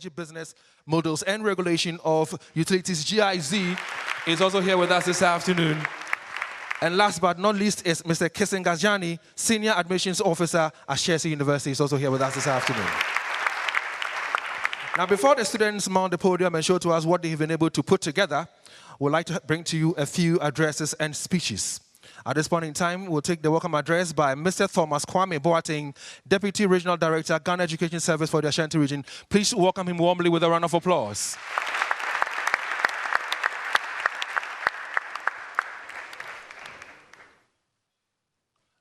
Energy Business Models and Regulation of Utilities, GIZ, is also here with us this afternoon. And last but not least is Mr. Kissen Gajani, Senior Admissions Officer at Chelsea University, is also here with us this afternoon. Now, before the students mount the podium and show to us what they've been able to put together, we'd like to bring to you a few addresses and speeches. At this point in time, we'll take the welcome address by Mr. Thomas Kwame Boateng, Deputy Regional Director, Ghana Education Service for the Ashanti region. Please welcome him warmly with a round of applause.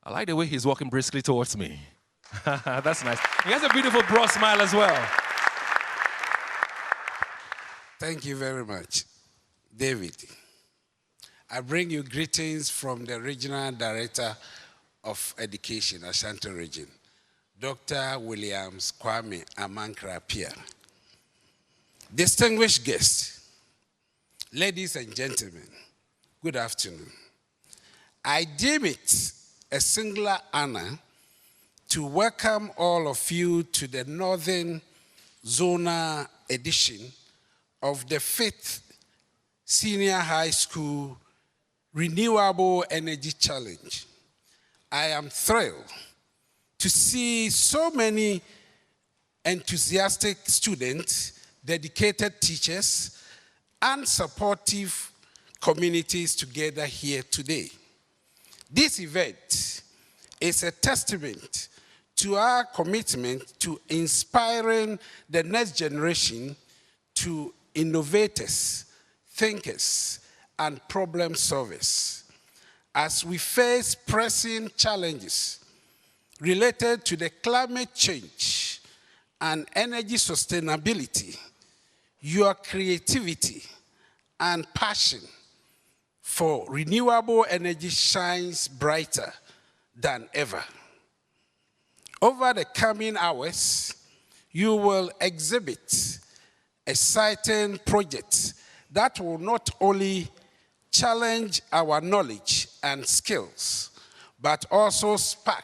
I like the way he's walking briskly towards me. That's nice. He has a beautiful broad smile as well. Thank you very much, David. I bring you greetings from the Regional Director of Education, Ashanti Region, Dr. Williams Kwame Amankra Pia. Distinguished guests, ladies and gentlemen, good afternoon. I deem it a singular honor to welcome all of you to the Northern Zonal edition of the 5th Senior High School Renewable Energy Challenge. I am thrilled to see so many enthusiastic students, dedicated teachers, and supportive communities together here today. This event is a testament to our commitment to inspiring the next generation to innovators, thinkers, and problem solvers as we face pressing challenges related to the climate change and energy sustainability. Your creativity and passion for renewable energy shines brighter than ever. Over the coming hours, you will exhibit exciting projects that will not only challenge our knowledge and skills, but also spark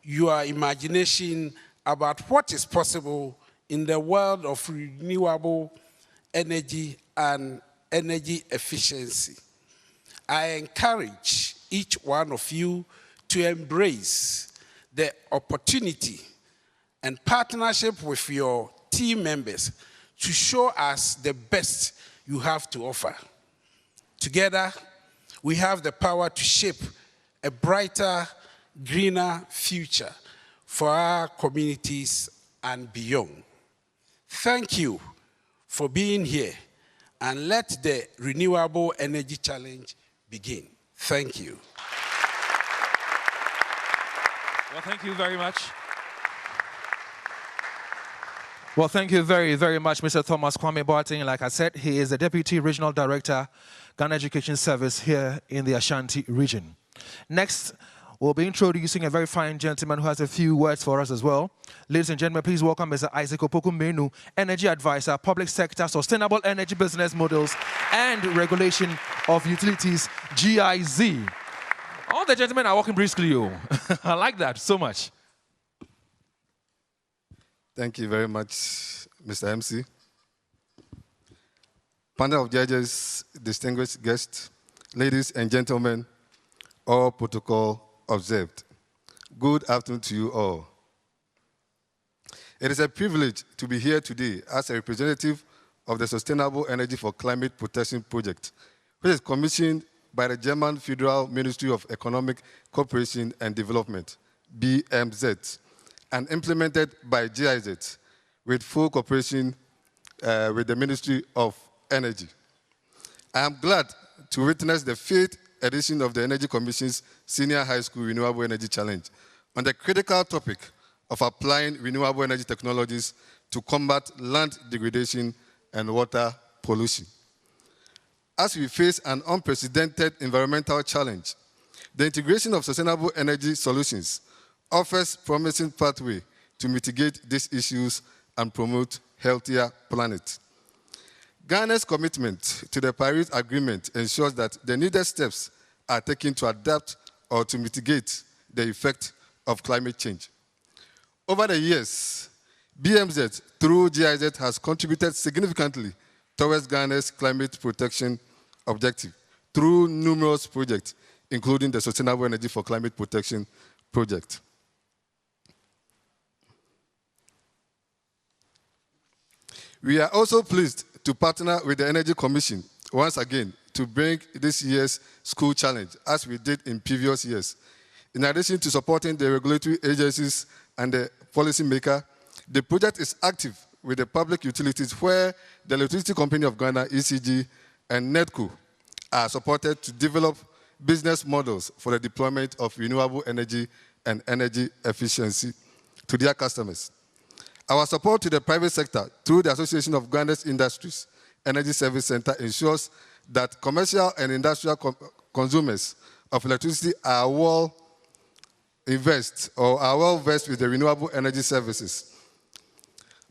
your imagination about what is possible in the world of renewable energy and energy efficiency. I encourage each one of you to embrace the opportunity and partnership with your team members to show us the best you have to offer. Together, we have the power to shape a brighter, greener future for our communities and beyond. Thank you for being here, and let the Renewable Energy Challenge begin. Thank you. Well, thank you very much. Well, thank you very, very much, Mr. Thomas Kwame Boateng. Like I said, he is the Deputy Regional Director, Ghana Education Service here in the Ashanti region. Next, we'll be introducing a very fine gentleman who has a few words for us as well. Ladies and gentlemen, please welcome Mr. Isaac Opoku Menu, Energy Advisor, Public Sector, Sustainable Energy Business Models, and Regulation of Utilities, GIZ. All the gentlemen are walking briskly. I like that so much. Thank you very much, Mr. MC. Panel of judges, distinguished guests, ladies and gentlemen, all protocol observed. Good afternoon to you all. It is a privilege to be here today as a representative of the Sustainable Energy for Climate Protection Project, which is commissioned by the German Federal Ministry of Economic Cooperation and Development, BMZ, and implemented by GIZ with full cooperation with the Ministry of Energy. I am glad to witness the 5th edition of the Energy Commission's Senior High School Renewable Energy Challenge on the critical topic of applying renewable energy technologies to combat land degradation and water pollution. As we face an unprecedented environmental challenge, the integration of sustainable energy solutions offers promising pathway to mitigate these issues and promote healthier planet. Ghana's commitment to the Paris Agreement ensures that the needed steps are taken to adapt or to mitigate the effect of climate change. Over the years, BMZ, through GIZ, has contributed significantly towards Ghana's climate protection objective through numerous projects, including the Sustainable Energy for Climate Protection project. We are also pleased to partner with the Energy Commission once again to bring this year's school challenge, as we did in previous years. In addition to supporting the regulatory agencies and the policymaker, the project is active with the public utilities, where the Electricity Company of Ghana, ECG, and NEDCO are supported to develop business models for the deployment of renewable energy and energy efficiency to their customers. Our support to the private sector through the Association of Ghana's Industries Energy Service Center ensures that commercial and industrial consumers of electricity are well versed with the renewable energy services.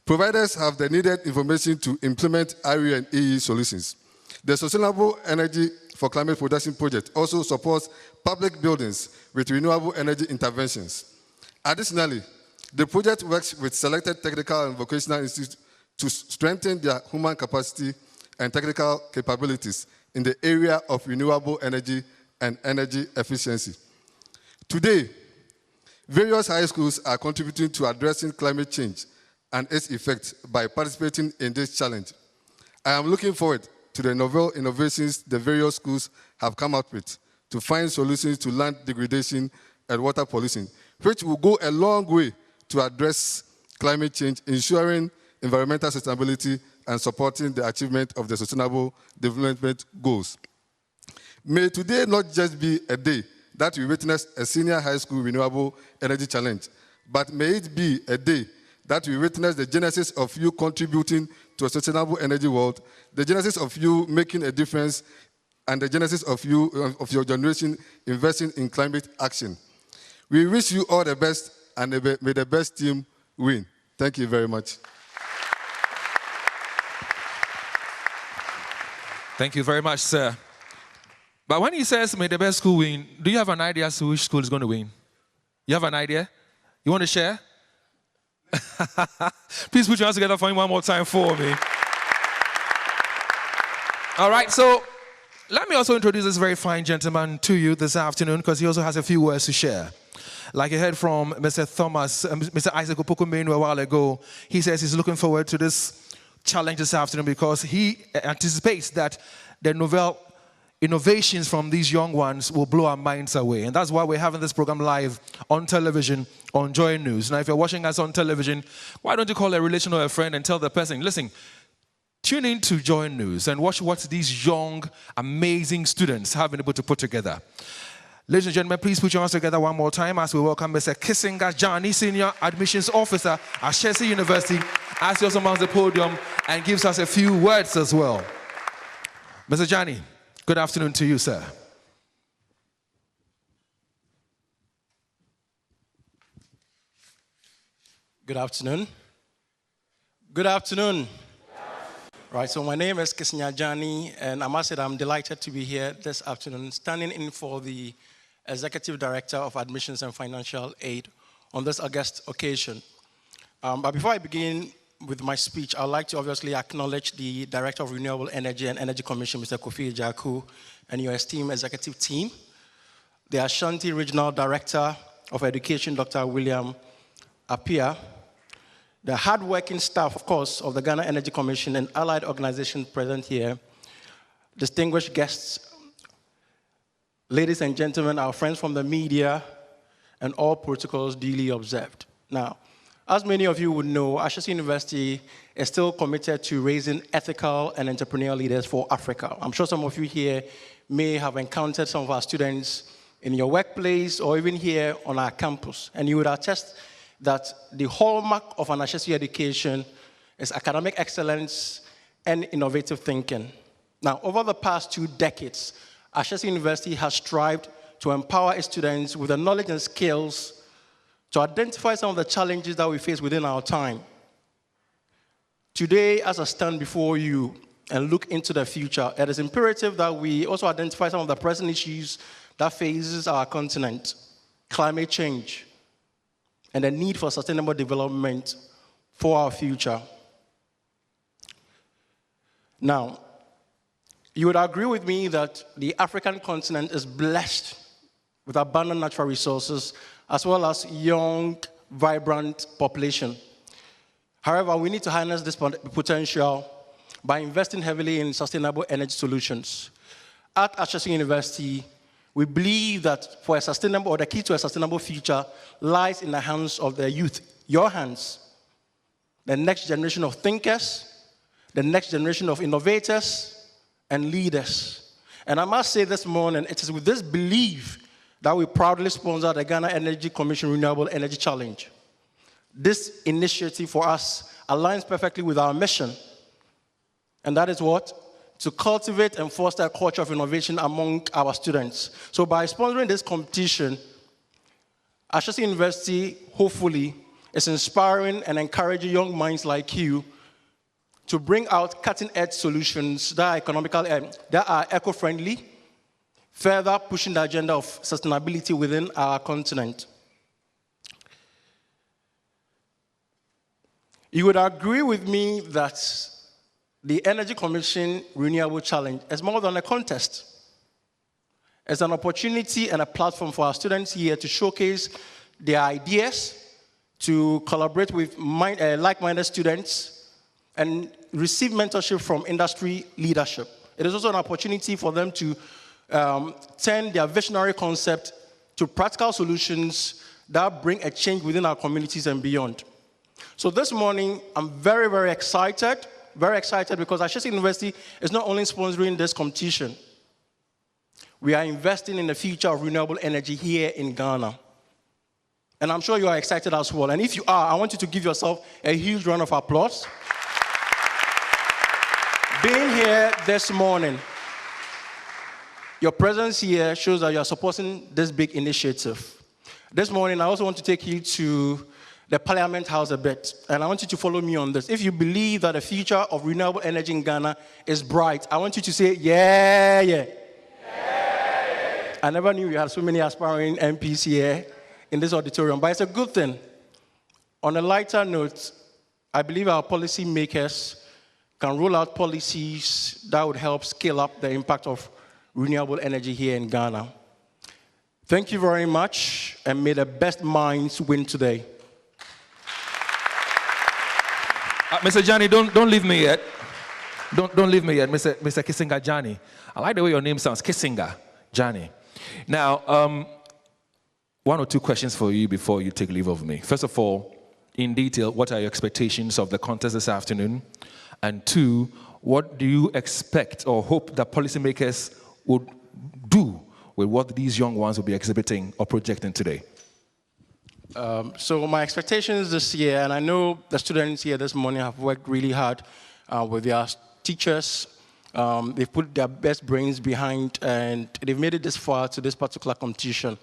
Providers have the needed information to implement RE and EE solutions. The Sustainable Energy for Climate Protection project also supports public buildings with renewable energy interventions. Additionally, the project works with selected technical and vocational institutes to strengthen their human capacity and technical capabilities in the area of renewable energy and energy efficiency. Today, various high schools are contributing to addressing climate change and its effects by participating in this challenge. I am looking forward to the novel innovations the various schools have come up with to find solutions to land degradation and water pollution, which will go a long way to address climate change, ensuring environmental sustainability, and supporting the achievement of the Sustainable Development Goals. May today not just be a day that we witness a senior high school renewable energy challenge, but may it be a day that we witness the genesis of you contributing to a sustainable energy world, the genesis of you making a difference, and the genesis of your generation investing in climate action. We wish you all the best, and may the best team win. Thank you very much. Thank you very much, sir. But when he says, may the best school win, do you have an idea as to which school is going to win? You have an idea? You want to share? Please put your hands together for him one more time for me. All right, so let me also introduce this very fine gentleman to you this afternoon, because he also has a few words to share. Like you heard from Mr. Isaac Opoku-Menu a while ago, he says he's looking forward to this challenge this afternoon because he anticipates that the novel innovations from these young ones will blow our minds away. And that's why we're having this program live on television on Joy News. Now, if you're watching us on television, why don't you call a relation or a friend and tell the person, listen, tune in to Joy News and watch what these young, amazing students have been able to put together. Ladies and gentlemen, please put your hands together one more time as we welcome Mr. Kisinga Jani, Senior Admissions Officer at Shesi University, as he also mounts the podium and gives us a few words as well. Mr. Jani, good afternoon to you, sir. Good afternoon. Good afternoon. Right, so my name is Kisinga Jani, and I must say that I'm delighted to be here this afternoon, standing in for the Executive Director of Admissions and Financial Aid on this august occasion. But before I begin with my speech, I'd like to obviously acknowledge the Director of Renewable Energy and Energy Commission, Mr. Kofi Ejaku, and your esteemed executive team, the Ashanti Regional Director of Education, Dr. William Appiah, the hardworking staff, of course, of the Ghana Energy Commission and allied organizations present here, distinguished guests, ladies and gentlemen, our friends from the media, and all protocols duly observed. Now, as many of you would know, Ashesi University is still committed to raising ethical and entrepreneurial leaders for Africa. I'm sure some of you here may have encountered some of our students in your workplace or even here on our campus, and you would attest that the hallmark of an Ashesi education is academic excellence and innovative thinking. Now, over the past 2 decades, Ashesi University has strived to empower its students with the knowledge and skills to identify some of the challenges that we face within our time. Today, as I stand before you and look into the future, it is imperative that we also identify some of the present issues that faces our continent: climate change and the need for sustainable development for our future. Now, you would agree with me that the African continent is blessed with abundant natural resources as well as young, vibrant population. However, we need to harness this potential by investing heavily in sustainable energy solutions. At Ashesi University, we believe that for a sustainable, or the key to a sustainable future lies in the hands of the youth, your hands, the next generation of thinkers, the next generation of innovators and leaders. And I must say this morning, it is with this belief that we proudly sponsor the Ghana Energy Commission Renewable Energy Challenge. This initiative for us aligns perfectly with our mission. And that is what? To cultivate and foster a culture of innovation among our students. So by sponsoring this competition, Ashesi University, hopefully, is inspiring and encouraging young minds like you to bring out cutting-edge solutions that are eco-friendly, further pushing the agenda of sustainability within our continent. You would agree with me that the Energy Commission Renewable Challenge is more than a contest. It's an opportunity and a platform for our students here to showcase their ideas, to collaborate with like-minded students, and receive mentorship from industry leadership. It is also an opportunity for them to turn their visionary concept to practical solutions that bring a change within our communities and beyond. So this morning, I'm very, very excited because Ashesi University is not only sponsoring this competition, we are investing in the future of renewable energy here in Ghana. And I'm sure you are excited as well. And if you are, I want you to give yourself a huge round of applause. Being here this morning, your presence here shows that you are supporting this big initiative. This morning, I also want to take you to the Parliament House a bit, and I want you to follow me on this. If you believe that the future of renewable energy in Ghana is bright, I want you to say, yeah, yeah. Yeah. I never knew you had so many aspiring MPs here in this auditorium, but it's a good thing. On a lighter note, I believe our policy makers can roll out policies that would help scale up the impact of renewable energy here in Ghana. Thank you very much, and may the best minds win today. Mr. Johnny, don't leave me yet. Don't leave me yet, Mr. Kissinger Johnny. I like the way your name sounds, Kissinger Johnny. Now, one or two questions for you before you take leave of me. First of all, in detail, what are your expectations of the contest this afternoon? And two, what do you expect or hope that policymakers would do with what these young ones will be exhibiting or projecting today? So my expectations this year, and I know the students here this morning have worked really hard with their teachers. They've put their best brains behind, and they've made it this far to this particular competition.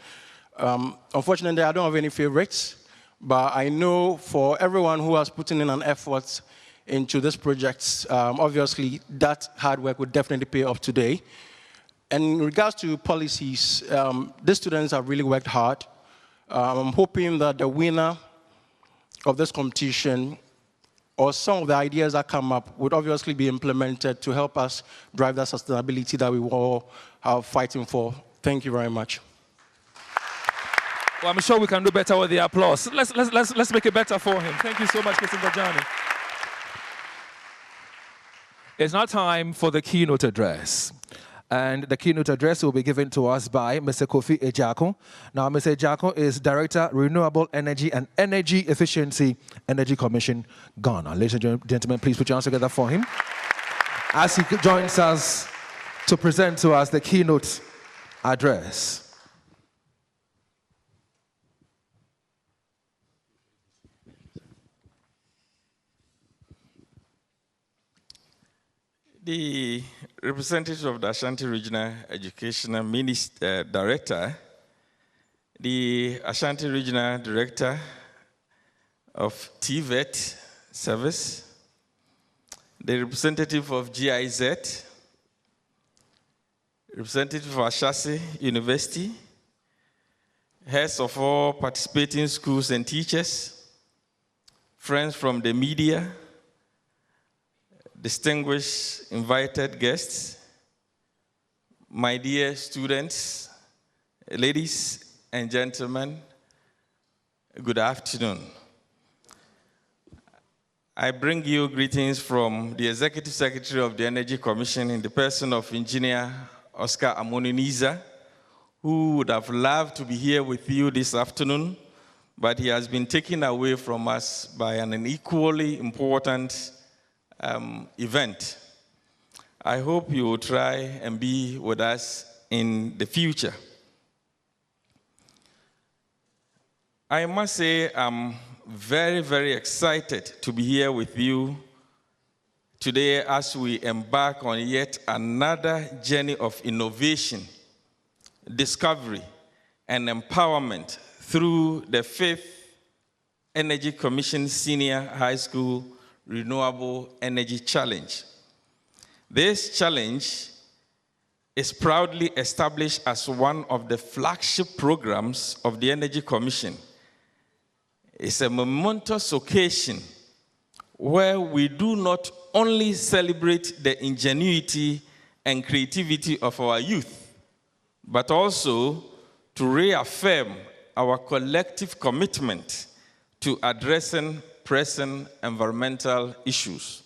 Unfortunately, I don't have any favorites, but I know for everyone who has put in an effort into this project, obviously that hard work would definitely pay off today. And in regards to policies, these students have really worked hard. I'm hoping that the winner of this competition, or some of the ideas that come up, would obviously be implemented to help us drive that sustainability that we all are fighting for. Thank you very much. Well, I'm sure we can do better with the applause. Let's make it better for him. Thank you so much, Mr. Gajani. It's now time for the keynote address. And the keynote address will be given to us by Mr. Kofi Ejako. Now, Mr. Ejako is Director, Renewable Energy and Energy Efficiency, Energy Commission, Ghana. Ladies and gentlemen, please put your hands together for him as he joins us to present to us the keynote address. The representative of the Ashanti Regional Educational Director, the Ashanti Regional Director of TVET Service, the representative of GIZ, representative of Ashesi University, heads of all participating schools and teachers, friends from the media, distinguished invited guests, my dear students, ladies and gentlemen, good afternoon. I bring you greetings from the Executive Secretary of the Energy Commission in the person of Engineer Oscar Amoniniza, who would have loved to be here with you this afternoon, but he has been taken away from us by an equally important event. I hope you will try and be with us in the future. I must say I'm very, very excited to be here with you today as we embark on yet another journey of innovation, discovery, and empowerment through the 5th Energy Commission Senior High School Renewable Energy Challenge. This challenge is proudly established as one of the flagship programs of the Energy Commission. It's a momentous occasion where we do not only celebrate the ingenuity and creativity of our youth, but also to reaffirm our collective commitment to addressing pressing environmental issues.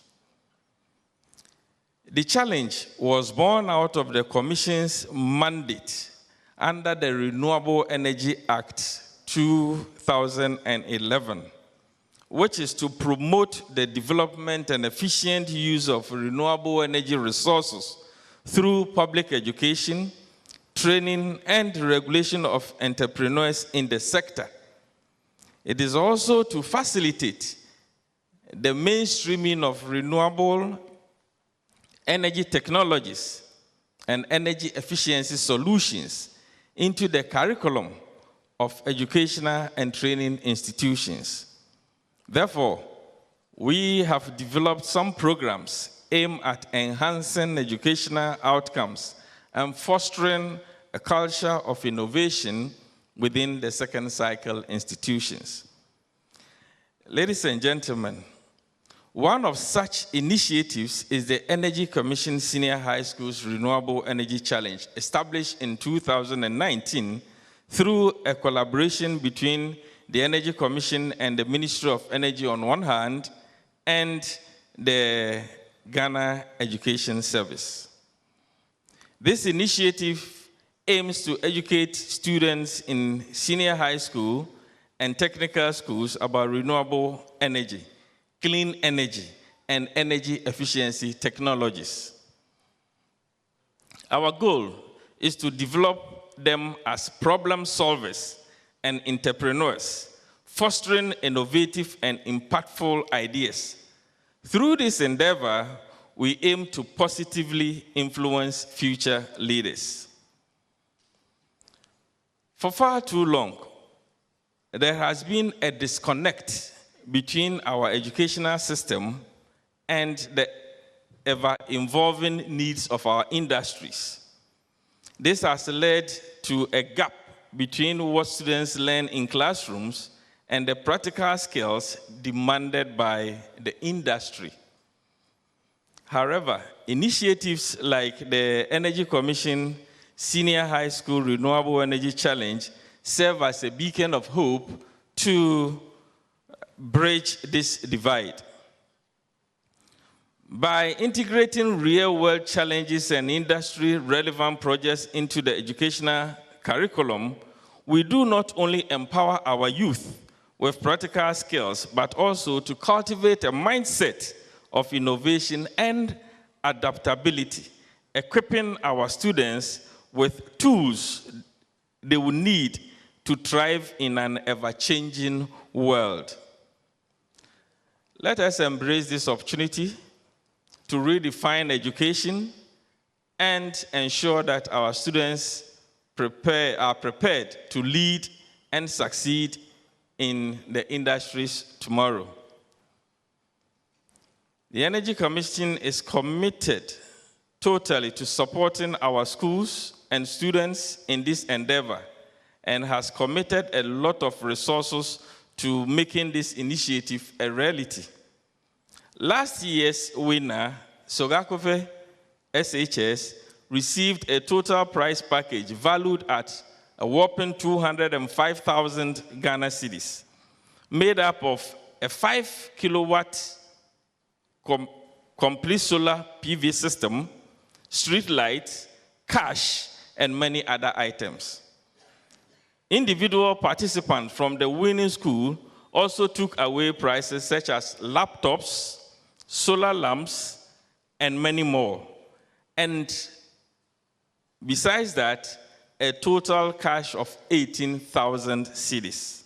The challenge was born out of the Commission's mandate under the Renewable Energy Act 2011, which is to promote the development and efficient use of renewable energy resources through public education, training, and regulation of entrepreneurs in the sector. It is also to facilitate the mainstreaming of renewable energy technologies and energy efficiency solutions into the curriculum of educational and training institutions. Therefore, we have developed some programs aimed at enhancing educational outcomes and fostering a culture of innovation within the second cycle institutions. Ladies and gentlemen, one of such initiatives is the Energy Commission Senior High School's Renewable Energy Challenge, established in 2019 through a collaboration between the Energy Commission and the Ministry of Energy on one hand, and the Ghana Education Service. This initiative aims to educate students in senior high school and technical schools about renewable energy, clean energy, and energy efficiency technologies. Our goal is to develop them as problem solvers and entrepreneurs, fostering innovative and impactful ideas. Through this endeavor, we aim to positively influence future leaders. For far too long, there has been a disconnect between our educational system and the ever-evolving needs of our industries. This has led to a gap between what students learn in classrooms and the practical skills demanded by the industry. However, initiatives like the Energy Commission Senior High School Renewable Energy Challenge serve as a beacon of hope to bridge this divide. By integrating real-world challenges and industry-relevant projects into the educational curriculum, we do not only empower our youth with practical skills, but also to cultivate a mindset of innovation and adaptability, equipping our students with tools they will need to thrive in an ever-changing world. Let us embrace this opportunity to redefine education and ensure that our students are prepared to lead and succeed in the industries tomorrow. The Energy Commission is committed totally to supporting our schools and students in this endeavor and has committed a lot of resources to making this initiative a reality. Last year's winner, Sogakove SHS, received a total prize package valued at a whopping 205,000 Ghana cedis, made up of a 5 kilowatt complete solar PV system, street lights, cash, and many other items. Individual participants from the winning school also took away prizes such as laptops, solar lamps, and many more. And besides that, a total cash of 18,000 cedis.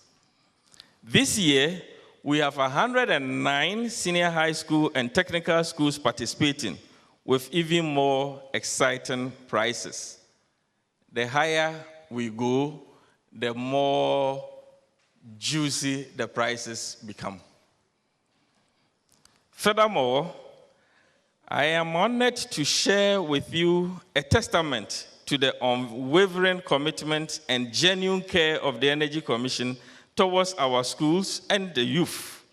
This year, we have 109 senior high school and technical schools participating with even more exciting prizes. The higher we go, the more juicy the prizes become. Furthermore, I am honored to share with you a testament to the unwavering commitment and genuine care of the Energy Commission towards our schools and the youth.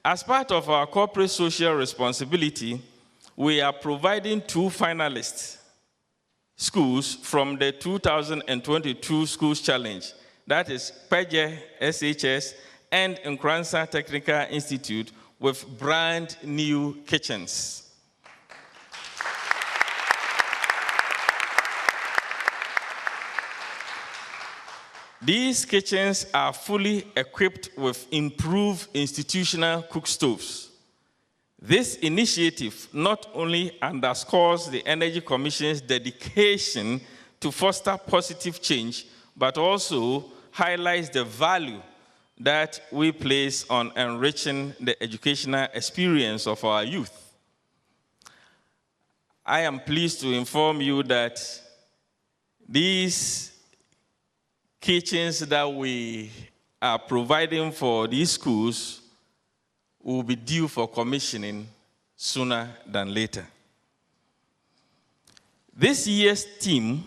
As part of our corporate social responsibility, we are providing 2 finalist schools from the 2022 Schools Challenge, that is Peje SHS and Nkransa Technical Institute, with brand new kitchens. These kitchens are fully equipped with improved institutional cook stoves. This initiative not only underscores the Energy Commission's dedication to foster positive change, but also highlights the value that we place on enriching the educational experience of our youth. I am pleased to inform you that these kitchens that we are providing for these schools will be due for commissioning sooner than later. This year's theme,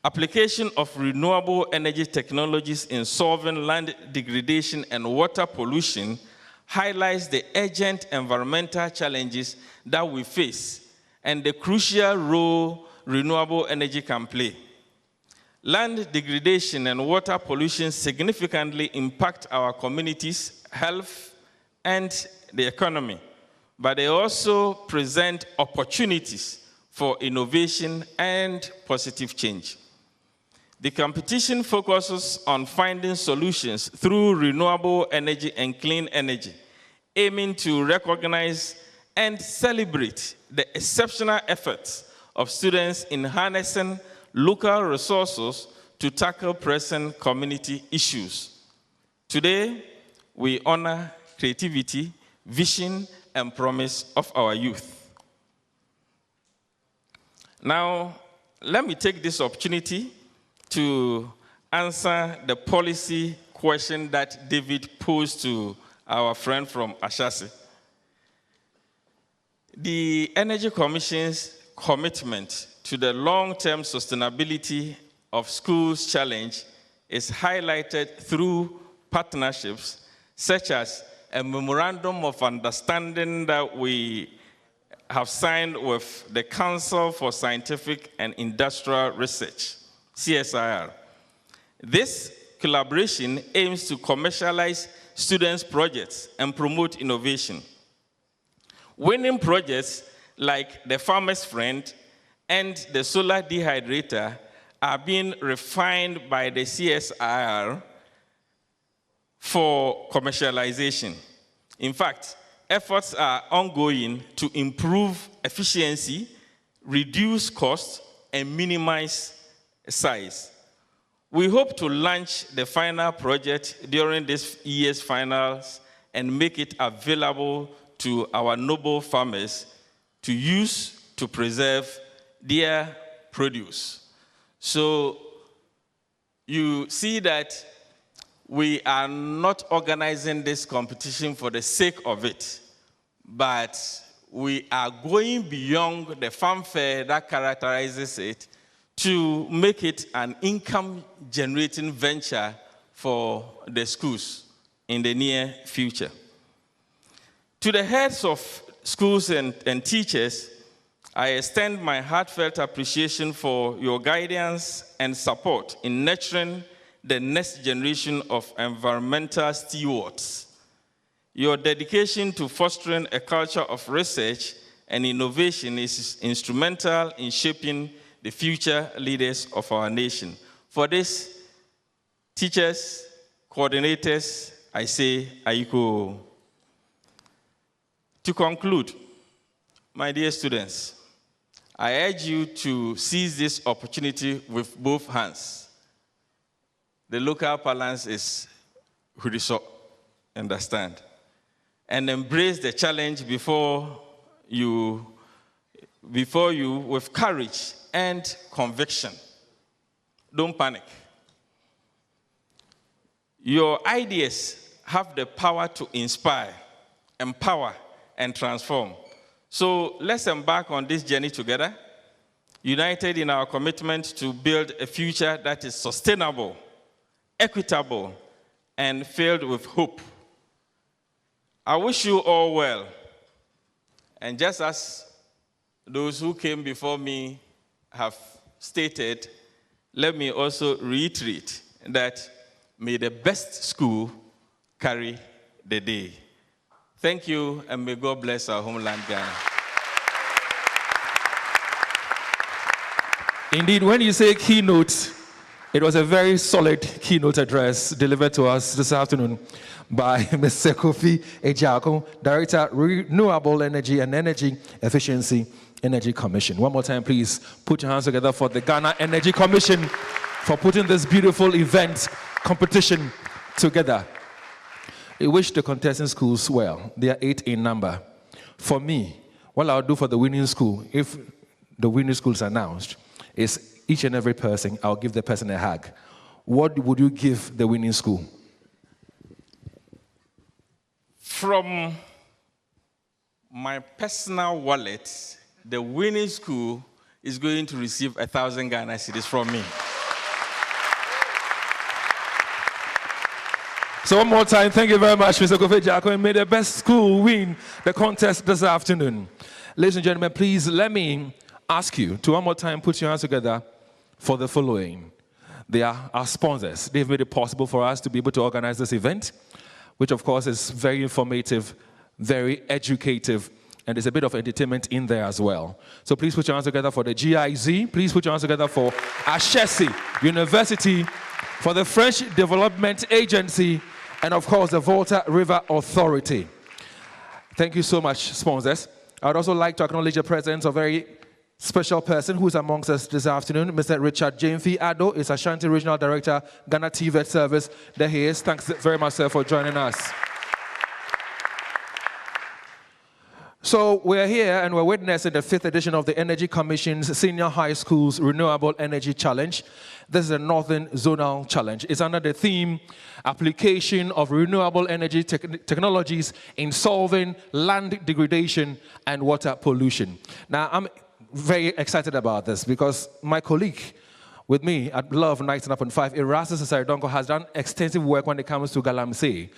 Application of Renewable Energy Technologies in Solving Land Degradation and Water Pollution, highlights the urgent environmental challenges that we face and the crucial role renewable energy can play. Land degradation and water pollution significantly impact our communities' health and the economy, but they also present opportunities for innovation and positive change. The competition focuses on finding solutions through renewable energy and clean energy, aiming to recognize and celebrate the exceptional efforts of students in harnessing local resources to tackle present community issues. Today, we honor creativity, vision, and promise of our youth. Now, let me take this opportunity to answer the policy question that David posed to our friend from Ashasi. The Energy Commission's commitment to the long-term sustainability of schools challenge is highlighted through partnerships such as a memorandum of understanding that we have signed with the Council for Scientific and Industrial Research, CSIR. This collaboration aims to commercialize students' projects and promote innovation. Winning projects like the Farmer's Friend and the solar dehydrator are being refined by the CSIR for commercialization. In fact, efforts are ongoing to improve efficiency, reduce costs, and minimize size. We hope to launch the final project during this year's finals and make it available to our noble farmers to use to preserve their produce. So you see that we are not organizing this competition for the sake of it, but we are going beyond the fanfare that characterizes it to make it an income-generating venture for the schools in the near future. To the heads of schools and teachers, I extend my heartfelt appreciation for your guidance and support in nurturing the next generation of environmental stewards. Your dedication to fostering a culture of research and innovation is instrumental in shaping the future leaders of our nation. For this, teachers, coordinators, I say, Aiko. To conclude, my dear students, I urge you to seize this opportunity with both hands. The local balance is Huriso, understand, and embrace the challenge before you with courage and conviction. Don't panic. Your ideas have the power to inspire, empower, and transform. So let's embark on this journey together, united in our commitment to build a future that is sustainable, equitable, and filled with hope. I wish you all well. And just as those who came before me have stated, let me also reiterate that may the best school carry the day. Thank you, and may God bless our homeland, Ghana. Indeed, when you say keynote, it was a very solid keynote address delivered to us this afternoon by Mr. Kofi Ejiako, Director, Renewable Energy and Energy Efficiency Energy Commission. One more time, please put your hands together for the Ghana Energy Commission for putting this beautiful event competition together. I wish the contesting schools well. They are 8 in number. For me, what I'll do for the winning school, if the winning school is announced, is each and every person, I'll give the person a hug. What would you give the winning school? From my personal wallet, the winning school is going to receive 1,000 Ghana cedis from me. So one more time, thank you very much, Mr. Kofi Ejiako, and may the best school win the contest this afternoon. Ladies and gentlemen, please let me ask you to one more time put your hands together for the following. They are our sponsors. They've made it possible for us to be able to organize this event, which of course is very informative, very educative, and there's a bit of entertainment in there as well. So please put your hands together for the GIZ. Please put your hands together for Ashesi University, for the French Development Agency, and of course the Volta River Authority. Thank you so much, sponsors. I would also like to acknowledge the presence of a very special person who is amongst us this afternoon. Mr. Richard Jamfi Addo is Ashanti Regional Director, Ghana TVET Service. There he is. Thanks very much, sir, for joining us. So we're here and we're witnessing the 5th edition of the Energy Commission's Senior High Schools Renewable Energy Challenge. This is a Northern Zonal Challenge. It's under the theme, Application of Renewable Energy Technologies in Solving Land Degradation and Water Pollution. Now, I'm very excited about this because my colleague with me at Love 99.5, Erastus Saridonko, has done extensive work when it comes to Galamsey,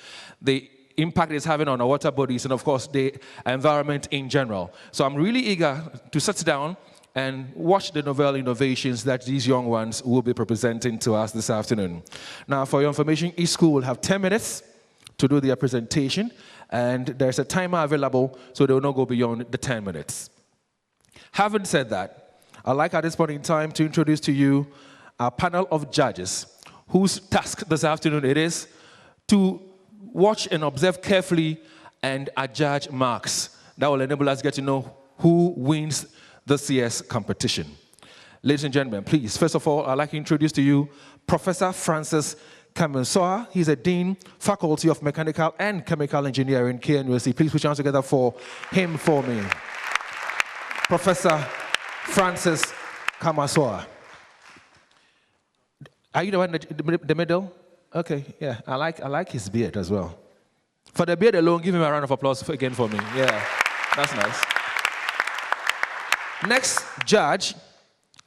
the impact it's having on our water bodies and, of course, the environment in general. So I'm really eager to sit down and watch the novel innovations that these young ones will be presenting to us this afternoon. Now, for your information, each school will have 10 minutes to do their presentation, and there's a timer available, so they will not go beyond the 10 minutes. Having said that, I'd like at this point in time to introduce to you our panel of judges, whose task this afternoon it is to watch and observe carefully and adjudge marks that will enable us to get to know who wins this year's competition. Ladies and gentlemen, please, first of all, I'd like to introduce to you Professor Francis Kamensoa. He's a Dean, Faculty of Mechanical and Chemical Engineering, KNUST. Please put your hands together for him for me. Professor Francis Kamensoa. Are you the one in the middle? Okay, yeah, I like his beard as well. For the beard alone, give him a round of applause again for me. Yeah, that's nice. Next judge,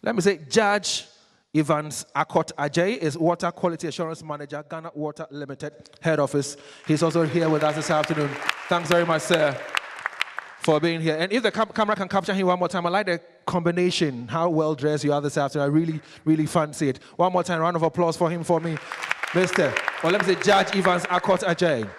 let me say Judge Evans Akot Ajay is Water Quality Assurance Manager, Ghana Water Limited, Head Office. He's also here with us this afternoon. Thanks very much, sir, for being here. And if the camera can capture him one more time, I like the combination, how well dressed you are this afternoon. I really, really fancy it. One more time, round of applause for him, for me. Mr. Or let me say Judge Evans Akot Ajay.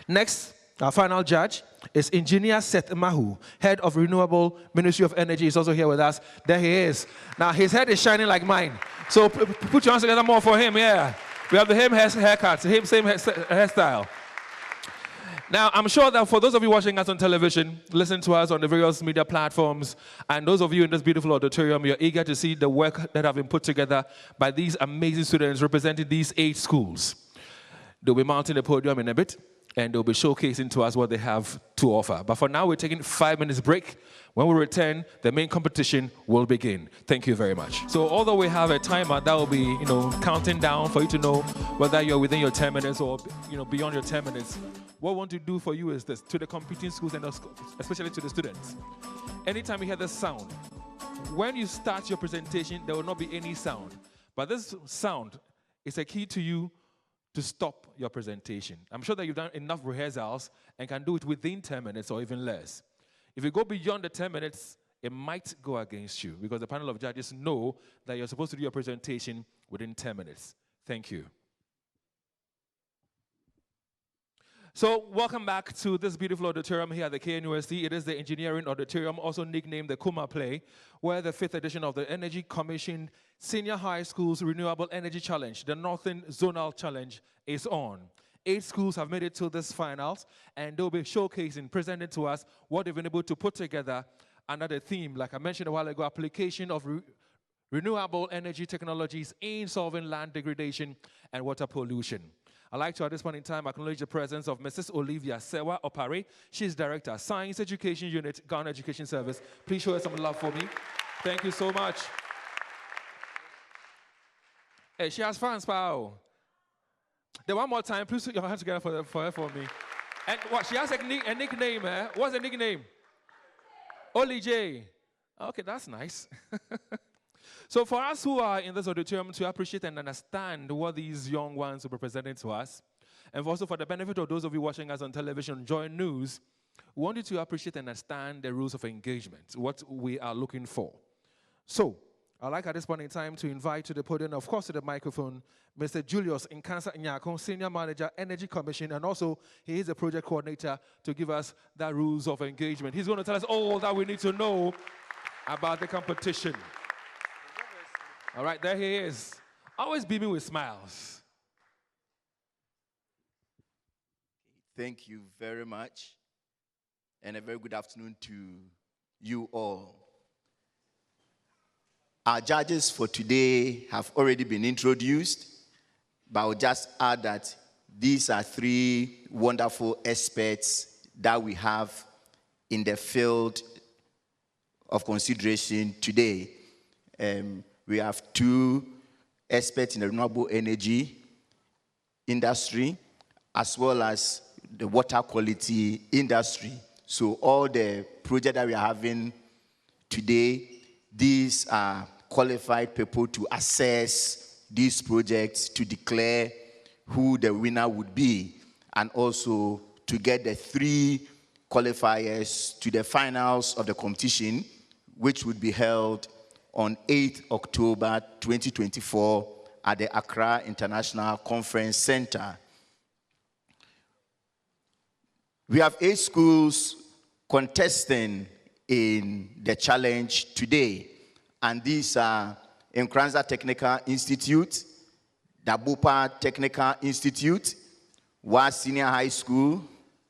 Next, our final judge is Engineer Seth Mahu, Head of Renewable, Ministry of Energy. He's also here with us. There he is. Now, his head is shining like mine. So put your hands together more for him, yeah. We have the same haircut, same hairstyle. Now, I'm sure that for those of you watching us on television, listen to us on the various media platforms, and those of you in this beautiful auditorium, you're eager to see the work that have been put together by these amazing students representing these 8 schools. They'll be mounting the podium in a bit, and they'll be showcasing to us what they have to offer. But for now, we're taking 5 minutes break. When we return, the main competition will begin. Thank you very much. So although we have a timer that will be, counting down for you to know whether you're within your 10 minutes or, beyond your 10 minutes, what we want to do for you is this, to the competing schools and especially to the students. Anytime you hear this sound, when you start your presentation, there will not be any sound. But this sound is a key to you to stop your presentation. I'm sure that you've done enough rehearsals and can do it within 10 minutes or even less. If you go beyond the 10 minutes, it might go against you because the panel of judges know that you're supposed to do your presentation within 10 minutes. Thank you. So welcome back to this beautiful auditorium here at the KNUST. It is the Engineering Auditorium, also nicknamed the Kuma Play, where the 5th edition of the Energy Commission Senior High Schools Renewable Energy Challenge, the Northern Zonal Challenge, is on. 8 schools have made it to this finals, and they'll be showcasing, presenting to us what they've been able to put together under the theme, like I mentioned a while ago, application of renewable energy technologies in solving land degradation and water pollution. I'd like to, at this point in time, acknowledge the presence of Mrs. Olivia Sewa Opare. She's Director, Science Education Unit, Ghana Education Service. Please show her some love for me. Thank you so much. Hey, she has fans, pal. Then one more time, please put your hands together for her for me. And what, she has a nickname, eh? What's the nickname? Oli J. Okay, that's nice. So for us who are in this auditorium to appreciate and understand what these young ones are presenting to us, and also for the benefit of those of you watching us on television, Joy News, we want you to appreciate and understand the rules of engagement, what we are looking for. So I'd like at this point in time to invite to the podium, of course to the microphone, Mr. Julius Nkansa Nyako, Senior Manager, Energy Commission, and also he is a project coordinator to give us the rules of engagement. He's going to tell us all that we need to know about the competition. All right, there he is. Always beaming with smiles. Thank you very much. And a very good afternoon to you all. Our judges for today have already been introduced, but I'll just add that these are 3 wonderful experts that we have in the field of consideration today. We have 2 experts in the renewable energy industry, as well as the water quality industry. So all the projects that we are having today, these are qualified people to assess these projects, to declare who the winner would be, and also to get the 3 qualifiers to the finals of the competition, which would be held on 8th October 2024 at the Accra International Conference Center. We have 8 schools contesting in the challenge today, and these are Nkranza Technical Institute, Dabupa Technical Institute, Wa Senior High School,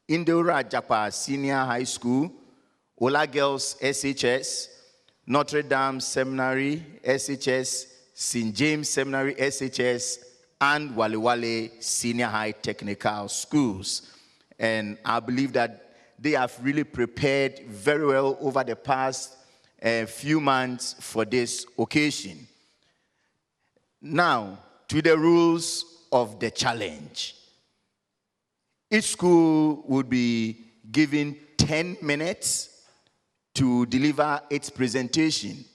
Indora Japa Senior High School, Ola Girls SHS, Notre Dame Seminary SHS, St. James Seminary SHS, and Wale Wale Senior High Technical Schools. And I believe that they have really prepared very well over the past few months for this occasion. Now, to the rules of the challenge. Each school would be given 10 minutes to deliver its presentation.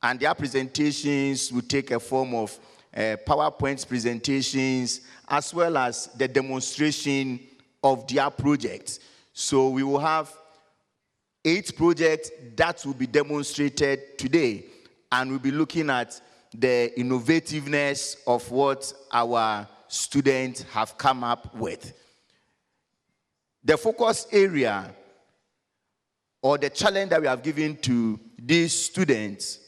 And their presentations will take a form of PowerPoint presentations, as well as the demonstration of their projects. So we will have 8 projects that will be demonstrated today, and we'll be looking at the innovativeness of what our students have come up with. The focus area or the challenge that we have given to these students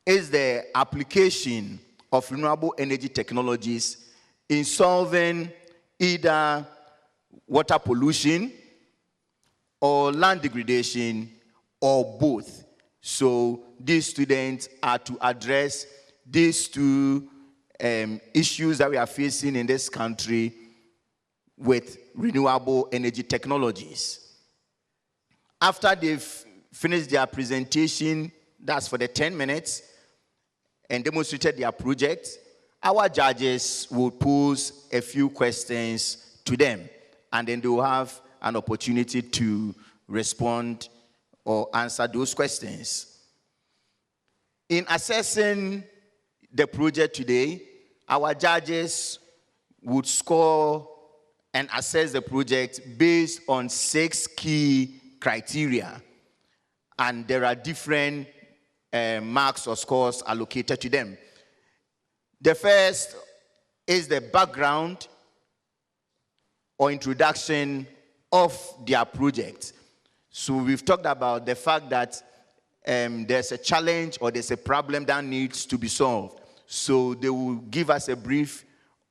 is the application of renewable energy technologies in solving either water pollution or land degradation or both. So these students are to address these two issues that we are facing in this country with renewable energy technologies. After they've finished their presentation, that's for the 10 minutes, and demonstrated their project, our judges will pose a few questions to them, and then they will have an opportunity to respond or answer those questions. In assessing the project today, our judges would score and assess the project based on 6 key criteria, and there are different marks or scores allocated to them. The first is the background or introduction of their project. So we've talked about the fact that there's a challenge or there's a problem that needs to be solved. So they will give us a brief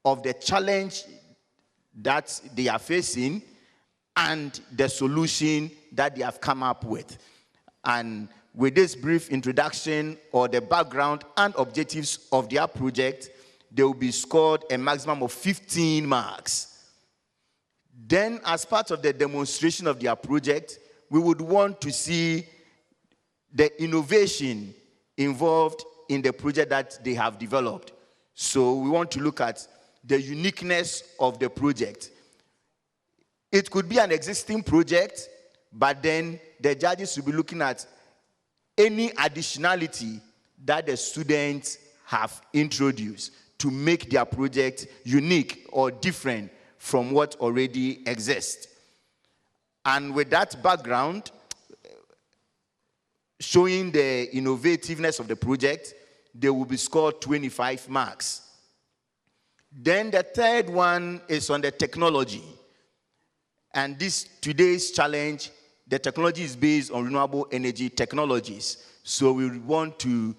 of the challenge that they are facing and the solution that they have come up with. And with this brief introduction or the background and objectives of their project, they will be scored a maximum of 15 marks. Then, as part of the demonstration of their project, we would want to see the innovation involved in the project that they have developed. So we want to look at the uniqueness of the project. It could be an existing project, but then the judges will be looking at any additionality that the students have introduced to make their project unique or different from what already exists. And with that background, showing the innovativeness of the project, they will be scored 25 marks. Then the third one is on the technology. And today's challenge, the technology is based on renewable energy technologies. So we want to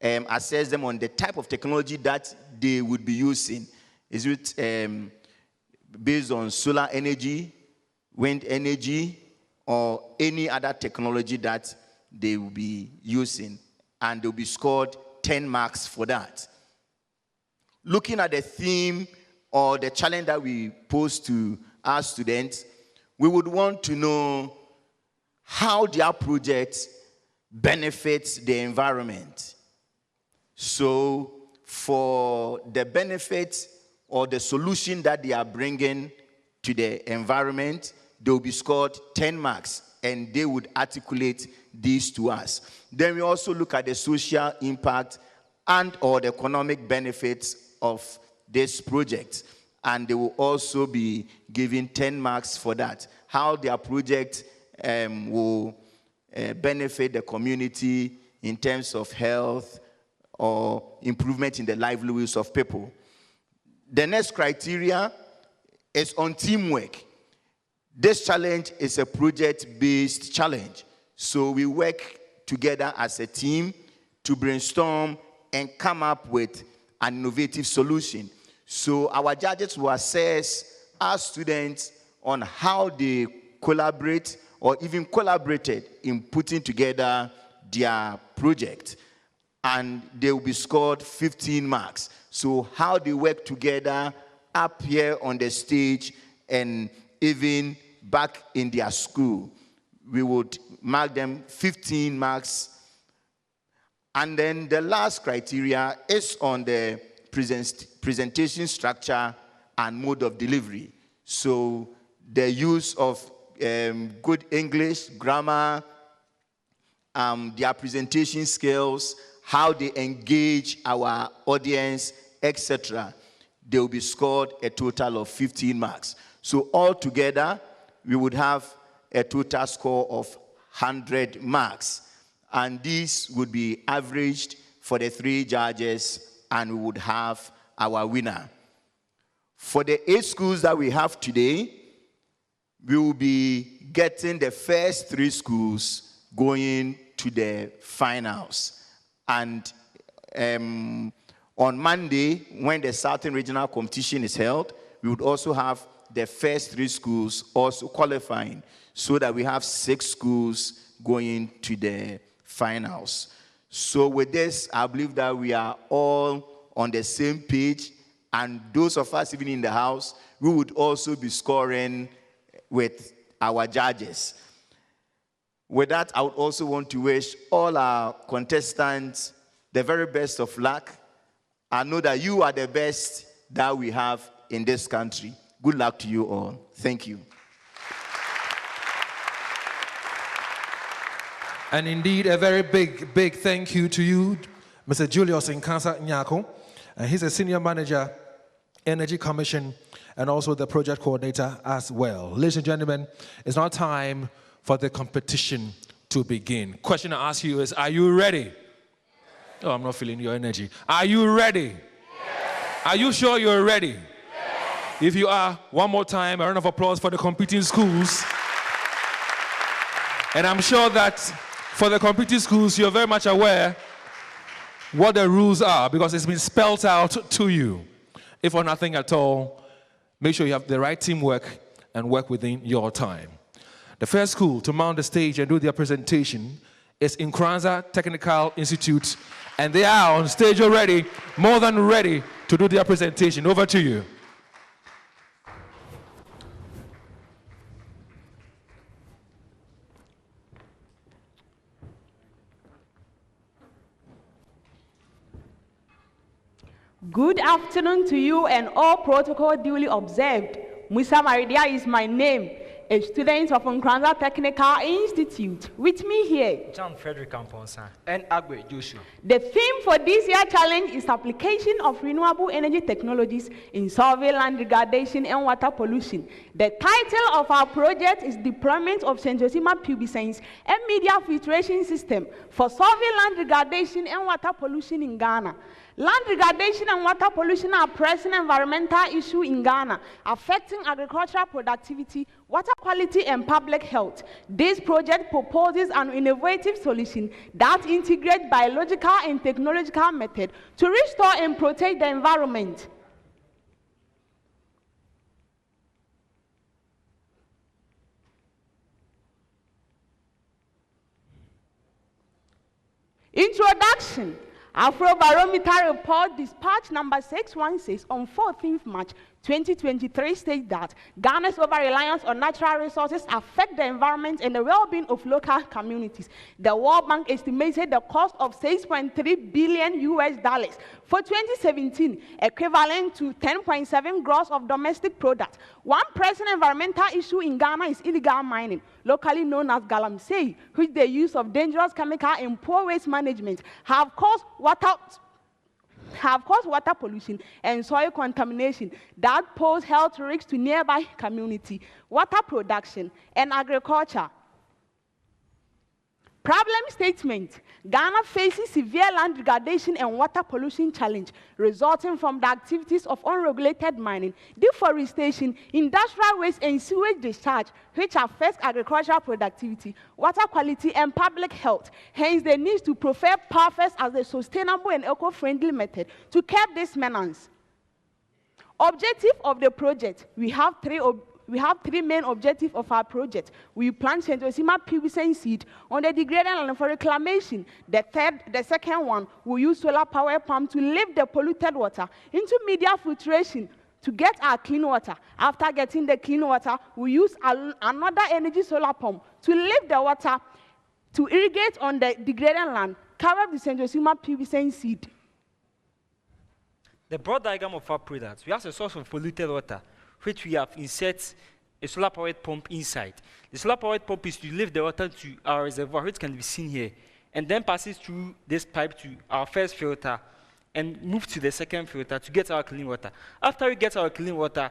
assess them on the type of technology that they would be using. Is it based on solar energy, wind energy, or any other technology that they will be using? And they'll be scored 10 marks for that. Looking at the theme or the challenge that we pose to our students, we would want to know how their project benefits the environment. So for the benefit or the solution that they are bringing to the environment, they will be scored 10 marks, and they would articulate these to us. Then we also look at the social impact and or the economic benefits of this project, and they will also be given 10 marks for that. How their project will benefit the community in terms of health or improvement in the livelihoods of people. The next criteria is on teamwork. This challenge is a project-based challenge. So we work together as a team to brainstorm and come up with an innovative solution. So our judges will assess our students on how they collaborate or even collaborated in putting together their project. And they will be scored 15 marks. So how they work together up here on the stage and even back in their school, we would mark them 15 marks. And then the last criteria is on the presentation structure and mode of delivery. So the use of good English, grammar, their presentation skills, how they engage our audience, etc., they will be scored a total of 15 marks. So altogether, we would have a total score of 100 marks. And this would be averaged for the 3 judges, and we would have our winner. For the 8 schools that we have today, we will be getting the first 3 schools going to the finals. And on Monday, when the Southern Regional Competition is held, we would also have the first 3 schools also qualifying, so that we have 6 schools going to the finals. So with this, I believe that we are all on the same page, and those of us even in the house, we would also be scoring with our judges. With that, I would also want to wish all our contestants the very best of luck. I know that you are the best that we have in this country. Good luck to you all. Thank you. And indeed, a very big thank you to you, Mr. Julius Nkansa Nyako. And he's a senior manager, Energy Commission, and also the project coordinator as well. Ladies and gentlemen, it's now time for the competition to begin. Question I ask you is, are you ready? Oh, I'm not feeling your energy. Are you ready? Yes. Are you sure you're ready? Yes. If you are, one more time, a round of applause for the competing schools. And I'm sure that for the competing schools, you're very much aware what the rules are, because it's been spelled out to you. If for nothing at all, make sure you have the right teamwork and work within your time. The first school to mount the stage and do their presentation is Nkranza Technical Institute, and they are on stage already, more than ready to do their presentation. Over to you. Good afternoon to you, and all protocol duly observed. Musa Maridia is my name, a student of Nkranza Technical Institute. With me here, John Frederick Amponsa and Agwe Joshua. The theme for this year's challenge is application of renewable energy technologies in solving land degradation and water pollution. The title of our project is Deployment of Centrosima Pubescens and Media Filtration System for solving land degradation and water pollution in Ghana. Land degradation and water pollution are pressing environmental issues in Ghana, affecting agricultural productivity, water quality, and public health. This project proposes an innovative solution that integrates biological and technological methods to restore and protect the environment. Introduction. Afrobarometer report dispatch number 616 on 14th March 2023 states that Ghana's over-reliance on natural resources affect the environment and the well-being of local communities. The World Bank estimated the cost of $6.3 billion for 2017, equivalent to 10.7 gross of domestic product. One pressing environmental issue in Ghana is illegal mining, locally known as galamsey, which the use of dangerous chemical and poor waste management have caused water pollution and soil contamination that pose health risks to nearby community, water production, and agriculture. Problem statement. Ghana faces severe land degradation and water pollution challenge resulting from the activities of unregulated mining, deforestation, industrial waste, and sewage discharge, which affects agricultural productivity, water quality, and public health. Hence, the need to prefer PAFES as a sustainable and eco-friendly method to curb this menace. Objective of the project. We have three main objectives of our project. We plant Centrosima pubescens seed on the degraded land for reclamation. The second one, we use solar power pump to lift the polluted water into media filtration to get our clean water. After getting the clean water, we use another energy solar pump to lift the water to irrigate on the degraded land, cover the Centrosima pubescens seed. The broad diagram of our products, we have a source of polluted water, which we have inserted a solar-powered pump inside. The solar-powered pump is to lift the water to our reservoir, which can be seen here, and then passes through this pipe to our first filter and move to the second filter to get our clean water. After we get our clean water,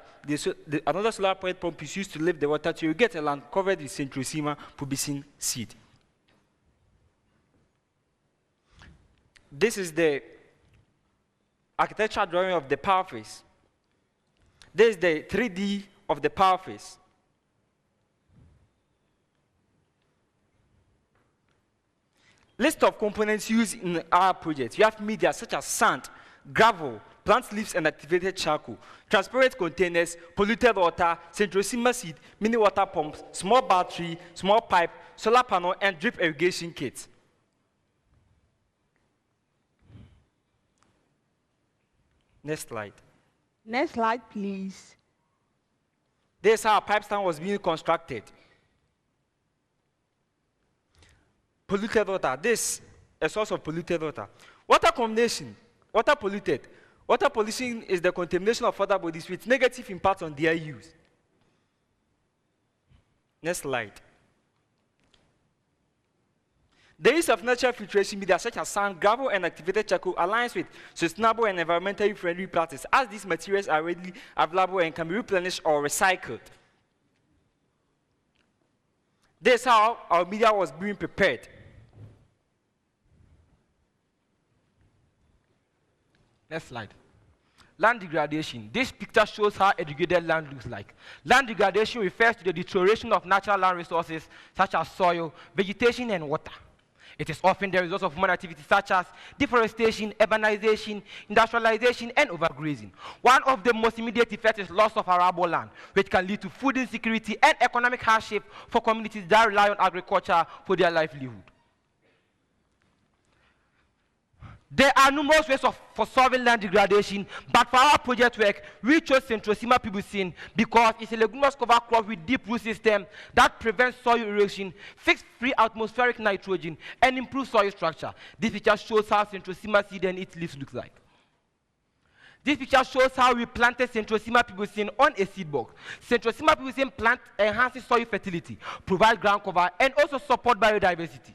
another solar-powered pump is used to lift the water to irrigate a land covered with Centrosema pubescens seed. This is the architectural drawing of the power face. This is the 3D of the power face. List of components used in our project. You have media such as sand, gravel, plant leaves and activated charcoal, transparent containers, polluted water, Centrosema seed, mini water pumps, small battery, small pipe, solar panel, and drip irrigation kit. Next slide. Next slide, please. This is how a pipe stand was being constructed. Polluted water. This is a source of polluted water. Water contamination. Water polluted. Water pollution is the contamination of water bodies with negative impact on their use. Next slide. The use of natural filtration media such as sand, gravel, and activated charcoal aligns with sustainable and environmentally friendly practices, as these materials are readily available and can be replenished or recycled. This is how our media was being prepared. Next slide. Land degradation. This picture shows how a degraded land looks like. Land degradation refers to the deterioration of natural land resources such as soil, vegetation, and water. It is often the result of human activities such as deforestation, urbanization, industrialization, and overgrazing. One of the most immediate effects is loss of arable land, which can lead to food insecurity and economic hardship for communities that rely on agriculture for their livelihood. There are numerous ways for solving land degradation, but for our project work, we chose Centrosema pubescens because it's a leguminous cover crop with deep root system that prevents soil erosion, fixes free atmospheric nitrogen, and improves soil structure. This picture shows how Centrosema seed and its leaves look like. This picture shows how we planted Centrosema pubescens on a seed box. Centrosema pubescens plant enhances soil fertility, provides ground cover, and also support biodiversity.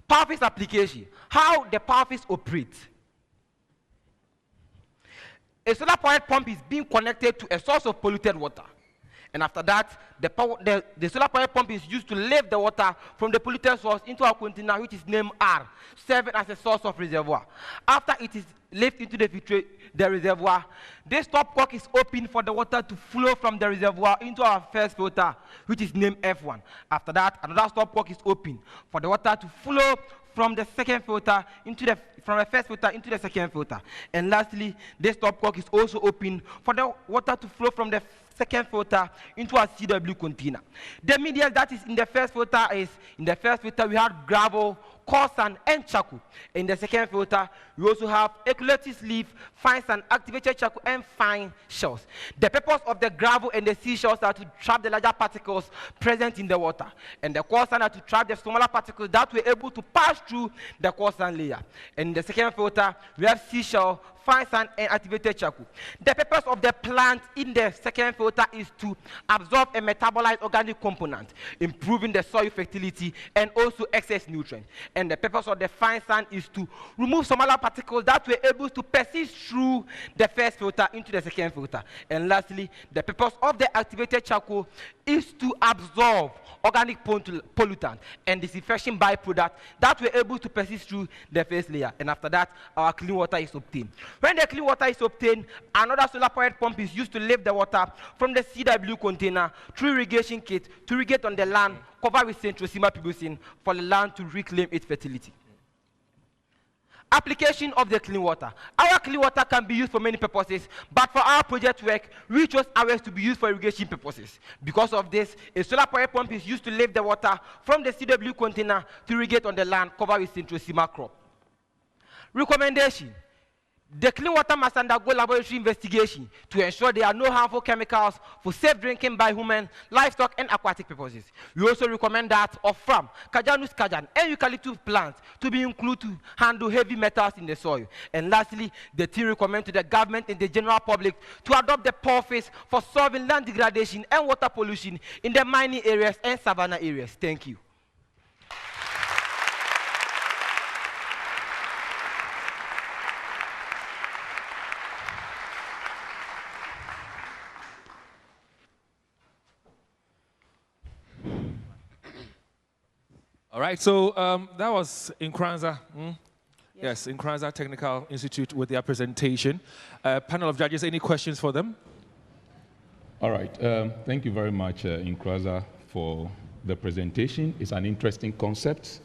Power face application. How the power face operates. A solar powered pump is being connected to a source of polluted water. And after that, the solar powered pump is used to lift the water from the polluted source into a container which is named R, serving as a source of reservoir. After it is lifted into the reservoir, this top cork is open for the water to flow from the reservoir into our first filter, which is named F1. After that, another stop cork is open for the water to flow from the second filter from the first filter into the second filter. And lastly, this top cork is also open for the water to flow from the second filter into a CW container. The media that is in the first filter we have gravel, coarse sand, and charcoal. In the second filter, we also have eucalyptus leaf, fine sand, activated charcoal, and fine shells. The purpose of the gravel and the seashells are to trap the larger particles present in the water, and the coarse sand are to trap the smaller particles that were able to pass through the coarse sand layer. And in the second filter, we have seashell, fine sand, and activated charcoal. The purpose of the plant in the second filter is to absorb and metabolize organic components, improving the soil fertility and also excess nutrients. And the purpose of the fine sand is to remove smaller particles that were able to persist through the first filter into the second filter. And lastly, the purpose of the activated charcoal is to absorb organic pollutants and disinfection byproducts that were able to persist through the first layer. And after that, our clean water is obtained. When the clean water is obtained, another solar-powered pump is used to lift the water from the CW container through irrigation kit to irrigate on the land covered with Centrosema pubescens for the land to reclaim its fertility. Application of the clean water. Our clean water can be used for many purposes, but for our project work, we chose ours to be used for irrigation purposes. Because of this, a solar powered pump is used to lift the water from the CW container to irrigate on the land covered with Centrosema crop. Recommendation. The clean water must undergo laboratory investigation to ensure there are no harmful chemicals for safe drinking by human, livestock, and aquatic purposes. We also recommend that of farm, Kajanus kajan, and eucalyptus plants to be included to handle heavy metals in the soil. And lastly, the team recommends to the government and the general public to adopt the policies for solving land degradation and water pollution in the mining areas and savanna areas. Thank you. All right, so that was Nkranza. Yes, Nkranza Technical Institute with their presentation. Panel of judges, any questions for them? All right, thank you very much, Nkranza, for the presentation. It's an interesting concept.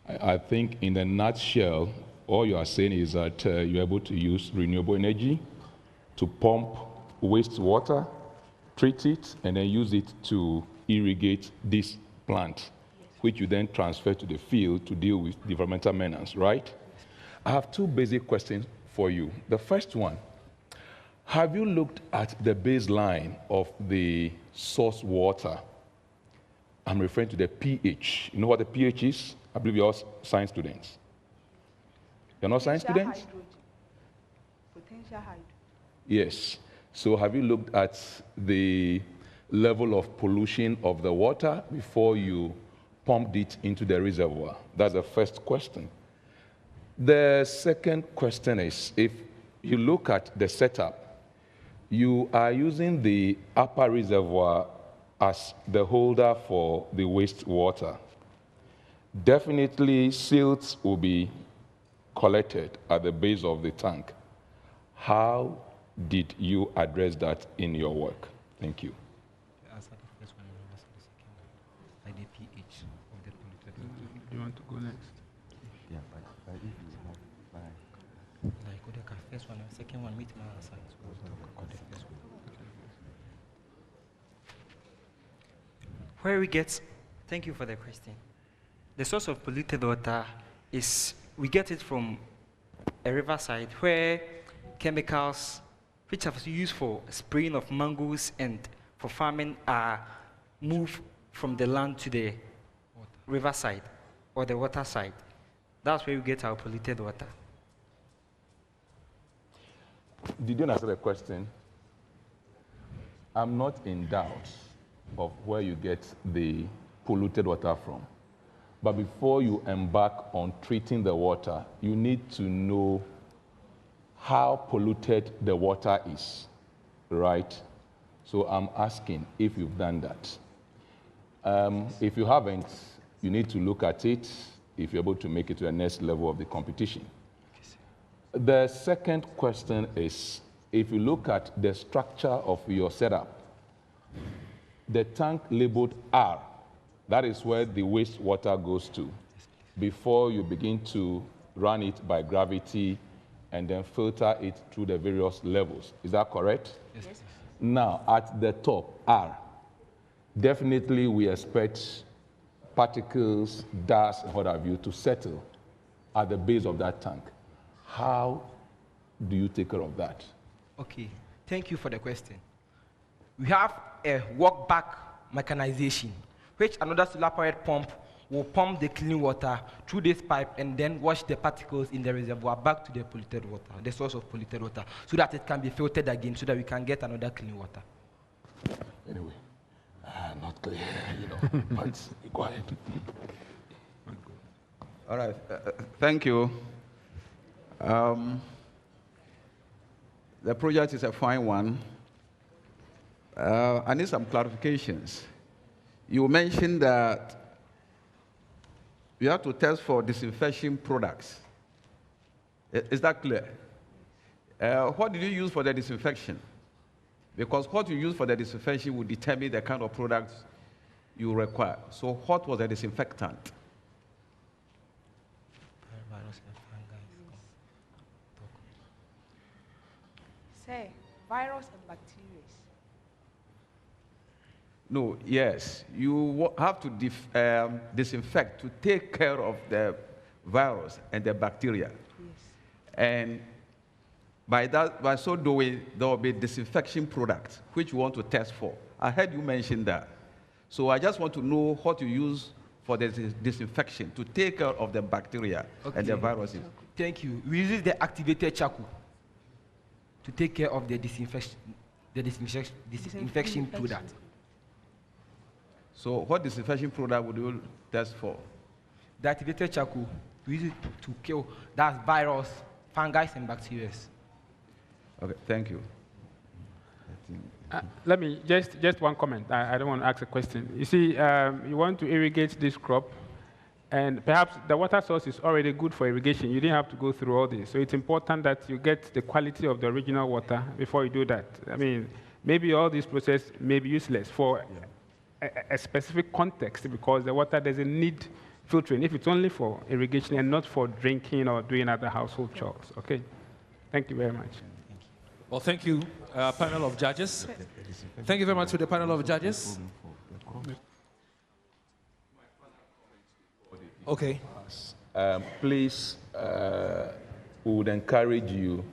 I think in a nutshell, all you are saying is that you're able to use renewable energy to pump wastewater, treat it, and then use it to irrigate this plant, which you then transfer to the field to deal with developmental maintenance, right? I have two basic questions for you. The first one, have you looked at the baseline of the source water? I'm referring to the pH. You know what the pH is? I believe you're all science students. You're not science students? Potential hydrogen. Yes. So have you looked at the level of pollution of the water before you pumped it into the reservoir? That's the first question. The second question is, if you look at the setup, you are using the upper reservoir as the holder for the wastewater. Definitely silts will be collected at the base of the tank. How did you address that in your work? Thank you. Do you want to go next? Yeah, but if you have like the first one and second one, meet my answer. Where we get, thank you for the question. The source of polluted water is, we get it from a riverside where chemicals which are used for spraying of mangoes and for farming are moved from the land to the riverside or the water side. That's where we get our polluted water. Did you answer the question? I'm not in doubt of where you get the polluted water from. But before you embark on treating the water, you need to know how polluted the water is, right? So I'm asking if you've done that. If you haven't, you need to look at it if you're able to make it to the next level of the competition. The second question is, if you look at the structure of your setup, the tank labeled R, that is where the wastewater goes to before you begin to run it by gravity and then filter it through the various levels. Is that correct? Yes. Now, at the top, R, definitely we expect particles, dust, and what have you to settle at the base of that tank. How do you take care of that? Okay, thank you for the question. We have a walk-back mechanization, which another solar-powered pump will pump the clean water through this pipe and then wash the particles in the reservoir back to the polluted water, the source of polluted water, so that it can be filtered again, so that we can get another clean water. Anyway, not clear, you know, but go ahead. All right, thank you. The project is a fine one. I need some clarifications. You mentioned that you have to test for disinfection products. Is that clear? What did you use for the disinfection? Because what you use for the disinfection will determine the kind of products you require. So what was the disinfectant? Say, virus and bacteria. No, yes. You have to disinfect to take care of the virus and the bacteria. Yes. And By so doing, there will be disinfection products which you want to test for. I heard you mention that. So I just want to know what you use for the disinfection to take care of the bacteria and the viruses. Thank you. We use the activated charcoal to take care of the disinfection product. So what disinfection product would you test for? The activated charcoal, we use it to kill that virus, fungi, and bacteria. Okay, thank you. Let me just one comment. I don't want to ask a question. You see, you want to irrigate this crop, and perhaps the water source is already good for irrigation. You didn't have to go through all this. So it's important that you get the quality of the original water before you do that. I mean, maybe all this process may be useless for a specific context because the water doesn't need filtering if it's only for irrigation and not for drinking or doing other household chores. Okay? Thank you very much. Well, thank you, panel of judges. Thank you very much to the panel of judges. Okay. Please, we would encourage you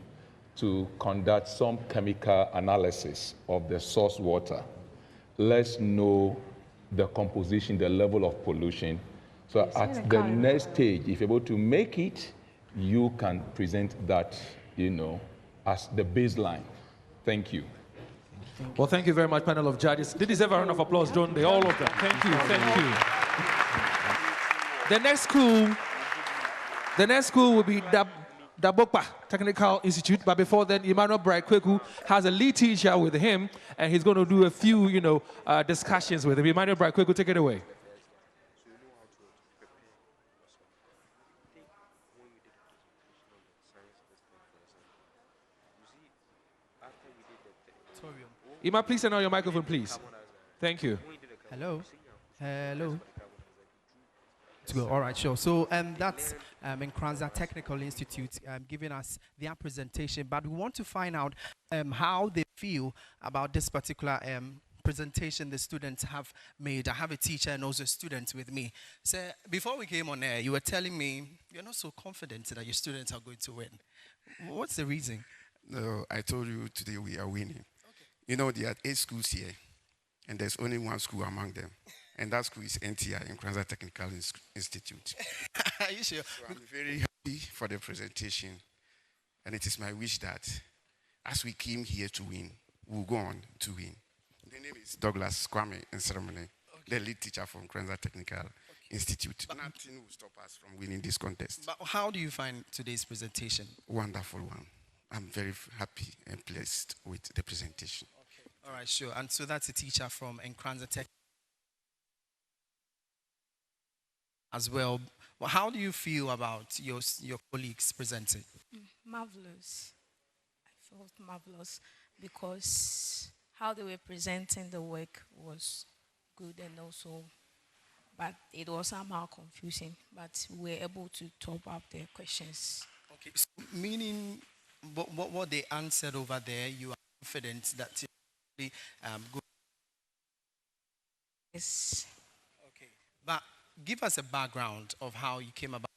to conduct some chemical analysis of the source water. Let's know the composition, the level of pollution. So at the next stage, if you're able to make it, you can present that, as the baseline. Thank you. Well, thank you very much, panel of judges. They deserve a round of applause, don't they? All of them. Thank you, thank you. The next school will be Dabokpa Technical Institute, but before then, Emmanuel Bright Kweku has a lead teacher with him, and he's going to do a few, discussions with him. Emmanuel Bright Kweku, take it away. Ima, please turn on your microphone, please. Thank you. Hello. Hello. To go. All right, sure. So that's Nkranza Technical Institute giving us their presentation, but we want to find out how they feel about this particular presentation the students have made. I have a teacher and also students with me. So before we came on air, you were telling me you're not so confident that your students are going to win. What's the reason? No, I told you today we are winning. Okay. There are 8 schools here, and there's only one school among them. And that school is NTI, Nkranza Technical Institute. Are you sure? So I'm very happy for the presentation. And it is my wish that as we came here to win, we'll go on to win. The name is Douglas Kwame Nseremene, the lead teacher from Nkranza Technical Institute. Nothing will stop us from winning this contest. But how do you find today's presentation? Wonderful one. I'm very happy and pleased with the presentation. Okay. All right, sure. And so that's a teacher from Nkranza Tech as well. Well, how do you feel about your colleagues presenting? Marvelous. I felt marvelous because how they were presenting the work was good and also, but it was somehow confusing. But we were able to top up the questions. Okay, so meaning what they answered over there, you are confident that you're good. Yes. Okay, but give us a background of how you came about.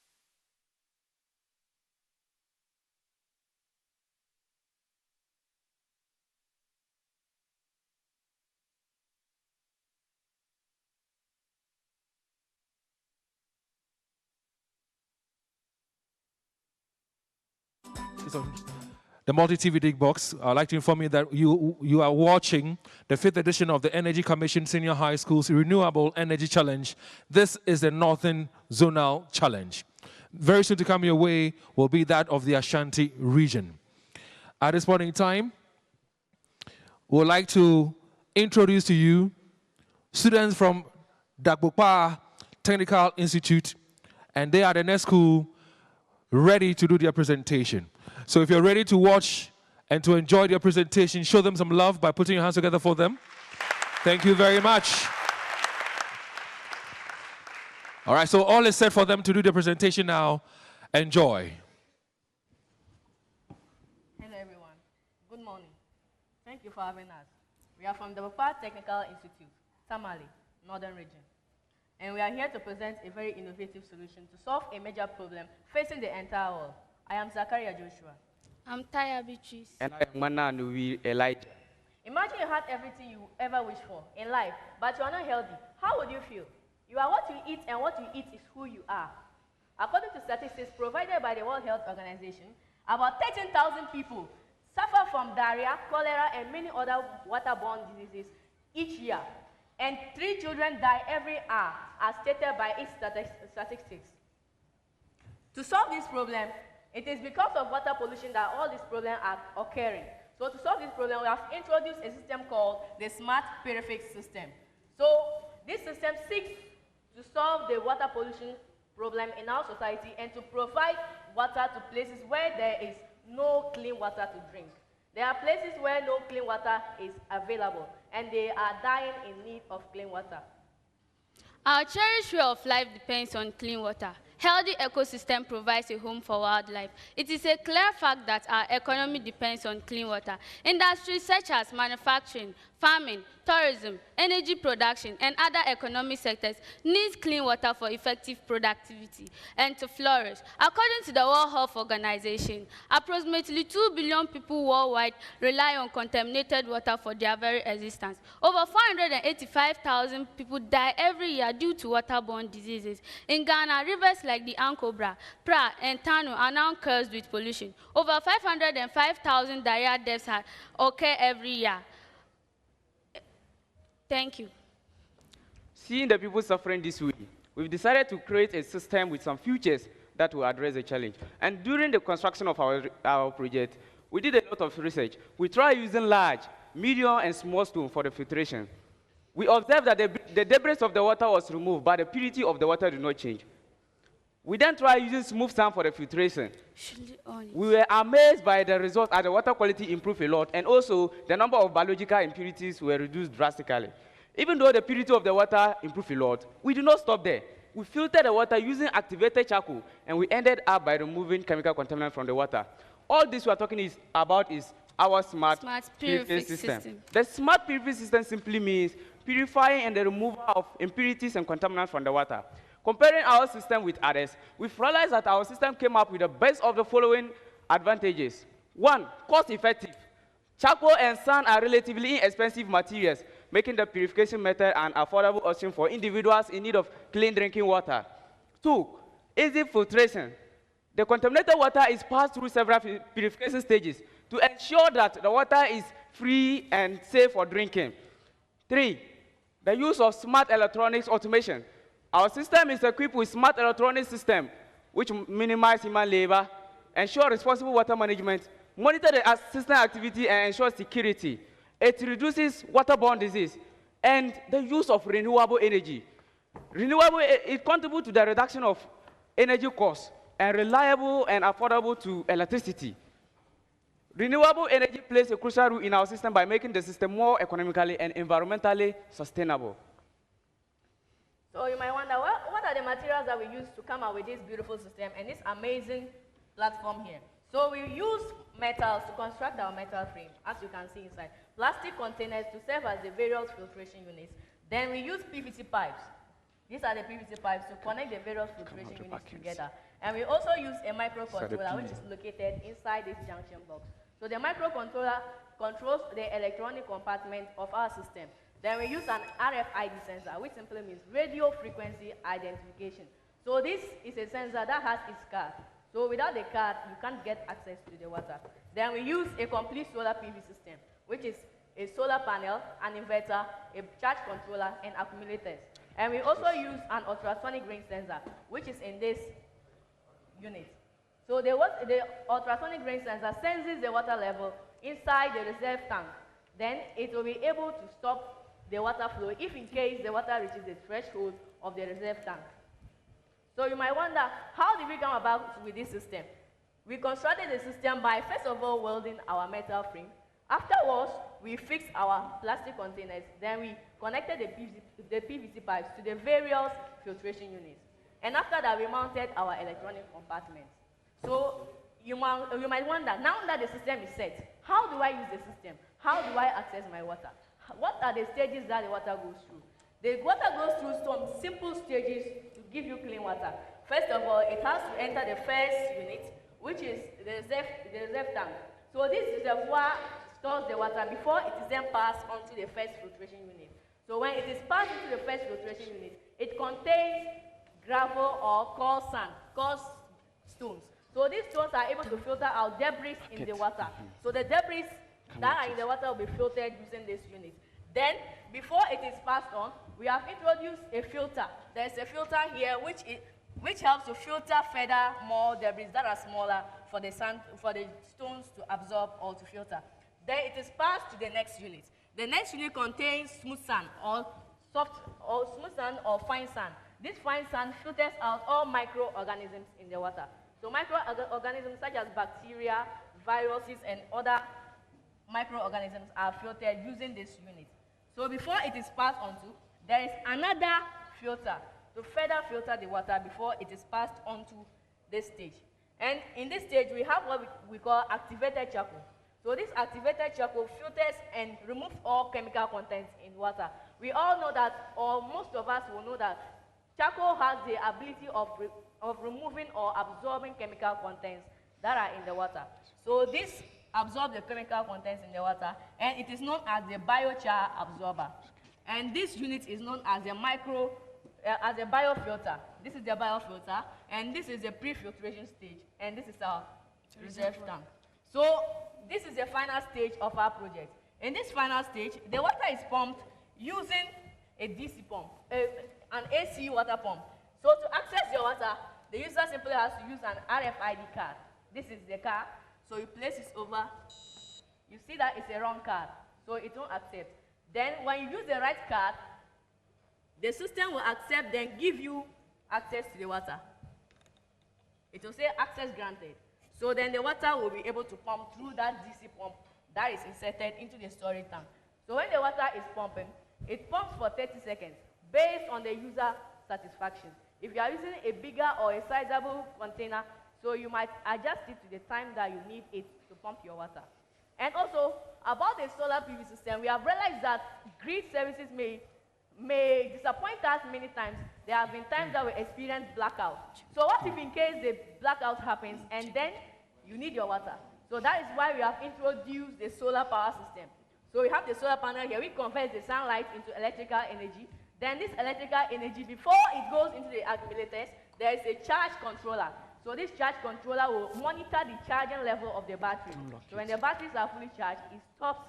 The multi-TV Dig Box. I'd like to inform you that you are watching the 5th edition of the Energy Commission Senior High School's Renewable Energy Challenge. This is the Northern Zonal Challenge. Very soon to come your way will be that of the Ashanti region. At this point in time, we would like to introduce to you students from Dabokpa Technical Institute, and they are the next school ready to do their presentation. So if you're ready to watch and to enjoy their presentation, show them some love by putting your hands together for them. Thank you very much. All right, so all is set for them to do the presentation now. Enjoy. Hello, everyone. Good morning. Thank you for having us. We are from the Dabokpa Technical Institute, Tamale, Northern Region. And we are here to present a very innovative solution to solve a major problem facing the entire world. I am Zakaria Joshua. I'm Taya Beatrice. And I am Mananu Elijah. Imagine you had everything you ever wished for in life, but you are not healthy. How would you feel? You are what you eat, and what you eat is who you are. According to statistics provided by the World Health Organization, about 13,000 people suffer from diarrhea, cholera, and many other waterborne diseases each year. And 3 children die every hour, as stated by its statistics. To solve this problem, it is because of water pollution that all these problems are occurring. So to solve this problem, we have introduced a system called the Smart Purification System. So this system seeks to solve the water pollution problem in our society and to provide water to places where there is no clean water to drink. There are places where no clean water is available, and they are dying in need of clean water. Our cherished way of life depends on clean water. Healthy ecosystem provides a home for wildlife. It is a clear fact that our economy depends on clean water. Industries such as manufacturing, farming, tourism, energy production, and other economic sectors need clean water for effective productivity and to flourish. According to the World Health Organization, approximately 2 billion people worldwide rely on contaminated water for their very existence. Over 485,000 people die every year due to waterborne diseases. In Ghana, rivers like the Ankobra, Pra, and Tano are now cursed with pollution. Over 505,000 diarrhea deaths occur every year. Thank you. Seeing the people suffering this way, we've decided to create a system with some features that will address the challenge. And during the construction of our project, we did a lot of research. We tried using large, medium, and small stone for the filtration. We observed that the debris of the water was removed, but the purity of the water did not change. We then tried using smooth sand for the filtration. We were amazed by the results as the water quality improved a lot, and also the number of biological impurities were reduced drastically. Even though the purity of the water improved a lot, we did not stop there. We filtered the water using activated charcoal, and we ended up by removing chemical contaminants from the water. All this we are talking about is our smart purification system. The smart purification system simply means purifying and the removal of impurities and contaminants from the water. Comparing our system with others, we've realized that our system came up with the best of the following advantages. 1, cost-effective. Charcoal and sand are relatively inexpensive materials, making the purification method an affordable option for individuals in need of clean drinking water. 2, easy filtration. The contaminated water is passed through several purification stages to ensure that the water is free and safe for drinking. 3, the use of smart electronics automation. Our system is equipped with smart electronic system, which minimize human labor, ensure responsible water management, monitor the system activity, and ensure security. It reduces waterborne disease, and the use of renewable energy. Renewable, it contributes to the reduction of energy costs, and reliable and affordable to electricity. Renewable energy plays a crucial role in our system by making the system more economically and environmentally sustainable. So you might wonder, what are the materials that we use to come up with this beautiful system and this amazing platform here? So we use metals to construct our metal frame, as you can see inside. Plastic containers to serve as the various filtration units. Then we use PVC pipes. These are the PVC pipes to connect the various filtration units together. And we also use a microcontroller, which is located inside this junction box. So the microcontroller controls the electronic compartment of our system. Then we use an RFID sensor, which simply means radio frequency identification. So this is a sensor that has its card. So without the card, you can't get access to the water. Then we use a complete solar PV system, which is a solar panel, an inverter, a charge controller, and accumulators. And we also use an ultrasonic range sensor, which is in this unit. So the ultrasonic range sensor senses the water level inside the reserve tank. Then it will be able to stop the water flow if in case the water reaches the threshold of the reserve tank. So you might wonder, how did we come about with this system? We constructed the system by first of all welding our metal frame. Afterwards, we fixed our plastic containers. Then we connected the PVC pipes to the various filtration units. And after that, we mounted our electronic compartments. So you might wonder, now that the system is set, how do I use the system? How do I access my water? What are the stages that the water goes through? The water goes through some simple stages to give you clean water. First of all, it has to enter the first unit, which is the reserve tank. So this reservoir stores the water before it is then passed onto the first filtration unit. So when it is passed into the first filtration unit, it contains gravel or coarse sand, coarse stones. So these stones are able to filter out debris in the water. So the debris that are in the water will be filtered using this unit. Then, before it is passed on, we have introduced a filter. There's a filter here which helps to filter further more debris that are smaller for the stones to absorb or to filter. Then it is passed to the next unit. The next unit contains smooth sand or fine sand. This fine sand filters out all microorganisms in the water. So microorganisms such as bacteria, viruses, and other microorganisms are filtered using this unit. So before it is passed on to, there is another filter to further filter the water before it is passed onto this stage. And in this stage, we have what we call activated charcoal. So this activated charcoal filters and removes all chemical contents in water. We all know that, or most of us will know that, charcoal has the ability of removing or absorbing chemical contents that are in the water. So this absorbs the chemical contents in the water, and it is known as the biochar absorber. And this unit is known as a biofilter. This is the biofilter, and this is the pre-filtration stage, and this is our reserve tank. So this is the final stage of our project. In this final stage, the water is pumped using a DC pump, an AC water pump. So to access your water, the user simply has to use an RFID card. This is the card. So you place it over. You see that it's a wrong card, so it won't accept. Then when you use the right card, the system will accept, then give you access to the water. It will say access granted. So then the water will be able to pump through that DC pump that is inserted into the storage tank. So when the water is pumping, it pumps for 30 seconds based on the user satisfaction. If you are using a bigger or a sizable container, so you might adjust it to the time that you need it to pump your water. And also, about the solar PV system, we have realized that grid services may disappoint us many times. There have been times that we experience blackout. So what if in case the blackout happens and then you need your water? So that is why we have introduced the solar power system. So we have the solar panel here. We convert the sunlight into electrical energy. Then this electrical energy, before it goes into the accumulators, there is a charge controller. So this charge controller will monitor the charging level of the battery. So when the batteries are fully charged, it stops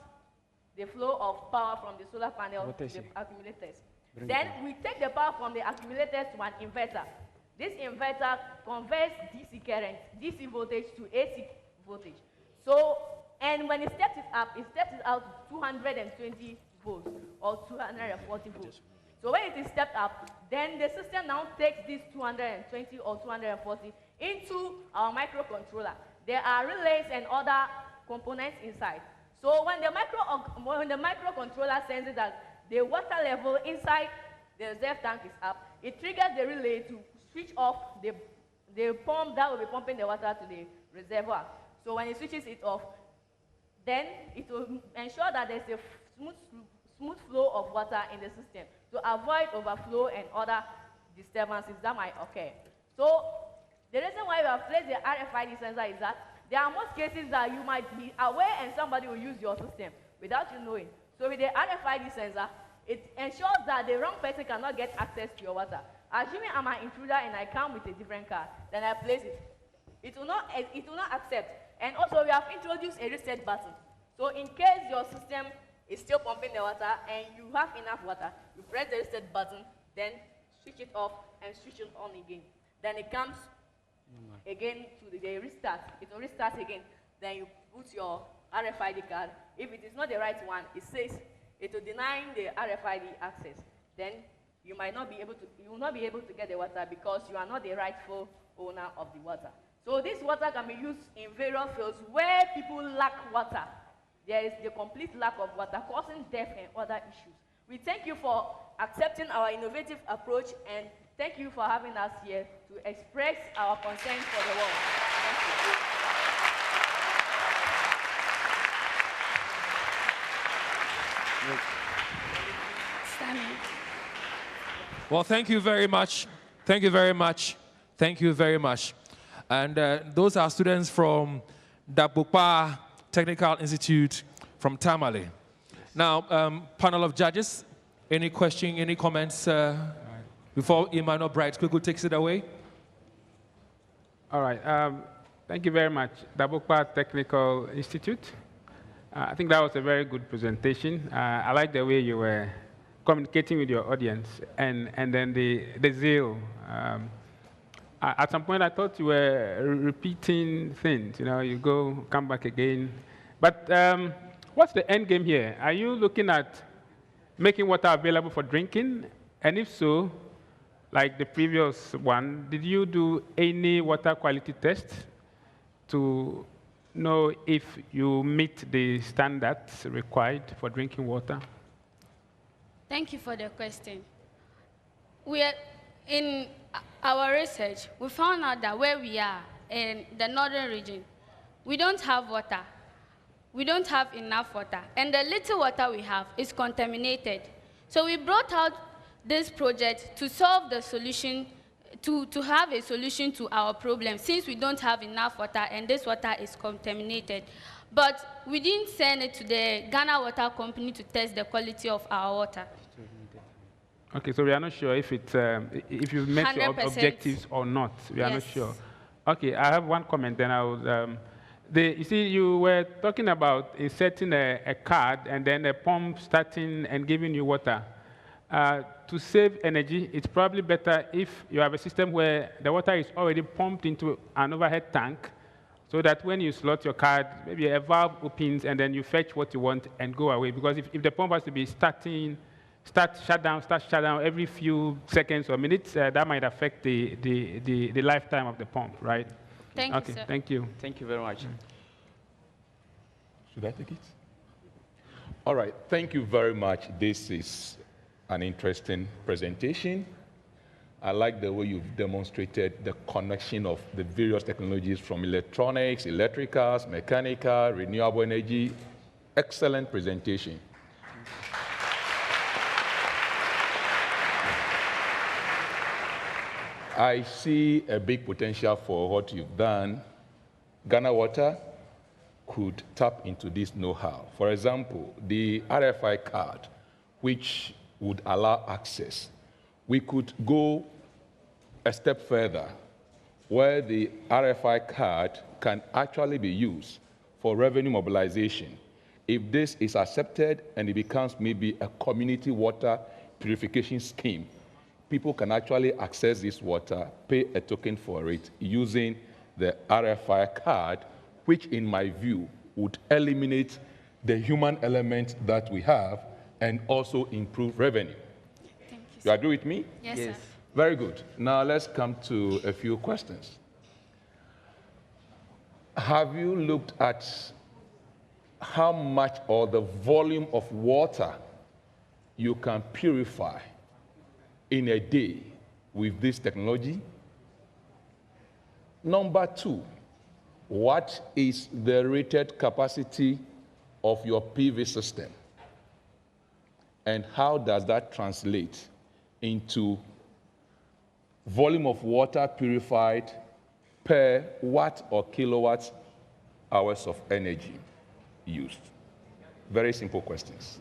the flow of power from the solar panel to the accumulators. Then we take the power from the accumulators to an inverter. This inverter converts DC current, DC voltage to AC voltage. So, and when it steps it out 220 volts or 240 volts. So when it is stepped up, then the system now takes this 220 or 240 into our microcontroller. There are relays and other components inside. So when the microcontroller senses that the water level inside the reserve tank is up, it triggers the relay to switch off the pump that will be pumping the water to the reservoir. So when it switches it off, then it will ensure that there's a smooth flow of water in the system to avoid overflow and other disturbances that might occur. So the reason why we have placed the RFID sensor is that there are most cases that you might be aware and somebody will use your system without you knowing. So with the RFID sensor, it ensures that the wrong person cannot get access to your water. Assuming I'm an intruder and I come with a different card, then I place it. It will not accept. And also we have introduced a reset button. So in case your system is still pumping the water and you have enough water, you press the reset button, then switch it off and switch it on again. Then it comes again to the restart. It will restart again. Then you put your RFID card. If it is not the right one, it says it will deny the RFID access. Then you will not be able to get the water because you are not the rightful owner of the water. So this water can be used in various fields where people lack water. There is the complete lack of water causing death and other issues. We thank you for accepting our innovative approach and thank you for having us here to express our concern for the world. Thank you. Well, thank you very much. Thank you very much. Thank you very much. And those are students from Dabukpa Technical Institute from Tamale. Now, panel of judges, any question, any comments before Emmanuel Bright quickly takes it away? All right. Thank you very much, Dabukpa Technical Institute. I think that was a very good presentation. I like the way you were communicating with your audience and then the zeal. At some point, I thought you were repeating things. You know, you go, come back again. But what's the end game here? Are you looking at making water available for drinking? And if so, like the previous one, did you do any water quality tests to know if you meet the standards required for drinking water? Thank you for the question. In our research, we found out that where we are in the northern region, we don't have water. We don't have enough water. And the little water we have is contaminated. So we brought out this project to solve the solution, to have a solution to our problem, since we don't have enough water and this water is contaminated. But we didn't send it to the Ghana Water Company to test the quality of our water. Okay, so we are not sure if if you've met your 100%. objectives or not. We are not Yes. sure. Okay, I have one comment. Then I would. You see, you were talking about inserting a card and then a pump starting and giving you water. To save energy, it's probably better if you have a system where the water is already pumped into an overhead tank, so that when you slot your card, maybe a valve opens and then you fetch what you want and go away. Because if the pump has to be start, shut down every few seconds or minutes, that might affect the lifetime of the pump, right? Thank you, sir. Thank you. Thank you very much. Should I take it? All right, thank you very much. This is an interesting presentation. I like the way you've demonstrated the connection of the various technologies from electronics, electricals, mechanical, renewable energy. Excellent presentation. I see a big potential for what you've done. Ghana Water could tap into this know-how. For example, the RFI card, which would allow access. We could go a step further, where the RFI card can actually be used for revenue mobilization. If this is accepted and it becomes maybe a community water purification scheme, people can actually access this water, pay a token for it using the RFI card, which in my view would eliminate the human element that we have and also improve revenue. Thank you, You agree with me? Yes, sir. Very good. Now let's come to a few questions. Have you looked at how much or the volume of water you can purify in a day with this technology? Number two, what is the rated capacity of your PV system? And how does that translate into volume of water purified per watt or kilowatt hours of energy used? Very simple questions.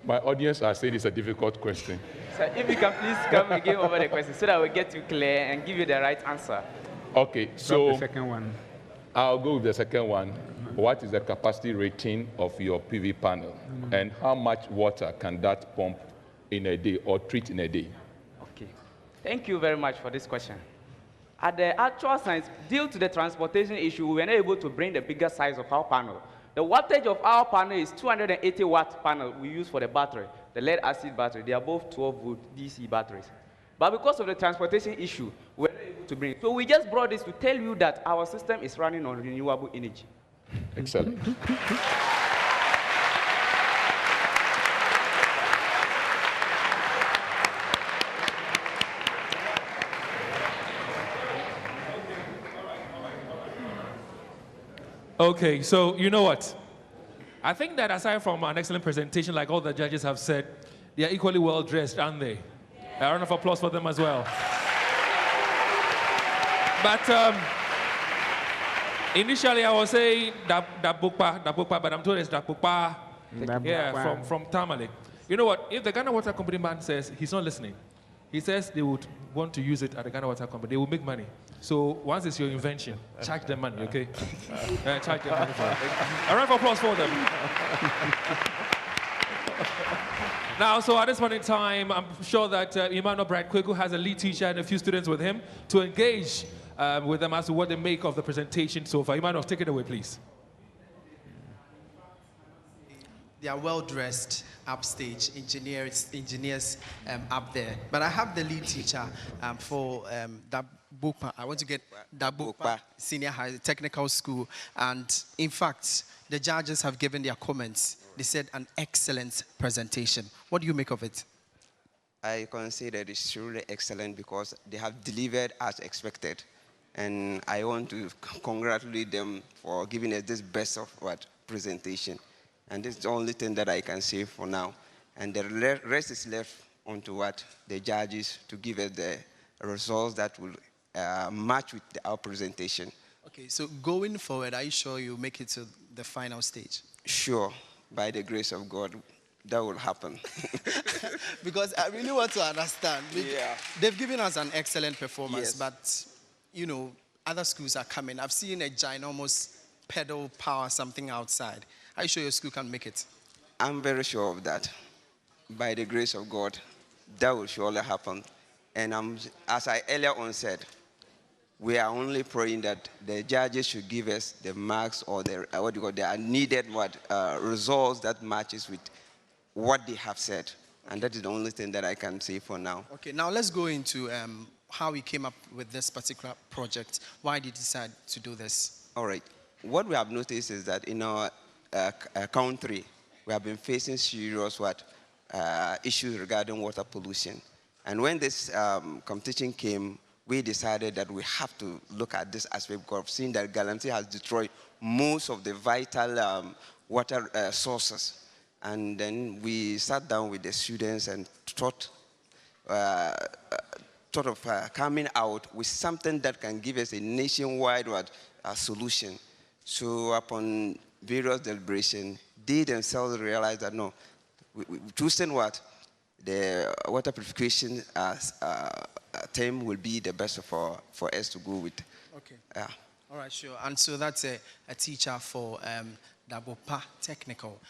My audience are saying it's a difficult question. Sir, if you can please come again over the question so that we get you clear and give you the right answer. Okay, so the second one. I'll go with the second one. What is the capacity rating of your PV panel? And how much water can that pump in a day or treat in a day? Okay. Thank you very much for this question. At the actual science, due to the transportation issue, we were not able to bring the bigger size of our panel. The wattage of our panel is 280 watt panel we use for the battery, the lead acid battery. They are both 12 volt DC batteries. But because of the transportation issue, we were not able to bring it. So we just brought this to tell you that our system is running on renewable energy. Excellent. Okay, so you know what? I think that aside from an excellent presentation, like all the judges have said, They are equally well dressed, aren't they? A round of applause for them as well. But initially I was saying Dabukpa, but I'm told it's Dabukpa. Yeah, from Tamale. You know what? If the Ghana Water Company man says he's not listening, he says they would want to use it at the Ghana Water Company. They will make money. So once it's your invention, charge them money, okay? Charge them money for it. A round of applause for them. Now, so at this point in time, I'm sure that Emmanuel Bright Kweku has a lead teacher and a few students with him to engage with them as to what they make of the presentation so far. Emmanuel, take it away, please. They are well dressed upstage, engineers up there. But I have the lead teacher for Dabukpa. I want to get Dabukpa Senior High Technical School. And in fact, the judges have given their comments. They said an excellent presentation. What do you make of it? I consider it's really excellent because they have delivered as expected. And I want to congratulate them for giving us this best of presentation. And this is the only thing that I can say for now. And the rest is left onto the judges to give us the results that will match with our presentation. Okay, so going forward, are you sure you'll make it to the final stage? Sure, by the grace of God, that will happen. Because I really want to understand. Yeah. They've given us an excellent performance, Yes. but, you know, other schools are coming. I've seen a ginormous pedal power something outside. Are you sure your school can make it? I'm very sure of that. By the grace of God, that will surely happen. And as I earlier on said, we are only praying that the judges should give us the marks or the needed results that matches with what they have said. And that is the only thing that I can say for now. Okay, now let's go into how we came up with this particular project. Why did you decide to do this? All right. What we have noticed is that in our country, we have been facing serious issues regarding water pollution. And when this competition came, we decided that we have to look at this aspect because we've seen that Galamsey has destroyed most of the vital water sources. And then we sat down with the students and thought of coming out with something that can give us a nationwide solution. So upon various deliberations, they themselves realized that no, choosing the water purification term will be the best for us to go with. Okay. Yeah. All right, sure. And so that's a teacher for Dabukpa Technical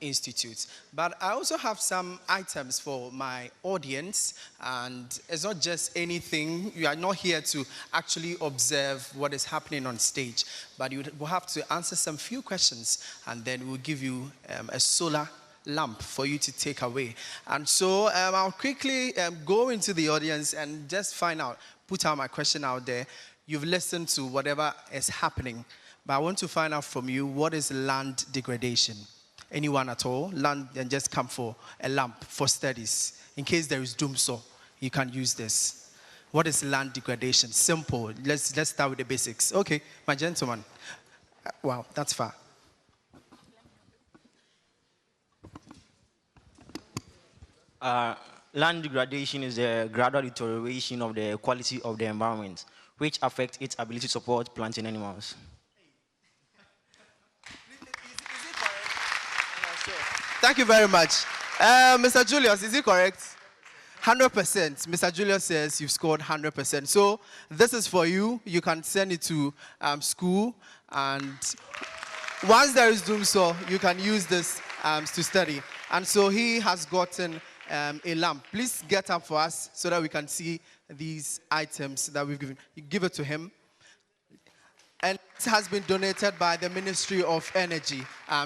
Institute. But I also have some items for my audience, and it's not just anything. You are not here to actually observe what is happening on stage, but you will have to answer some few questions, and then we'll give you a solar lamp for you to take away. And so I'll quickly go into the audience and just find out, put out my question out there. You've listened to whatever is happening, but I want to find out from you, what is land degradation? Anyone at all? Land, and just come for a lamp for studies. In case there is doomsday, you can use this. What is land degradation? Simple. Let's start with the basics. Okay, my gentleman. Wow, that's far. Land degradation is a gradual deterioration of the quality of the environment, which affects its ability to support plants and animals. Thank you very much. Mr. Julius, is it correct? 100%. Mr. Julius says you've scored 100%. So this is for you. You can send it to school. And once there is doomsday, you can use this to study. And so he has gotten a lamp. Please get up for us so that we can see these items that we've given. You give it to him. And it has been donated by the Ministry of Energy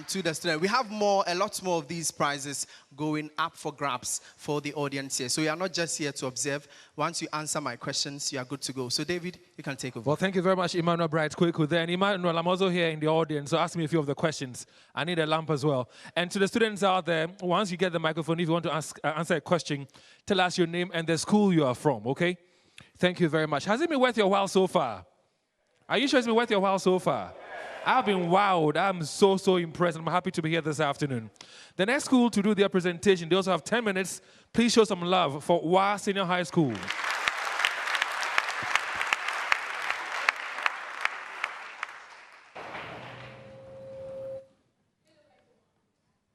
to the student. We have a lot more of these prizes going up for grabs for the audience here. So you are not just here to observe. Once you answer my questions, you are good to go. So David, you can take over. Well, thank you very much, Emmanuel Bright Kweku. Then Emmanuel, I'm also here in the audience, so ask me a few of the questions. I need a lamp as well. And to the students out there, once you get the microphone, if you want to answer a question, tell us your name and the school you are from, okay? Thank you very much. Has it been worth your while so far? Are you sure it's been worth your while so far? I've been wowed. I'm so impressed. I'm happy to be here this afternoon. The next school to do their presentation, they also have 10 minutes. Please show some love for WA Senior High School.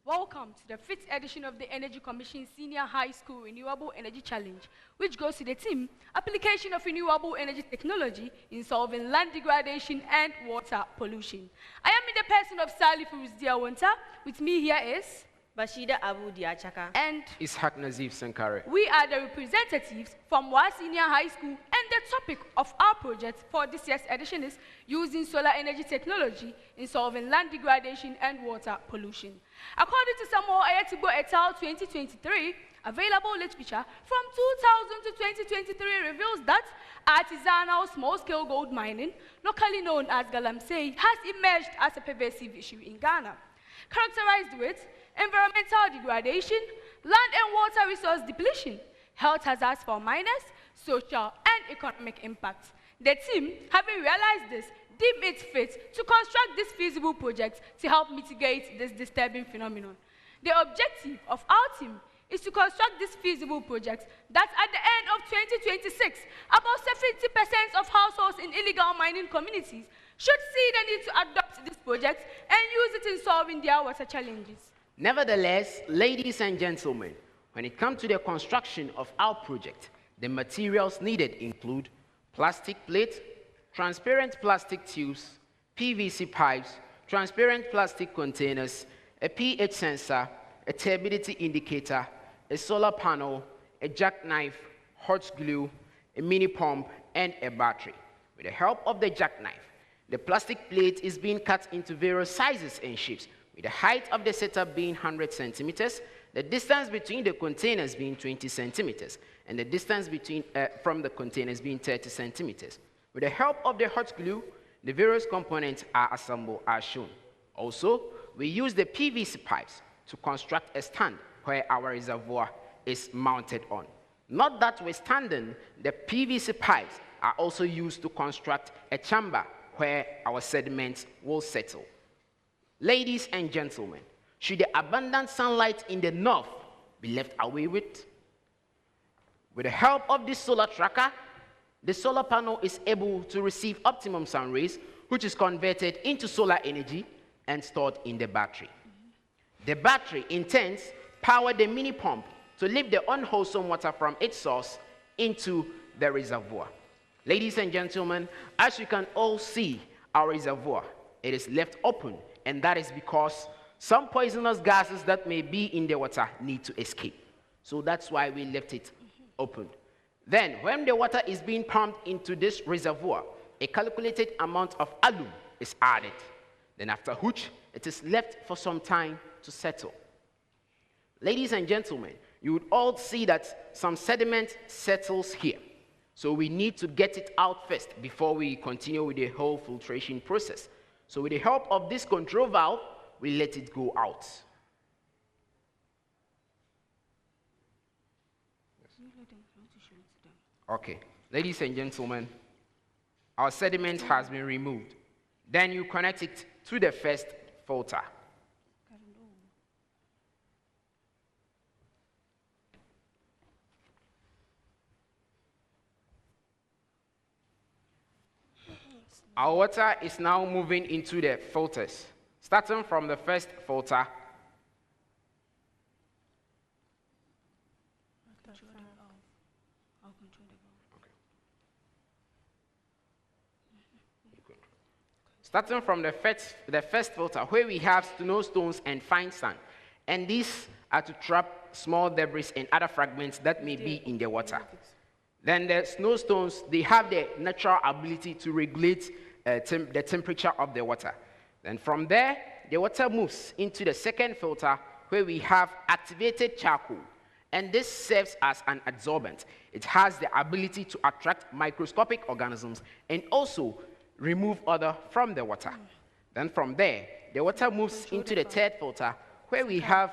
Welcome to the 5th edition of the Energy Commission Senior High School Renewable Energy Challenge, which goes to the team, Application of Renewable Energy Technology in Solving Land Degradation and Water Pollution. I am in the person of Sally Furuzdia-Wonta. With me here is Bashida Abu Diachaka and Ishaq Nazif Sankare. We are the representatives from WA Senior High School, and the topic of our project for this year's edition is using solar energy technology in solving land degradation and water pollution. According to Samuel Ayetibo et al. 2023, available literature from 2000 to 2023 reveals that artisanal small-scale gold mining, locally known as galamsey, has emerged as a pervasive issue in Ghana, characterized with environmental degradation, land and water resource depletion, health hazards for miners, social and economic impacts. The team, having realized this, deemed it fit to construct this feasible project to help mitigate this disturbing phenomenon. The objective of our team is to construct this feasible project that at the end of 2026, about 70% of households in illegal mining communities should see the need to adopt this project and use it in solving their water challenges. Nevertheless, ladies and gentlemen, when it comes to the construction of our project, the materials needed include plastic plate, transparent plastic tubes, PVC pipes, transparent plastic containers, a pH sensor, a turbidity indicator, a solar panel, a jackknife, hot glue, a mini pump, and a battery. With the help of the jackknife, the plastic plate is being cut into various sizes and shapes, with the height of the setup being 100 centimeters, the distance between the containers being 20 centimeters, and the distance between, from the containers being 30 centimeters. With the help of the hot glue, the various components are assembled as shown. Also, we use the PVC pipes to construct a stand where our reservoir is mounted on. Not notwithstanding, the PVC pipes are also used to construct a chamber where our sediments will settle. Ladies and gentlemen, should the abundant sunlight in the north be left away with? With the help of this solar tracker, the solar panel is able to receive optimum sun rays, which is converted into solar energy and stored in the battery. The battery, in turn, powers the mini pump to lift the unwholesome water from its source into the reservoir. Ladies and gentlemen, as you can all see, our reservoir, it is left open, and that is because some poisonous gases that may be in the water need to escape. So that's why we left it open. Then, when the water is being pumped into this reservoir, a calculated amount of alum is added. Then after which, it is left for some time to settle. Ladies and gentlemen, you would all see that some sediment settles here. So we need to get it out first before we continue with the whole filtration process. So with the help of this control valve, we let it go out. Okay, ladies and gentlemen, our sediment has been removed. Then you connect it to the first filter. Our water is now moving into the filters, starting from the first filter. Starting from the first filter, where we have snowstones and fine sand, and these are to trap small debris and other fragments that may be in the water. Then the snowstones, they have the natural ability to regulate the temperature of the water. Then from there, the water moves into the second filter, where we have activated charcoal. And this serves as an adsorbent. It has the ability to attract microscopic organisms and also remove odor from the water. Then from there, the water moves into the third filter, where we have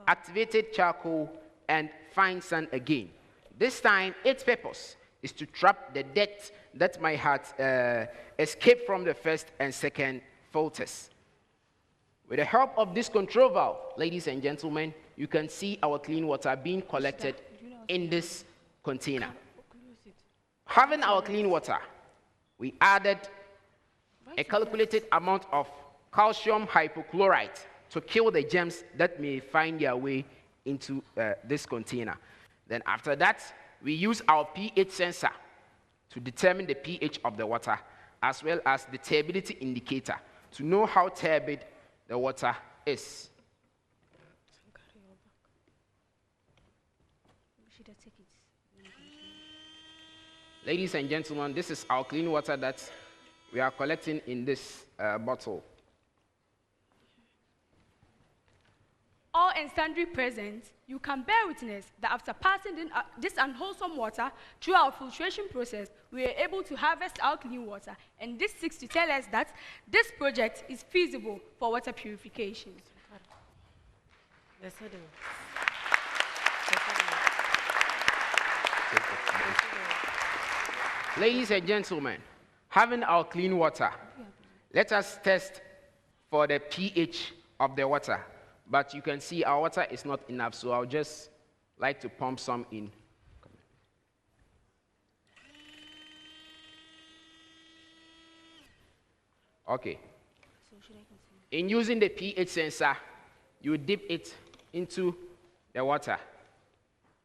activated charcoal and fine sand again. This time, its purpose is to trap the dirt that might have escaped from the first and second filters. With the help of this control valve, ladies and gentlemen, you can see our clean water being collected in this container. Having our clean water, we added a calculated amount of calcium hypochlorite to kill the germs that may find their way into this container. Then after that, we use our pH sensor to determine the pH of the water, as well as the turbidity indicator to know how turbid the water is. Ladies and gentlemen, this is our clean water that we are collecting in this bottle. All and sundry present, you can bear witness that after passing this unwholesome water through our filtration process, we are able to harvest our clean water. And this seeks to tell us that this project is feasible for water purification. Ladies and gentlemen, having our clean water, let us test for the pH of the water. But you can see our water is not enough, so I'll just like to pump some in. Okay. In using the pH sensor, you dip it into the water.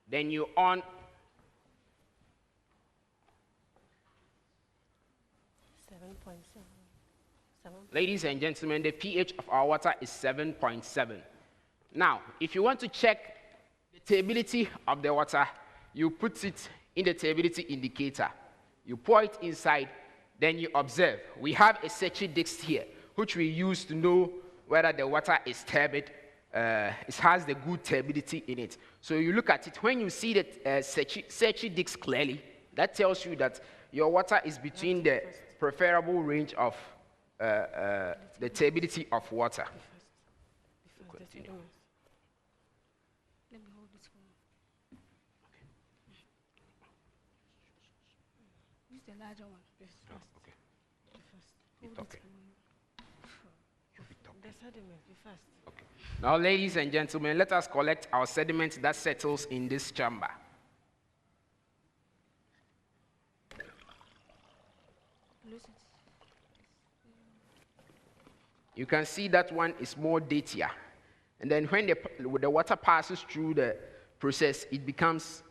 Then you on Ladies and gentlemen, the pH of our water is 7.7. Now, if you want to check the turbidity of the water, you put it in the turbidity indicator. You pour it inside, then you observe. We have a Secchi disc here, which we use to know whether the water is turbid. It has the good turbidity in it. So you look at it. When you see the Secchi disc clearly, that tells you that your water is between the preferable range of the turbidity of water. Continue. Let me hold this one. Use the larger one. Okay. Okay. Now, ladies and gentlemen, let us collect our sediment that settles in this chamber. You can see that one is more dirtier. And then when the water passes through the process, it becomes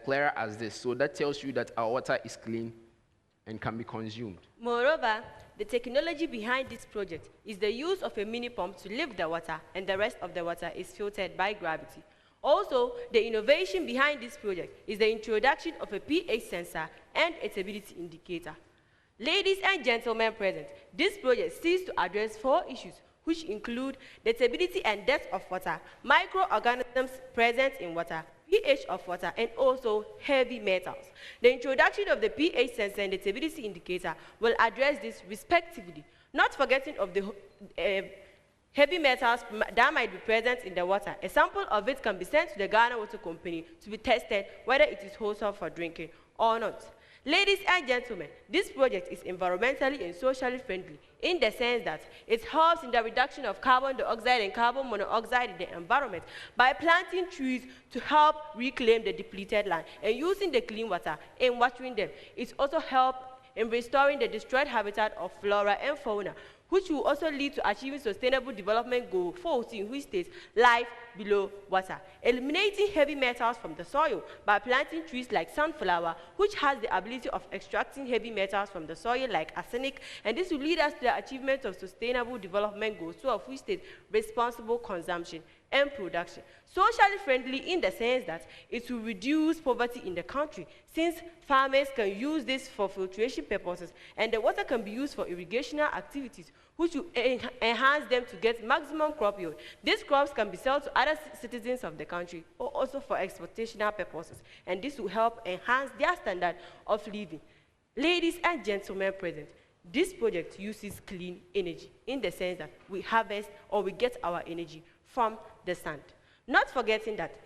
clear as this. So that tells you that our water is clean and can be consumed. Moreover, the technology behind this project is the use of a mini pump to lift the water, and the rest of the water is filtered by gravity. Also, the innovation behind this project is the introduction of a pH sensor and a turbidity indicator. Ladies and gentlemen present, this project seeks to address 4 issues, which include the turbidity and depth of water, microorganisms present in water, pH of water, and also heavy metals. The introduction of the pH sensor and the turbidity indicator will address this respectively, not forgetting of the heavy metals that might be present in the water. A sample of it can be sent to the Ghana Water Company to be tested whether it is wholesome for drinking or not. Ladies and gentlemen, this project is environmentally and socially friendly in the sense that it helps in the reduction of carbon dioxide and carbon monoxide in the environment by planting trees to help reclaim the depleted land and using the clean water and watering them. It also helps in restoring the destroyed habitat of flora and fauna, which will also lead to achieving Sustainable Development Goal 14, which states life below water. Eliminating heavy metals from the soil by planting trees like sunflower, which has the ability of extracting heavy metals from the soil like arsenic, and this will lead us to the achievement of Sustainable Development Goal 12, which states responsible consumption and production. Socially friendly in the sense that it will reduce poverty in the country, since farmers can use this for filtration purposes, and the water can be used for irrigational activities, which will enhance them to get maximum crop yield. These crops can be sold to other citizens of the country, or also for exportational purposes, and this will help enhance their standard of living. Ladies and gentlemen present, this project uses clean energy in the sense that we harvest or we get our energy from the sand. Not forgetting that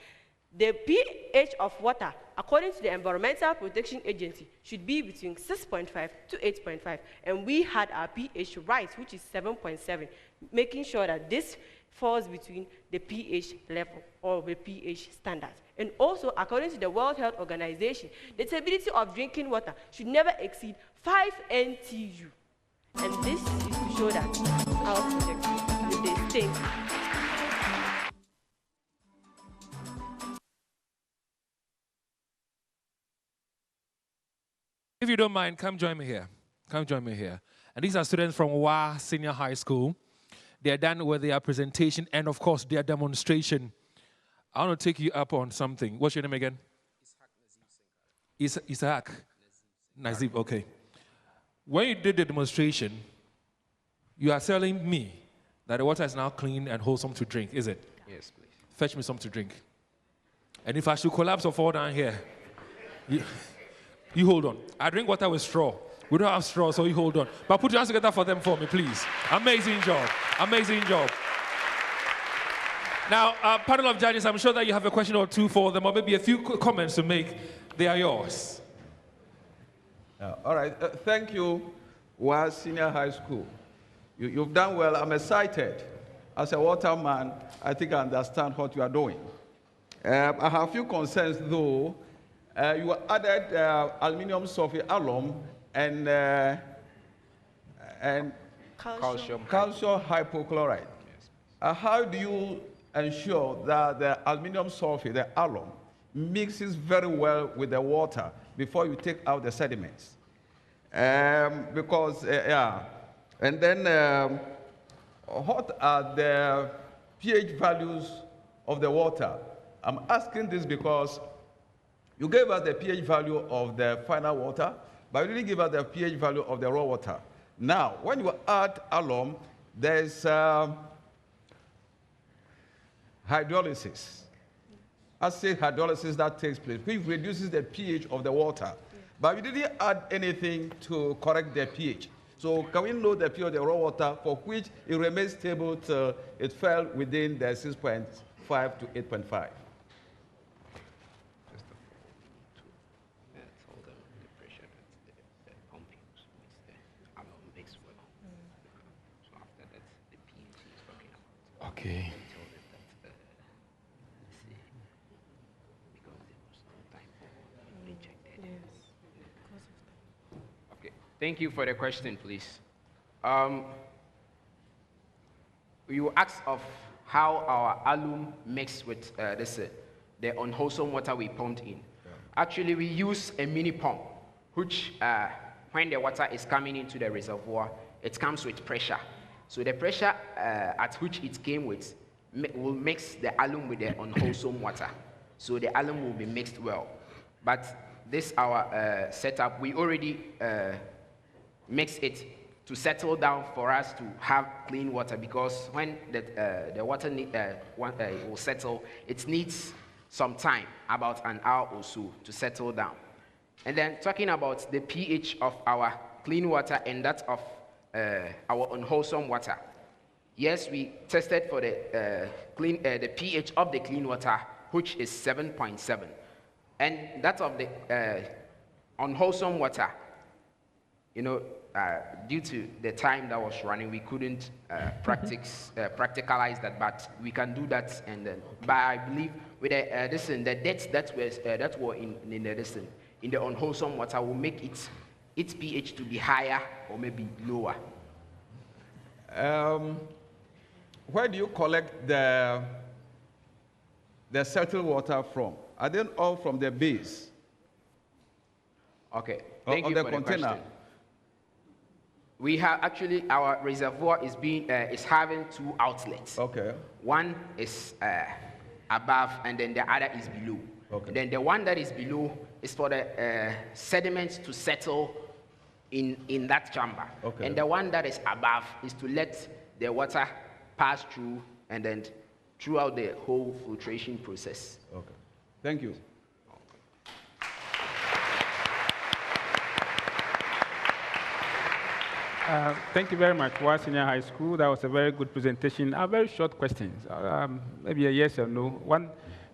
The pH of water, according to the Environmental Protection Agency, should be between 6.5 to 8.5. And we had our pH right, which is 7.7, making sure that this falls between the pH level or the pH standard. And also, according to the World Health Organization, the stability of drinking water should never exceed 5 NTU. And this is to show that our project with the state. If you don't mind, come join me here. Come join me here. And these are students from WA Senior High School. They are done with their presentation and, of course, their demonstration. I want to take you up on something. What's your name again? Isaac. Nazib, okay. When you did the demonstration, you are telling me that the water is now clean and wholesome to drink, is it? Yes, please. Fetch me some to drink. And if I should collapse or fall down here, you hold on. I drink water with straw. We don't have straw, so you hold on. But put your hands together for them for me, please. Amazing job. Amazing job. Now, panel of judges, I'm sure that you have a question or two for them, or maybe a few comments to make. They are yours. All right. Thank you, WA Senior High School. You've done well. I'm excited. As a waterman, I think I understand what you are doing. I have a few concerns, though. You added aluminum sulfate alum and calcium hypochlorite. Yes. How do you ensure that the aluminum sulfate, the alum, mixes very well with the water before you take out the sediments? Yeah. And then what are the pH values of the water? I'm asking this because you gave us the pH value of the final water, but you didn't give us the pH value of the raw water. Now, when you add alum, there's hydrolysis. Acid hydrolysis that takes place, which reduces the pH of the water. But you didn't add anything to correct the pH. So can we know the pH of the raw water for which it remains stable till it fell within the 6.5 to 8.5? Okay. Okay. Thank you for the question, please. You asked of how our alum mixed with the unwholesome water we pumped in. Yeah. Actually, we use a mini pump, which when the water is coming into the reservoir, it comes with pressure. So the pressure at which it came with will mix the alum with the unwholesome water. So the alum will be mixed well. But this our setup, we already mix it to settle down for us to have clean water, because when the water will settle, it needs some time, about an hour or so, to settle down. And then talking about the pH of our clean water and that of our unwholesome water. Yes, we tested for the pH of the clean water, which is 7.7. And that of the unwholesome water, due to the time that was running, we couldn't practicalize that, but we can do that. And then, but I believe with the debts that were in the unwholesome water will make its pH to be higher or maybe lower. Where do you collect the settled water from? Are they all from the base? Okay, thank you for the container. Question. We have actually, our reservoir is having two outlets. Okay. One is above and then the other is below. Okay. And then the one that is below is for the sediments to settle in that chamber. Okay. And the one that is above is to let the water pass through and then throughout the whole filtration process. Okay. Thank you. Thank you very much, WA Senior High School. That was a very good presentation. Very short questions, maybe a yes or no. One,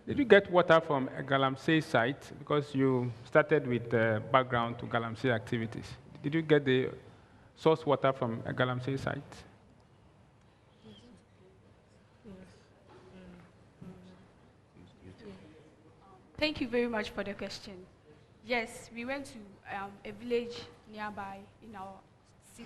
Did you get water from a Galamsey site? Because you started with background to Galamsey activities. Did you get the source water from a Galamsey site? Thank you very much for the question. Yes, we went to a village nearby in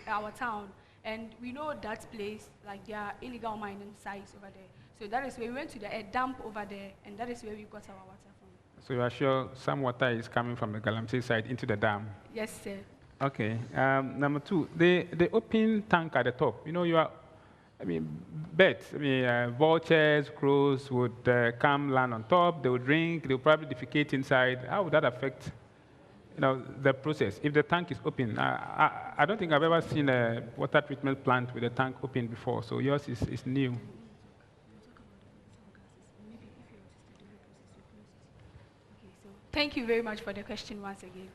our town, and we know that place, like there are illegal mining sites over there. So that is where we went to a dump over there, and that is where we got our water from. So you are sure some water is coming from the Galamsey site into the dam? Yes, sir. Okay. Number two, the open tank at the top. Birds, vultures, crows would come land on top. They would drink. They would probably defecate inside. How would that affect, the process? If the tank is open, I don't think I've ever seen a water treatment plant with a tank open before. So yours is new. Thank you very much for the question once again.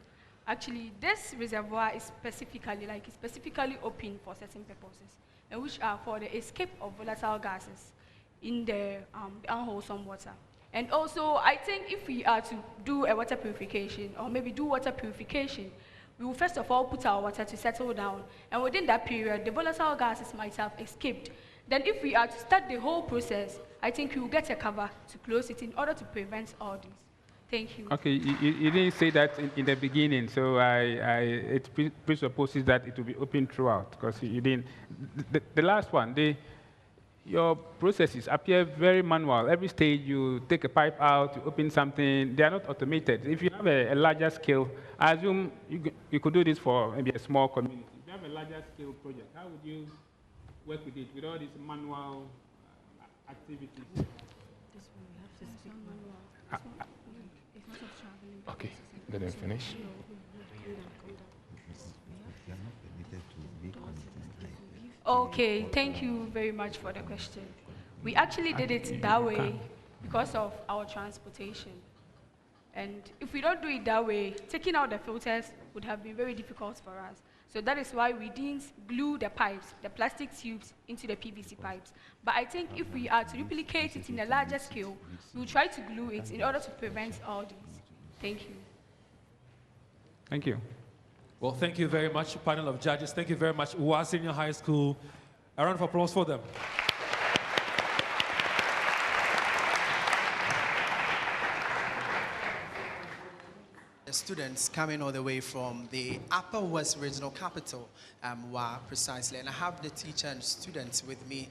Actually, this reservoir is specifically open for certain purposes, and which are for the escape of volatile gases in the unwholesome water. And also, I think if we are to do a water purification, or maybe do water purification, we will first of all put our water to settle down, and within that period, the volatile gases might have escaped. Then if we are to start the whole process, I think we will get a cover to close it in order to prevent all this. Thank you. Okay, you didn't say that in the beginning, so it presupposes that it will be open throughout, because you didn't. The last one, your processes appear very manual. Every stage you take a pipe out, you open something. They are not automated. If you have a larger scale, I assume you could do this for maybe a small community. If you have a larger scale project, how would you work with it, with all these manual activities? This one we have to speak manual. Okay, let them finish. Okay, thank you very much for the question. We actually did it that way because of our transportation. And if we don't do it that way, taking out the filters would have been very difficult for us. So that is why we didn't glue the pipes, the plastic tubes, into the PVC pipes. But I think if we are to replicate it in a larger scale, we'll try to glue it in order to prevent all these. Thank you. Thank you. Well, thank you very much, panel of judges. Thank you very much, UWA Senior High School. A round of applause for them. The students coming all the way from the Upper West Regional Capital, WA precisely, and I have the teacher and students with me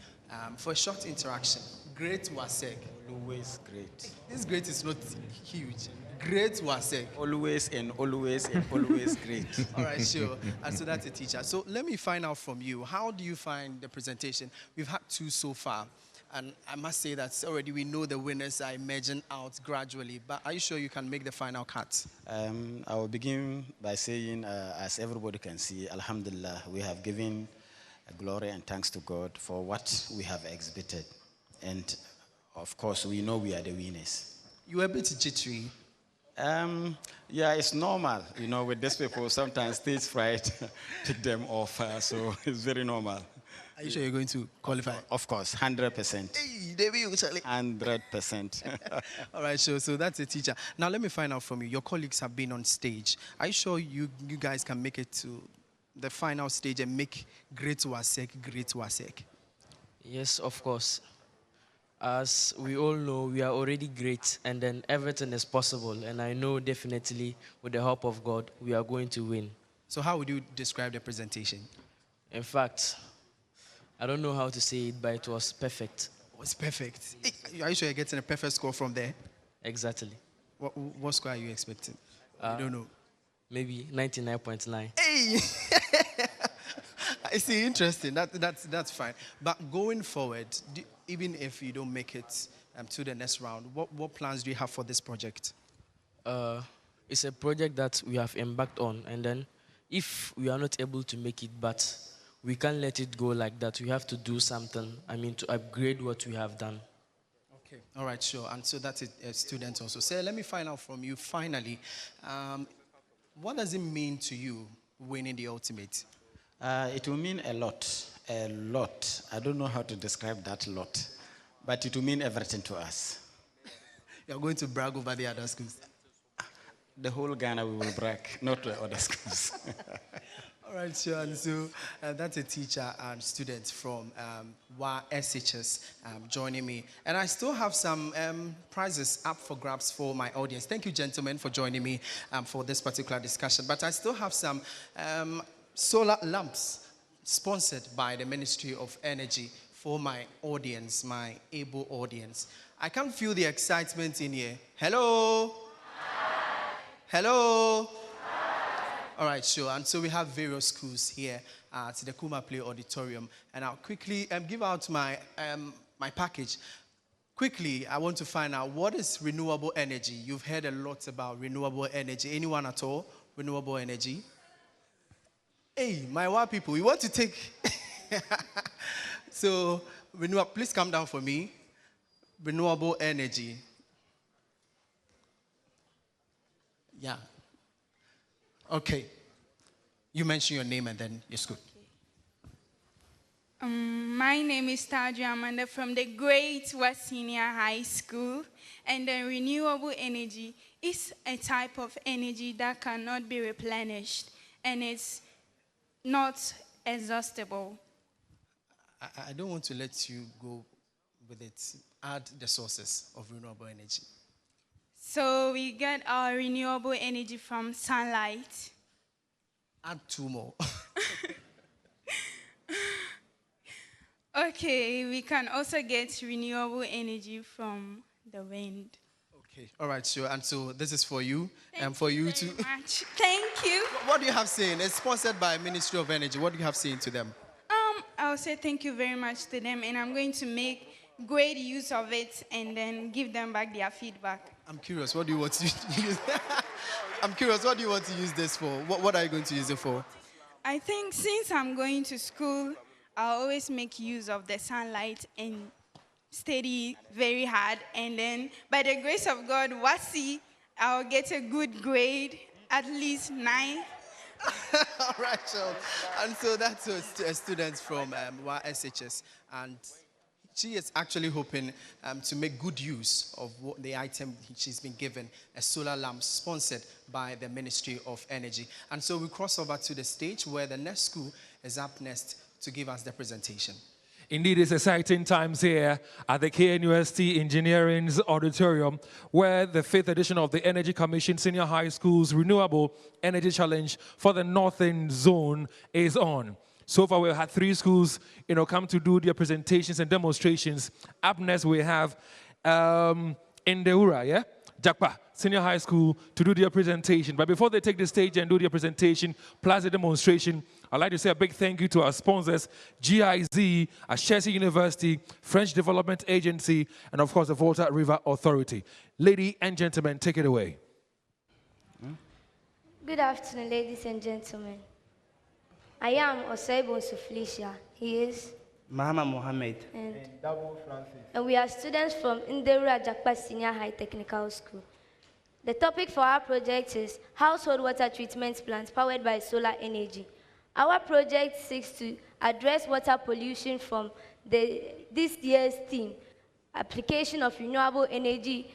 for a short interaction. Great Wasek. Always great. This great is not huge. Great Wasek. Always and always and always great. All right, sure. And so that's a teacher. So let me find out from you, how do you find the presentation? We've had two so far. And I must say that already we know the winners are emerging out gradually. But are you sure you can make the final cut? I will begin by saying, as everybody can see, Alhamdulillah, we have given glory and thanks to God for what we have exhibited. And of course, we know we are the winners. You were a bit jittery. Yeah, it's normal. With these people, sometimes stage fright pick them off. So it's very normal. Are you sure you're going to qualify? Of course, 100%. Hey, David, you 100%. All right, sure. So that's a teacher. Now let me find out from you. Your colleagues have been on stage. Are you sure you guys can make it to the final stage and make Great Wasek Great Wasek? Yes, of course. As we all know, we are already great, and then everything is possible. And I know definitely, with the help of God, we are going to win. So how would you describe the presentation? In fact, I don't know how to say it, but it was perfect. It was perfect. Are you sure you're getting a perfect score from there? Exactly. What score are you expecting? I don't know. Maybe 99.9. Hey! I see, interesting. That's fine. But going forward, even if you don't make it to the next round, what plans do you have for this project? It's a project that we have embarked on, and then if we are not able to make it, but we can't let it go like that. We have to do something, to upgrade what we have done. Okay. All right, sure. And so that's a student also. So let me find out from you, finally, what does it mean to you winning the ultimate? It will mean a lot, a lot. I don't know how to describe that lot, but it will mean everything to us. You're going to brag over the other schools. The whole Ghana we will brag, not the other schools. All right, sure. And so that's a teacher and student from SHS joining me. And I still have some prizes up for grabs for my audience. Thank you, gentlemen, for joining me for this particular discussion. But I still have some solar lamps sponsored by the Ministry of Energy for my audience, my able audience. I can feel the excitement in here. Hello? Hello? All right, sure. And so we have various schools here at the Kuma Play Auditorium. And I'll quickly give out my, my package. Quickly, I want to find out, what is renewable energy? You've heard a lot about renewable energy. Anyone at all? Renewable energy? Hey, my wild people, you want to take... So, please come down for me. Renewable energy. Yeah. Okay. You mention your name and then your school. My name is Tadja Amanda from the Great West Senior High School. And the renewable energy is a type of energy that cannot be replenished. And it's not exhaustible. I don't want to let you go with it. Add the sources of renewable energy. So we get our renewable energy from sunlight. Add 2 more. Okay, we can also get renewable energy from the wind. Okay, all right, sure. And so this is for you and for you too. Much. Thank you. What do you have saying? It's sponsored by Ministry of Energy. What do you have saying to them? I'll say thank you very much to them, and I'm going to make great use of it and then give them back their feedback. I'm curious, what do you want to use? I'm curious, what do you want to use this for? What are you going to use it for? I think since I'm going to school, I'll always make use of the sunlight and study very hard. And then, by the grace of God, I'll get a good grade, at least 9. All right, so, and so that's a student from SHS, and she is actually hoping to make good use of the item she's been given, a solar lamp sponsored by the Ministry of Energy. And so we cross over to the stage where the next school is up next to give us the presentation. Indeed, it's exciting times here at the KNUST Engineering's Auditorium, where the 5th edition of the Energy Commission Senior High School's Renewable Energy Challenge for the Northern Zone is on. So far, we've had 3 schools, come to do their presentations and demonstrations. Up next, we have Indeura, Jakpa Senior High School to do their presentation. But before they take the stage and do their presentation, plus the demonstration, I'd like to say a big thank you to our sponsors, GIZ, Ashesi University, French Development Agency, and of course the Volta River Authority. Ladies and gentlemen, take it away. Good afternoon, ladies and gentlemen. I am Osebo Suflicia. He is Mahama Mohammed. And we are students from Inderu Jakpa Senior High Technical School. The topic for our project is household water treatment plants powered by solar energy. Our project seeks to address water pollution from this year's theme, application of renewable energy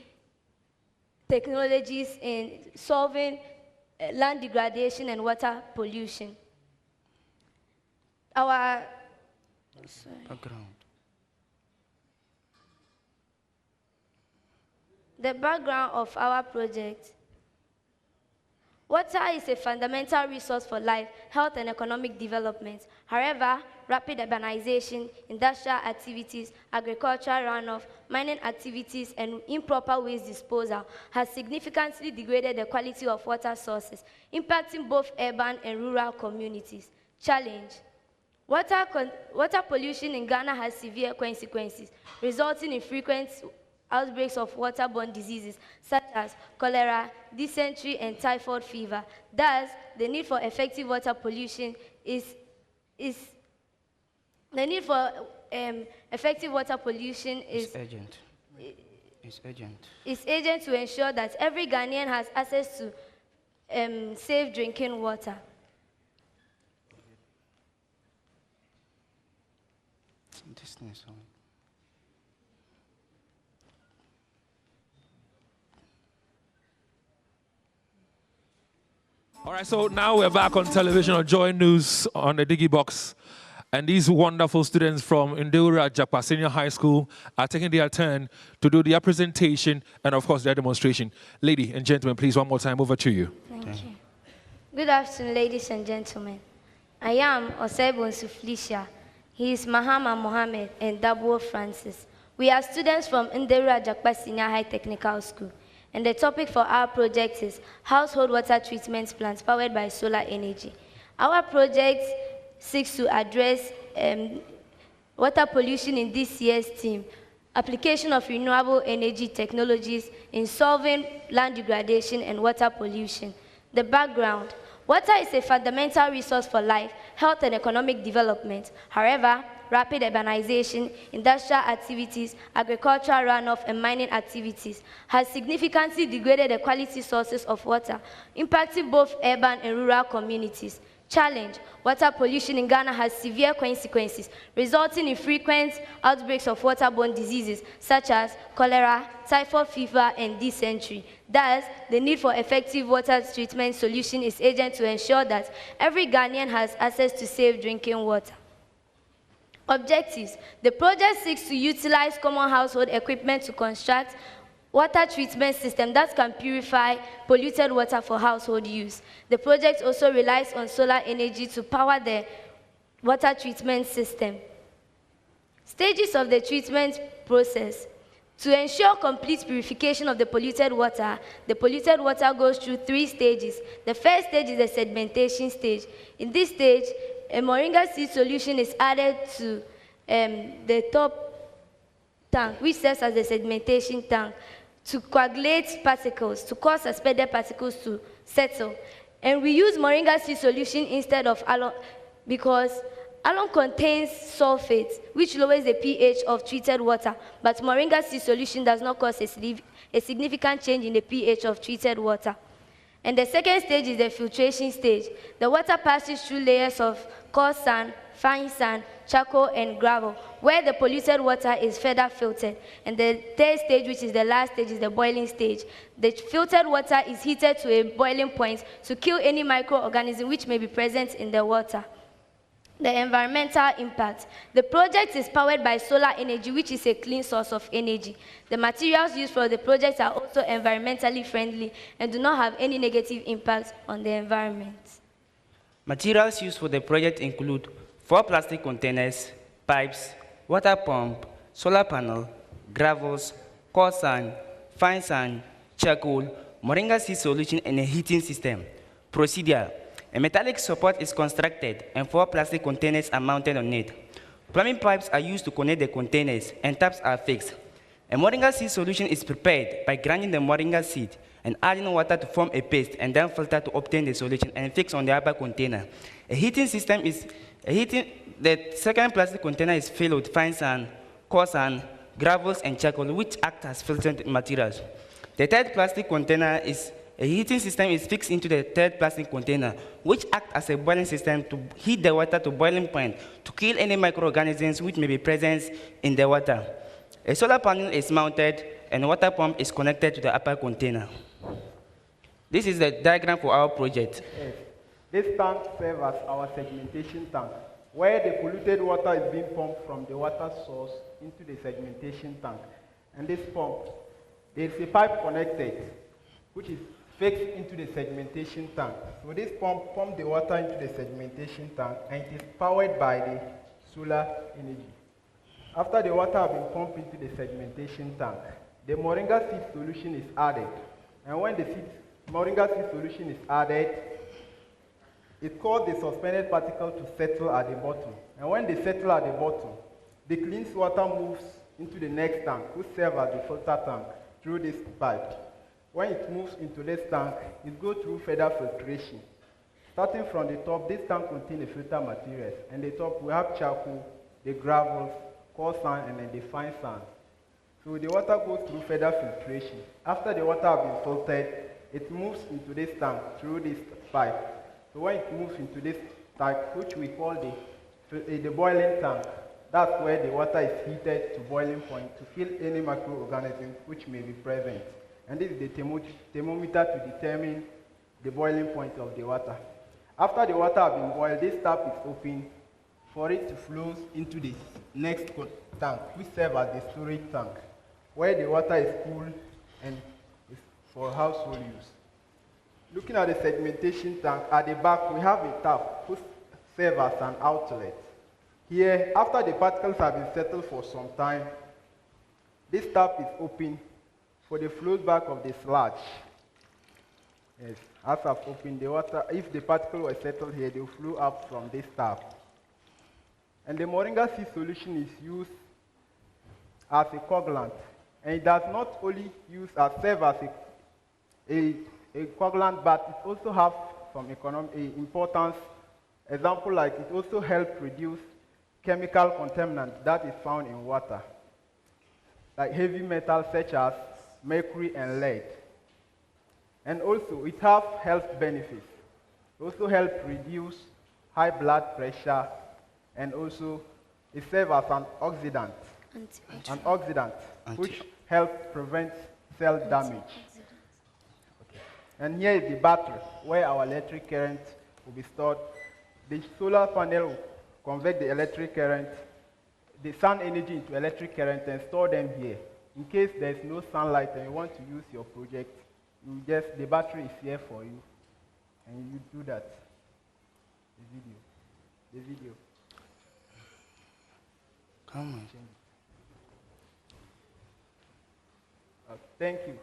technologies in solving land degradation and water pollution. Our background. The background of our project. Water is a fundamental resource for life, health, and economic development. However, rapid urbanization, industrial activities, agricultural runoff, mining activities, and improper waste disposal has significantly degraded the quality of water sources, impacting both urban and rural communities. Challenge. Water pollution in Ghana has severe consequences, resulting in frequent outbreaks of waterborne diseases such as cholera, dysentery, and typhoid fever. Thus, the need for effective water pollution is urgent. It's urgent. It's urgent to ensure that every Ghanaian has access to safe drinking water. This thing is on. All right, so now we're back on television on Joy News on the Diggy Box. And these wonderful students from Indura Japa Senior High School are taking their turn to do their presentation and, of course, their demonstration. Lady and gentlemen, please, one more time, over to you. Thank you. Good afternoon, ladies and gentlemen. I am Osebon Suflicia. He is Mahama Mohammed and Dabuo Francis. We are students from Indura Japa Senior High Technical School. And the topic for our project is household water treatment plants powered by solar energy. Our project seeks to address water pollution in this year's theme, application of renewable energy technologies in solving land degradation and water pollution. The background: water is a fundamental resource for life, health, and economic development. However, rapid urbanization, industrial activities, agricultural runoff, and mining activities has significantly degraded the quality sources of water, impacting both urban and rural communities. Challenge: water pollution in Ghana has severe consequences, resulting in frequent outbreaks of waterborne diseases such as cholera, typhoid fever, and dysentery. Thus, the need for effective water treatment solution is urgent to ensure that every Ghanaian has access to safe drinking water. Objectives: the project seeks to utilize common household equipment to construct water treatment system that can purify polluted water for household use. The project also relies on solar energy to power the water treatment system. Stages of the treatment process: to ensure complete purification of the polluted water goes through 3 stages. The first stage is the sedimentation stage. In this stage, a moringa seed solution is added to the top tank, which serves as the sedimentation tank, to coagulate particles, to cause suspended particles to settle. And we use moringa seed solution instead of alum because alum contains sulfate, which lowers the pH of treated water, but moringa seed solution does not cause a significant change in the pH of treated water. And the second stage is the filtration stage. The water passes through layers of coarse sand, fine sand, charcoal, and gravel, where the polluted water is further filtered. And the third stage, which is the last stage, is the boiling stage. The filtered water is heated to a boiling point to kill any microorganism which may be present in the water. The environmental impact: the project is powered by solar energy, which is a clean source of energy. The materials used for the project are also environmentally friendly and do not have any negative impact on the environment. Materials used for the project include 4 plastic containers, pipes, water pump, solar panel, gravels, coarse sand, fine sand, charcoal, moringa seed solution, and a heating system. Procedure: a metallic support is constructed and 4 plastic containers are mounted on it. Plumbing pipes are used to connect the containers and taps are fixed. A moringa seed solution is prepared by grinding the moringa seed and adding water to form a paste and then filter to obtain the solution and fix on the upper container. A heating system is the second plastic container is filled with fine sand, coarse sand, gravels, and charcoal, which act as filtered materials. The third plastic container is a heating system is fixed into the third plastic container, which acts as a boiling system to heat the water to boiling point to kill any microorganisms which may be present in the water. A solar panel is mounted and a water pump is connected to the upper container. This is the diagram for our project. Yes. This tank serves as our segmentation tank, where the polluted water is being pumped from the water source into the segmentation tank. And this pump, there is a pipe connected, which is fixed into the segmentation tank. So this pump pumps the water into the segmentation tank, and it is powered by the solar energy. After the water has been pumped into the segmentation tank, the moringa seed solution is added. And when the moringa seed solution is added, it causes the suspended particle to settle at the bottom. And when they settle at the bottom, the clean water moves into the next tank, which serves as the filter tank, through this pipe. When it moves into this tank, it goes through further filtration. Starting from the top, this tank contains the filter materials. And the top, we have charcoal, the gravels, coarse sand, and then the fine sand. So the water goes through further filtration. After the water has been filtered, it moves into this tank through this pipe. So when it moves into this tank, which we call the boiling tank, that's where the water is heated to boiling point to kill any microorganisms which may be present. And this is the thermometer to determine the boiling point of the water. After the water has been boiled, this tap is open for it to flow into the next tank, which serves as the storage tank, where the water is cool and is for household use. Looking at the segmentation tank, at the back we have a tap which serves as an outlet. Here, after the particles have been settled for some time, this tap is open for the flow back of the sludge. Yes, as I've opened the water, if the particle was settled here, they will flow up from this tap. And the Moringa seed solution is used as a coagulant. And it does not only serve as a coagulant, but it also has some economic importance. Example, like it also helps reduce chemical contaminants that is found in water, like heavy metals such as mercury and lead. And also, it has health benefits. It also helps reduce high blood pressure, and also it serves as an oxidant, which helps prevent cell damage. Okay. And here is the battery, where our electric current will be stored. The solar panel will convert the electric current, the sun energy into electric current, and store them here. In case there's no sunlight and you want to use your project, the battery is here for you, and you do that. The video. Come on. Thank you.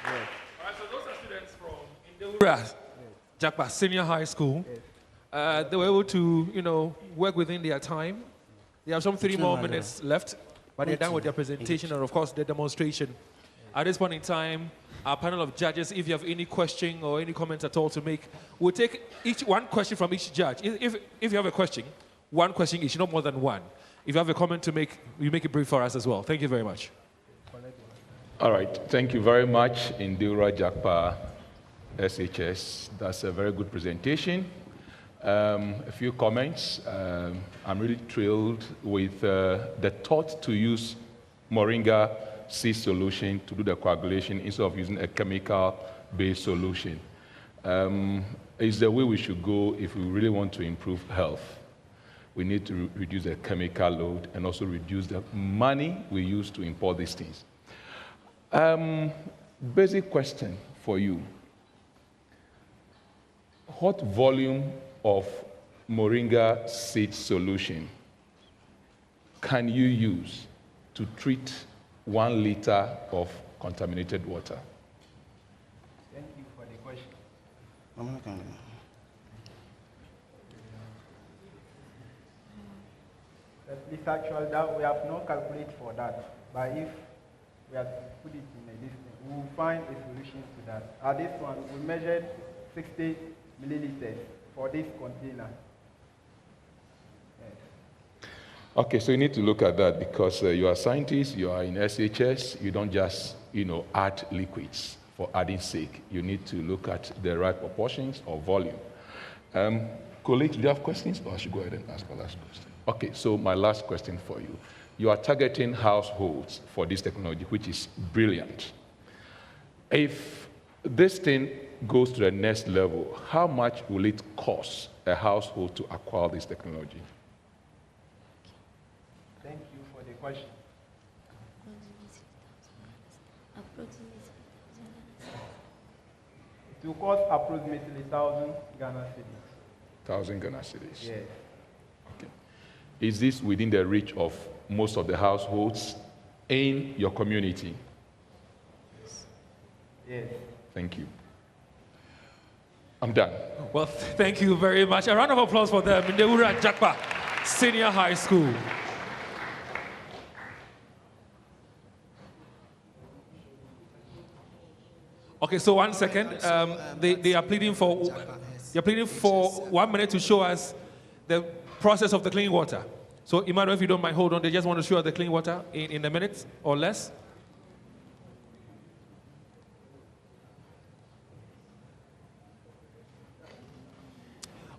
Yes. All right, so those are students from Indewura Jakpa Senior High School. Yes. They were able to, work within their time. They have some 3 more minutes left, but they're done with their presentation and, of course, their demonstration. At this point in time, our panel of judges, if you have any question or any comments at all to make, we'll take one question from each judge. If you have a question, one question each, not more than one. If you have a comment to make, you make it brief for us as well. Thank you very much. All right. Thank you very much, Indewura Jakpa SHS. That's a very good presentation. A few comments. I'm really thrilled with the thought to use Moringa seed solution to do the coagulation instead of using a chemical-based solution. It's the way we should go if we really want to improve health. We need to reduce the chemical load and also reduce the money we use to import these things. Basic question for you. What volume of Moringa seed solution can you use to treat 1 liter of contaminated water? Thank you for the question. It's actual that we have not calculated for that, but if we have put it in a distance, we will find a solution to that. At this one, we measured 60 milliliters for this container. Yes. Okay, so you need to look at that because you are scientists, you are in SHS, you don't just, add liquids for adding sake. You need to look at the right proportions or volume. Colleagues, do you have questions? Or I should go ahead and ask my last question. Okay, so my last question for you. You are targeting households for this technology, which is brilliant. If this thing goes to the next level, how much will it cost a household to acquire this technology? Thank you for the question. It will cost approximately 1,000 Ghana cedis. 1,000 Ghana cedis? Yes. Okay. Is this within the reach of most of the households in your community? Yes. Thank you. I'm done. Well, thank you very much. A round of applause for them. Indewura Jakpa Senior High School. Okay, so 1 second. They are pleading for 1 minute to show us the process of the clean water. So, Emmanuel, if you don't mind, hold on. They just want to show us the clean water in a minute or less.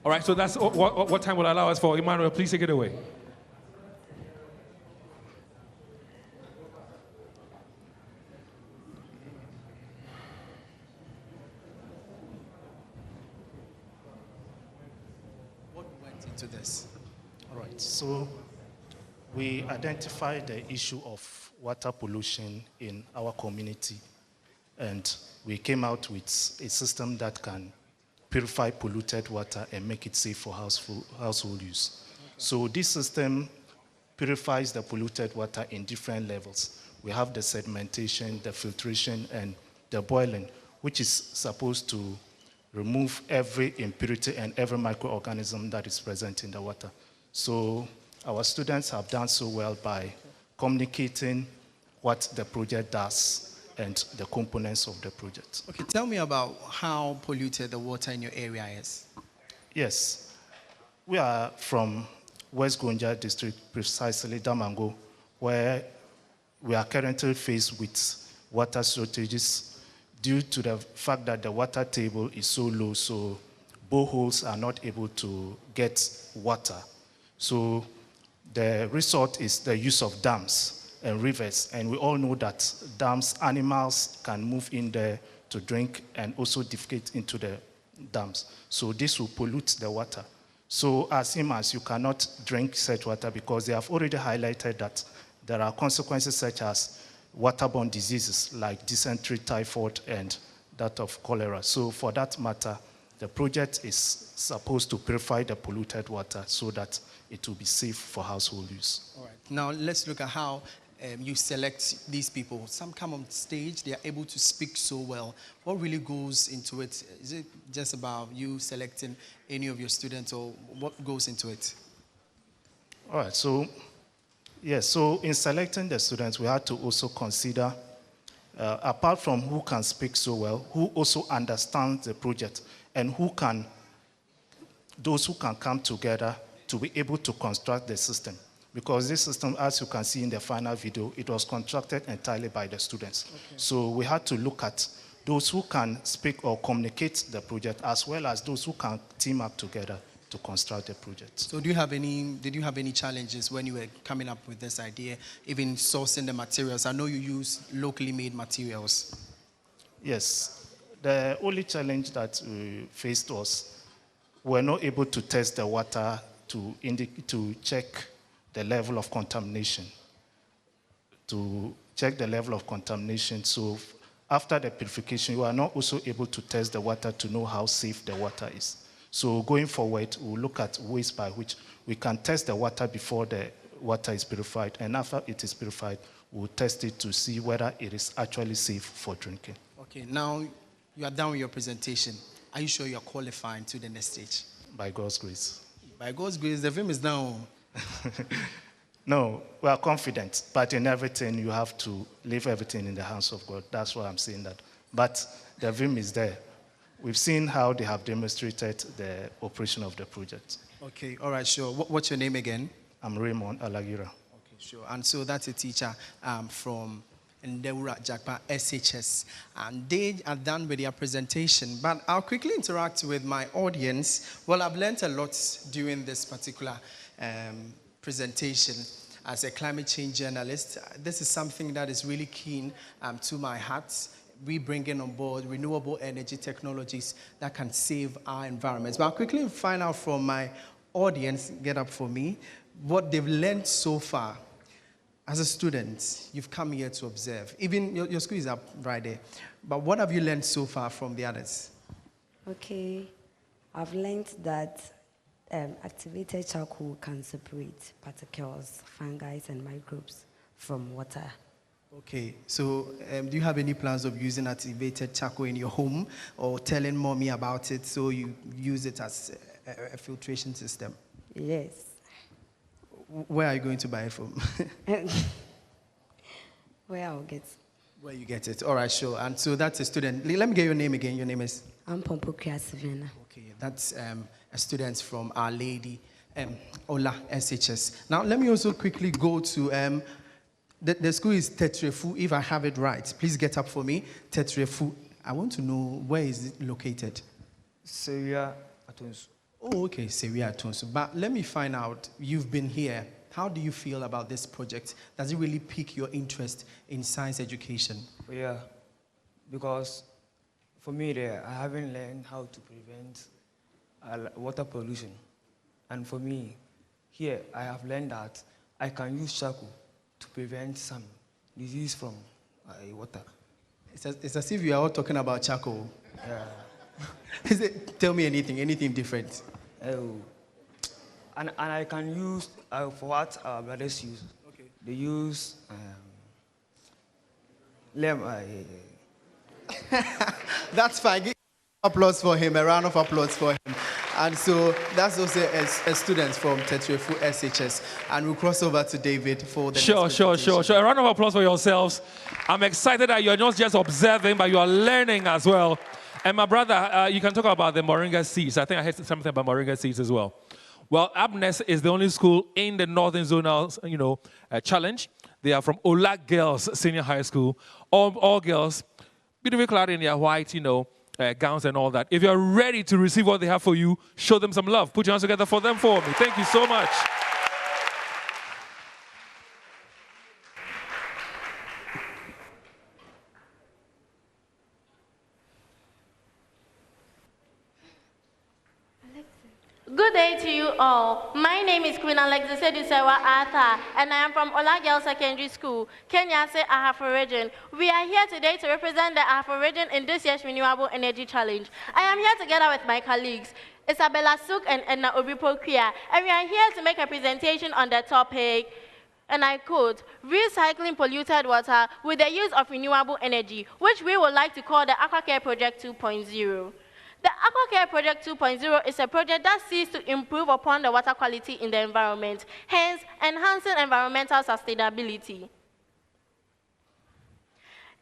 All right, so that's what time will allow us for. Emmanuel, please take it away. to this? All right. So we identified the issue of water pollution in our community, and we came out with a system that can purify polluted water and make it safe for household use. Okay. So this system purifies the polluted water in different levels. We have the sedimentation, the filtration, and the boiling, which is supposed to remove every impurity and every microorganism that is present in the water. So our students have done so well by communicating what the project does and the components of the project. Okay, tell me about how polluted the water in your area is. Yes, we are from West Gonja district, precisely Damango, where we are currently faced with water shortages due to the fact that the water table is so low, so boreholes are not able to get water. So the resort is the use of dams and rivers, and we all know that dams, animals can move in there to drink and also defecate into the dams. So this will pollute the water. So as humans, you cannot drink such water because they have already highlighted that there are consequences such as waterborne diseases like dysentery, typhoid, and that of cholera. So for that matter, the project is supposed to purify the polluted water so that it will be safe for household use. All right. Now let's look at how you select these people. Some come on stage, they are able to speak so well. What really goes into it? Is it just about you selecting any of your students, or what goes into it? All right, so yes, so in selecting the students, we had to also consider, apart from who can speak so well, who also understands the project, and those who can come together to be able to construct the system. Because this system, as you can see in the final video, it was constructed entirely by the students. Okay. So we had to look at those who can speak or communicate the project, as well as those who can team up together to construct the project. So did you have any challenges when you were coming up with this idea, even sourcing the materials? I know you use locally made materials. Yes. The only challenge that we faced was we were not able to test the water to check the level of contamination. So after the purification, we are not also able to test the water to know how safe the water is. So going forward, we'll look at ways by which we can test the water before the water is purified. And after it is purified, we'll test it to see whether it is actually safe for drinking. Okay, now you are done with your presentation. Are you sure you are qualifying to the next stage? By God's grace. By God's grace, the film is down. No, we are confident, but in everything, you have to leave everything in the hands of God. That's why I'm saying that. But the vim is there. We've seen how they have demonstrated the operation of the project. Okay, all right, sure. What's your name again? I'm Raymond Alagira. Okay, sure. And so that's a teacher from Ndewura Jakpa SHS. And they are done with their presentation. But I'll quickly interact with my audience. Well, I've learned a lot during this particular presentation. As a climate change journalist, this is something that is really keen to my heart. We bring in on board renewable energy technologies that can save our environments. But I'll quickly find out from my audience, get up for me, what they've learned so far. As a student, you've come here to observe. Even your school is up right there. But what have you learned so far from the others? Okay, I've learned that activated charcoal can separate particles, fungi, and microbes from water. Okay, so do you have any plans of using activated charcoal in your home, or telling mommy about it so you use it as a filtration system? Yes. Where are you going to buy it from? Where I'll get. Where you get it. All right, sure. And so that's a student. Let me get your name again. Your name is? I'm Pompokia Savannah. Okay, that's a student from Our Lady, Ola SHS. Now, let me also quickly go to, the school is Tetrefu, if I have it right. Please get up for me. Tetrefu. I want to know, where is it located? Seria Atonsu. Oh, okay, Seria Atonsu. But let me find out, you've been here. How do you feel about this project? Does it really pique your interest in science education? Yeah, because for me, I haven't learned how to prevent water pollution And for me, here I have learned that I can use charcoal to prevent some disease from water. It's as if you are all talking about charcoal. Yeah. Tell me anything different. And I can use, for what our brothers use, they use That's fine. Give applause for him, a round of applause for him. And so that's also a student from Tetrefou SHS. And we'll cross over to David for the Sure. A round of applause for yourselves. I'm excited that you're not just observing, but you are learning as well. And my brother, you can talk about the Moringa seeds. I think I heard something about Moringa seeds as well. Well, Abnes is the only school in the Northern Zonal, challenge. They are from Ola Girls Senior High School. All girls, beautifully clad in their white, gowns and all that. If you're ready to receive what they have for you, show them some love. Put your hands together for them for me. Thank you so much. Good day to you all. My name is Queen Alexis Edusewa Arthur, and I am from Ola Girls Secondary School, Kenya Ahafo region. We are here today to represent the Ahafo region in this year's Renewable Energy Challenge. I am here together with my colleagues, Isabella Suk and Edna Obipokia, and we are here to make a presentation on the topic, and I quote, recycling polluted water with the use of renewable energy, which we would like to call the AquaCare Project 2.0. The AquaCare Project 2.0 is a project that seeks to improve upon the water quality in the environment, hence enhancing environmental sustainability.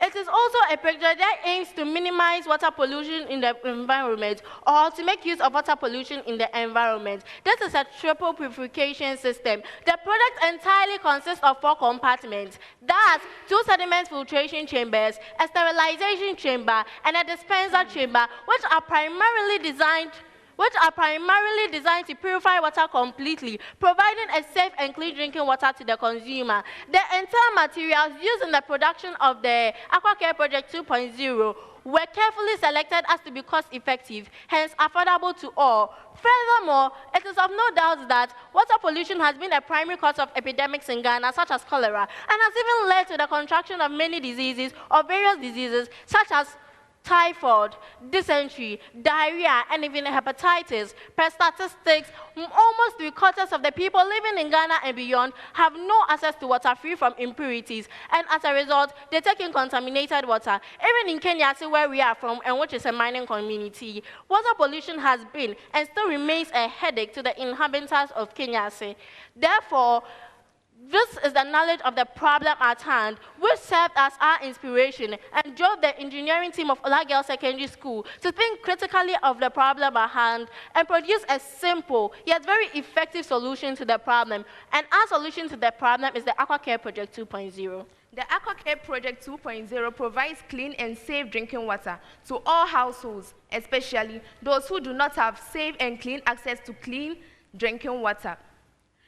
It is also a project that aims to minimize water pollution in the environment or to make use of water pollution in the environment. This is a triple purification system. The product entirely consists of 4 compartments. That's 2 sediment filtration chambers, a sterilization chamber, and a dispenser chamber, which are primarily designed to purify water completely, providing a safe and clean drinking water to the consumer. The entire materials used in the production of the AquaCare Project 2.0 were carefully selected as to be cost-effective, hence affordable to all. Furthermore, it is of no doubt that water pollution has been a primary cause of epidemics in Ghana, such as cholera, and has even led to the contraction of many diseases or various diseases, such as typhoid, dysentery, diarrhea, and even hepatitis. Per statistics, almost 3/4 of the people living in Ghana and beyond have no access to water free from impurities, and as a result, they take in contaminated water. Even in Kenya, where we are from, and which is a mining community, water pollution has been and still remains a headache to the inhabitants of Kenya. Therefore, this is the knowledge of the problem at hand, which served as our inspiration and drove the engineering team of Ola Girls Secondary School to think critically of the problem at hand and produce a simple yet very effective solution to the problem. And our solution to the problem is the AquaCare Project 2.0. The AquaCare Project 2.0 provides clean and safe drinking water to all households, especially those who do not have safe and clean access to clean drinking water.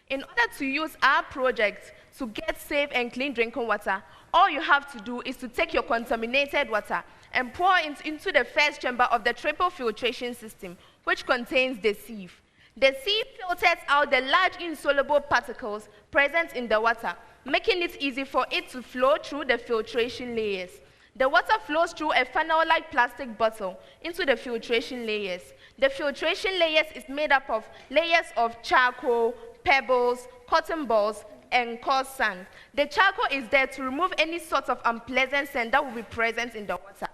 In order to use our project to get safe and clean drinking water, all you have to do is to take your contaminated water and pour it into the first chamber of the triple filtration system, which contains the sieve. The sieve filters out the large insoluble particles present in the water, making it easy for it to flow through the filtration layers. The water flows through a funnel-like plastic bottle into the filtration layers. The filtration layers is made up of layers of charcoal, pebbles, cotton balls, and coarse sand. The charcoal is there to remove any sort of unpleasant scent that will be present in the water.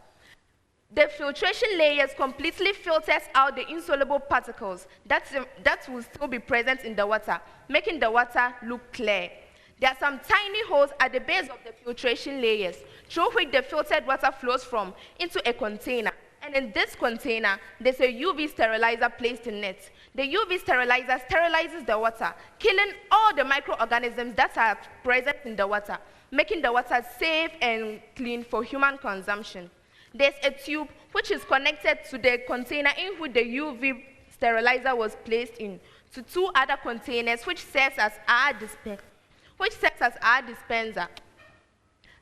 The filtration layers completely filters out the insoluble particles that will still be present in the water, making the water look clear. There are some tiny holes at the base of the filtration layers, through which the filtered water flows from into a container. And in this container, there's a UV sterilizer placed in it. The UV sterilizer sterilizes the water, killing all the microorganisms that are present in the water, making the water safe and clean for human consumption. There's a tube which is connected to the container in which the UV sterilizer was placed in, to 2 other containers which serves as our dispenser.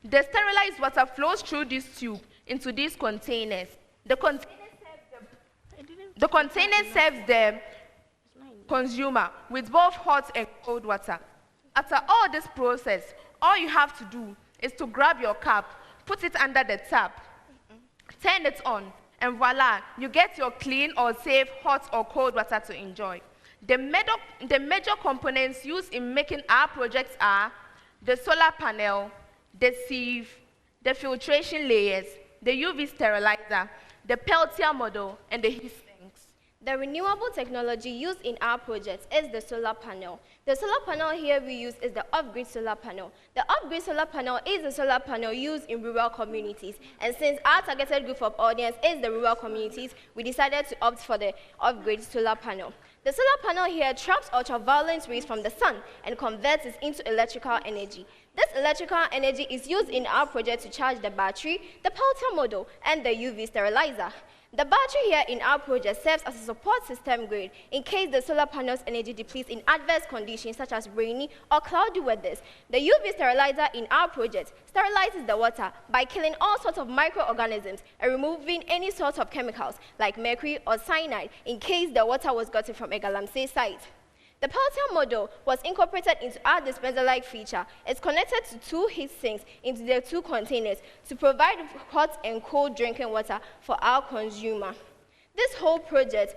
The sterilized water flows through this tube into these containers. The container serves consumer with both hot and cold water. After all this process, all you have to do is to grab your cup, put it under the tap, turn it on, and voila, you get your clean or safe hot or cold water to enjoy. The major components used in making our projects are the solar panel, the sieve, the filtration layers, the UV sterilizer, the Peltier model, and the heat sinks. The renewable technology used in our project is the solar panel. The solar panel here we use is the off-grid solar panel. The off-grid solar panel is the solar panel used in rural communities. And since our targeted group of audience is the rural communities, we decided to opt for the off-grid solar panel. The solar panel here traps ultraviolet rays from the sun and converts it into electrical energy. This electrical energy is used in our project to charge the battery, the Peltier model, and the UV sterilizer. The battery here in our project serves as a support system grid in case the solar panel's energy depletes in adverse conditions such as rainy or cloudy weathers. The UV sterilizer in our project sterilizes the water by killing all sorts of microorganisms and removing any sort of chemicals like mercury or cyanide in case the water was gotten from a galamsey site. The Peltier model was incorporated into our dispenser-like feature. It's connected to 2 heat sinks into the 2 containers to provide hot and cold drinking water for our consumer. This whole project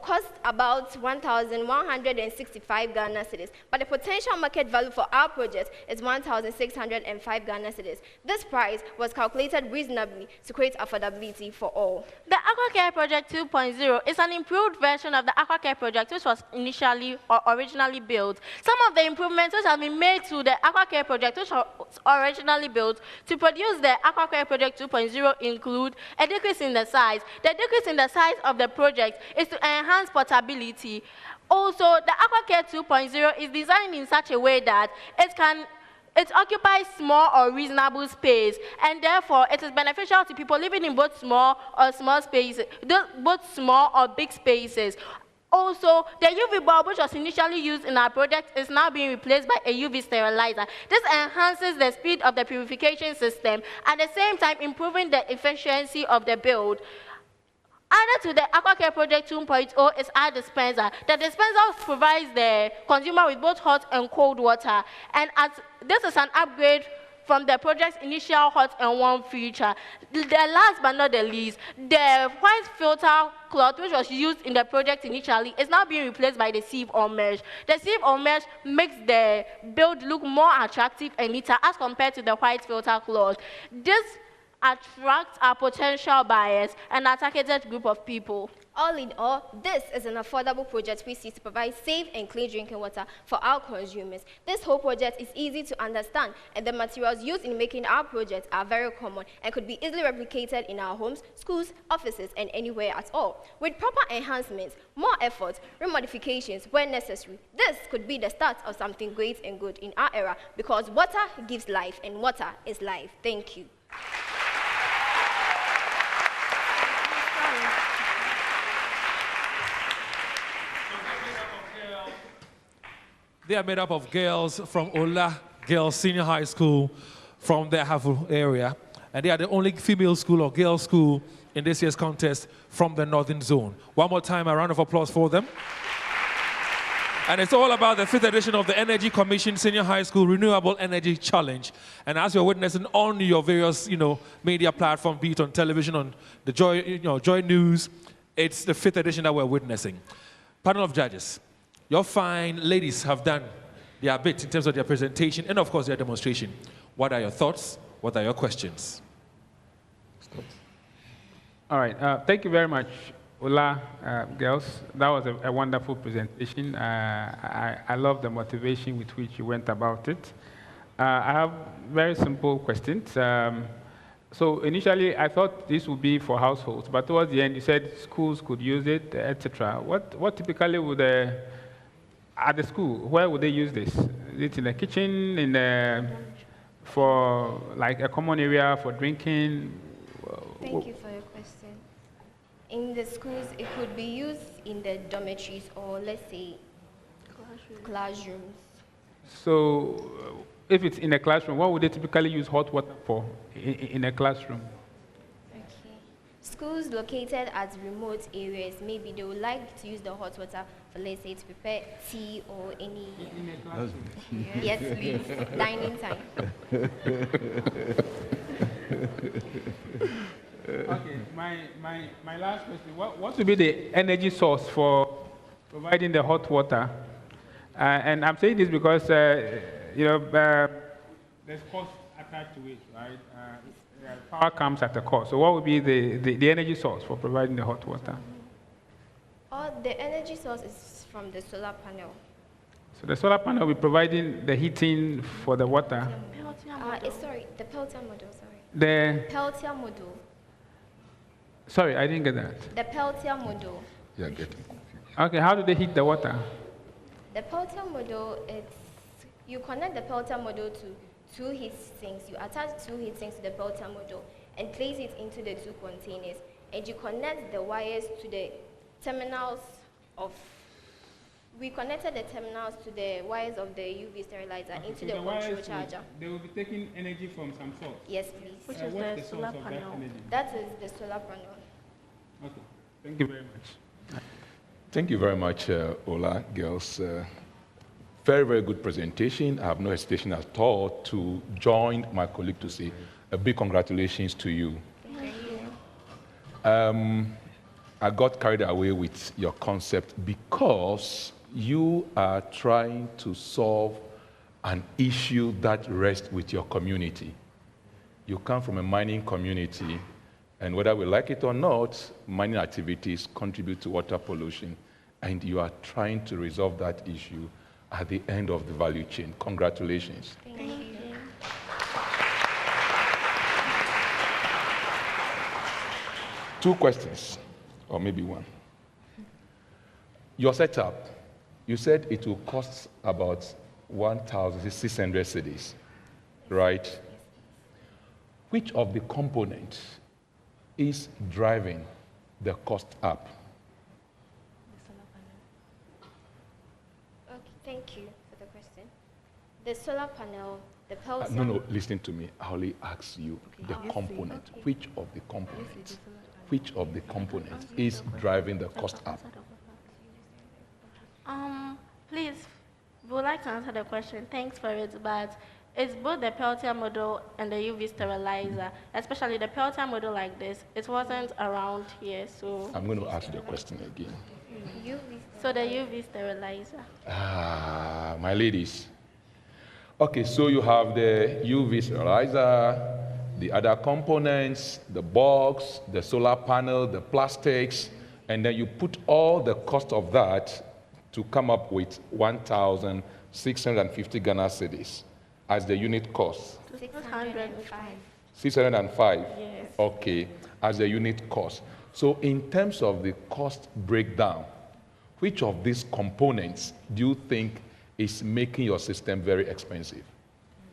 cost about 1,165 Ghana cedis, but the potential market value for our project is 1,605 Ghana cedis. This price was calculated reasonably to create affordability for all. The AquaCare Project 2.0 is an improved version of the AquaCare Project, which was initially or originally built. Some of the improvements which have been made to the AquaCare Project, which was originally built to produce the AquaCare Project 2.0, include a decrease in the size. The decrease in the size of the project is to enhance portability. Also, the AquaCare 2.0 is designed in such a way that it occupies small or reasonable space, and therefore it is beneficial to people living in both small or big spaces. Also, the UV bulb, which was initially used in our project, is now being replaced by a UV sterilizer. This enhances the speed of the purification system, at the same time improving the efficiency of the build. Added to the AquaCare Project 2.0 is our dispenser. The dispenser provides the consumer with both hot and cold water, and this is an upgrade from the project's initial hot and warm feature. The last but not the least, the white filter cloth, which was used in the project initially, is now being replaced by the sieve or mesh. The sieve or mesh makes the build look more attractive and neater as compared to the white filter cloth. This attracts our potential buyers and our targeted group of people. All in all, this is an affordable project we see to provide safe and clean drinking water for our consumers. This whole project is easy to understand, and the materials used in making our project are very common and could be easily replicated in our homes, schools, offices, and anywhere at all. With proper enhancements, more effort, remodifications when necessary, this could be the start of something great and good in our era, because water gives life and water is life. Thank you. They are made up of girls from Ola Girls Senior High School from the Havu area. And they are the only female school or girls school in this year's contest from the Northern Zone. One more time, a round of applause for them. And it's all about the 5th edition of the Energy Commission Senior High School Renewable Energy Challenge. And as you're witnessing on your various, media platform, be it on television, on the Joy News, it's the 5th edition that we're witnessing. Panel of judges. Your fine ladies have done their bit in terms of their presentation and, of course, their demonstration. What are your thoughts? What are your questions? All right. Thank you very much, Ola girls. That was a wonderful presentation. I love the motivation with which you went about it. I have very simple questions. So initially, I thought this would be for households, but towards the end, you said schools could use it, etc. What typically would at the school, where would they use this? Is it in the kitchen, for like a common area for drinking? Thank you for your question. In the schools, it could be used in the dormitories or, let's say, classrooms. So if it's in a classroom, what would they typically use hot water for in a classroom? Schools located at remote areas, maybe they would like to use the hot water let's say, to prepare tea or any... Yes, please. Dining time. Okay, my last question. What would be the energy source for providing the hot water? And I'm saying this because, there's cost attached to it, right? Power comes at a cost. So what would be the energy source for providing the hot water? The energy source is from the solar panel. So the solar panel will be providing the heating for the water. Sorry, the Peltier model, sorry. The Peltier model. Sorry, I didn't get that. The Peltier model. Yeah, getting. Okay, how do they heat the water? The Peltier model, you connect the Peltier model to two heat sinks. You attach two heat sinks to the Peltier model and place it into the two containers. And you connect the wires to the terminals of... We connected the terminals to the wires of the UV sterilizer into the control charger. They will be taking energy from some source? Yes, please. Which is the solar panel? That is the solar panel. Okay, thank you very much. Thank you very much, Ola, girls. Very, very good presentation. I have no hesitation at all to join my colleague to say a big congratulations to you. Thank you. I got carried away with your concept because you are trying to solve an issue that rests with your community. You come from a mining community, and whether we like it or not, mining activities contribute to water pollution, and you are trying to resolve that issue at the end of the value chain. Congratulations. Thank you. Two questions, or maybe one. Your setup, you said it will cost about 1,600 cedis, right? Which of the components is driving the cost up? Okay, thank you for the question. The solar panel, the Peltier... No, listen to me. I only ask you the component. Okay. Which of the components? Which of the components is driving the cost up? Please, we would like to answer the question. Thanks for it, but it's both the Peltier model and the UV sterilizer, especially the Peltier model like this. It wasn't around here, so... I'm going to ask the question again. So the UV sterilizer. My ladies. Okay, so you have the UV sterilizer, the other components, the box, the solar panel, the plastics, and then you put all the cost of that to come up with 1,650 Ghana cedis as the unit cost. 605. 605? Yes. Okay, as the unit cost. So in terms of the cost breakdown, which of these components do you think is making your system very expensive?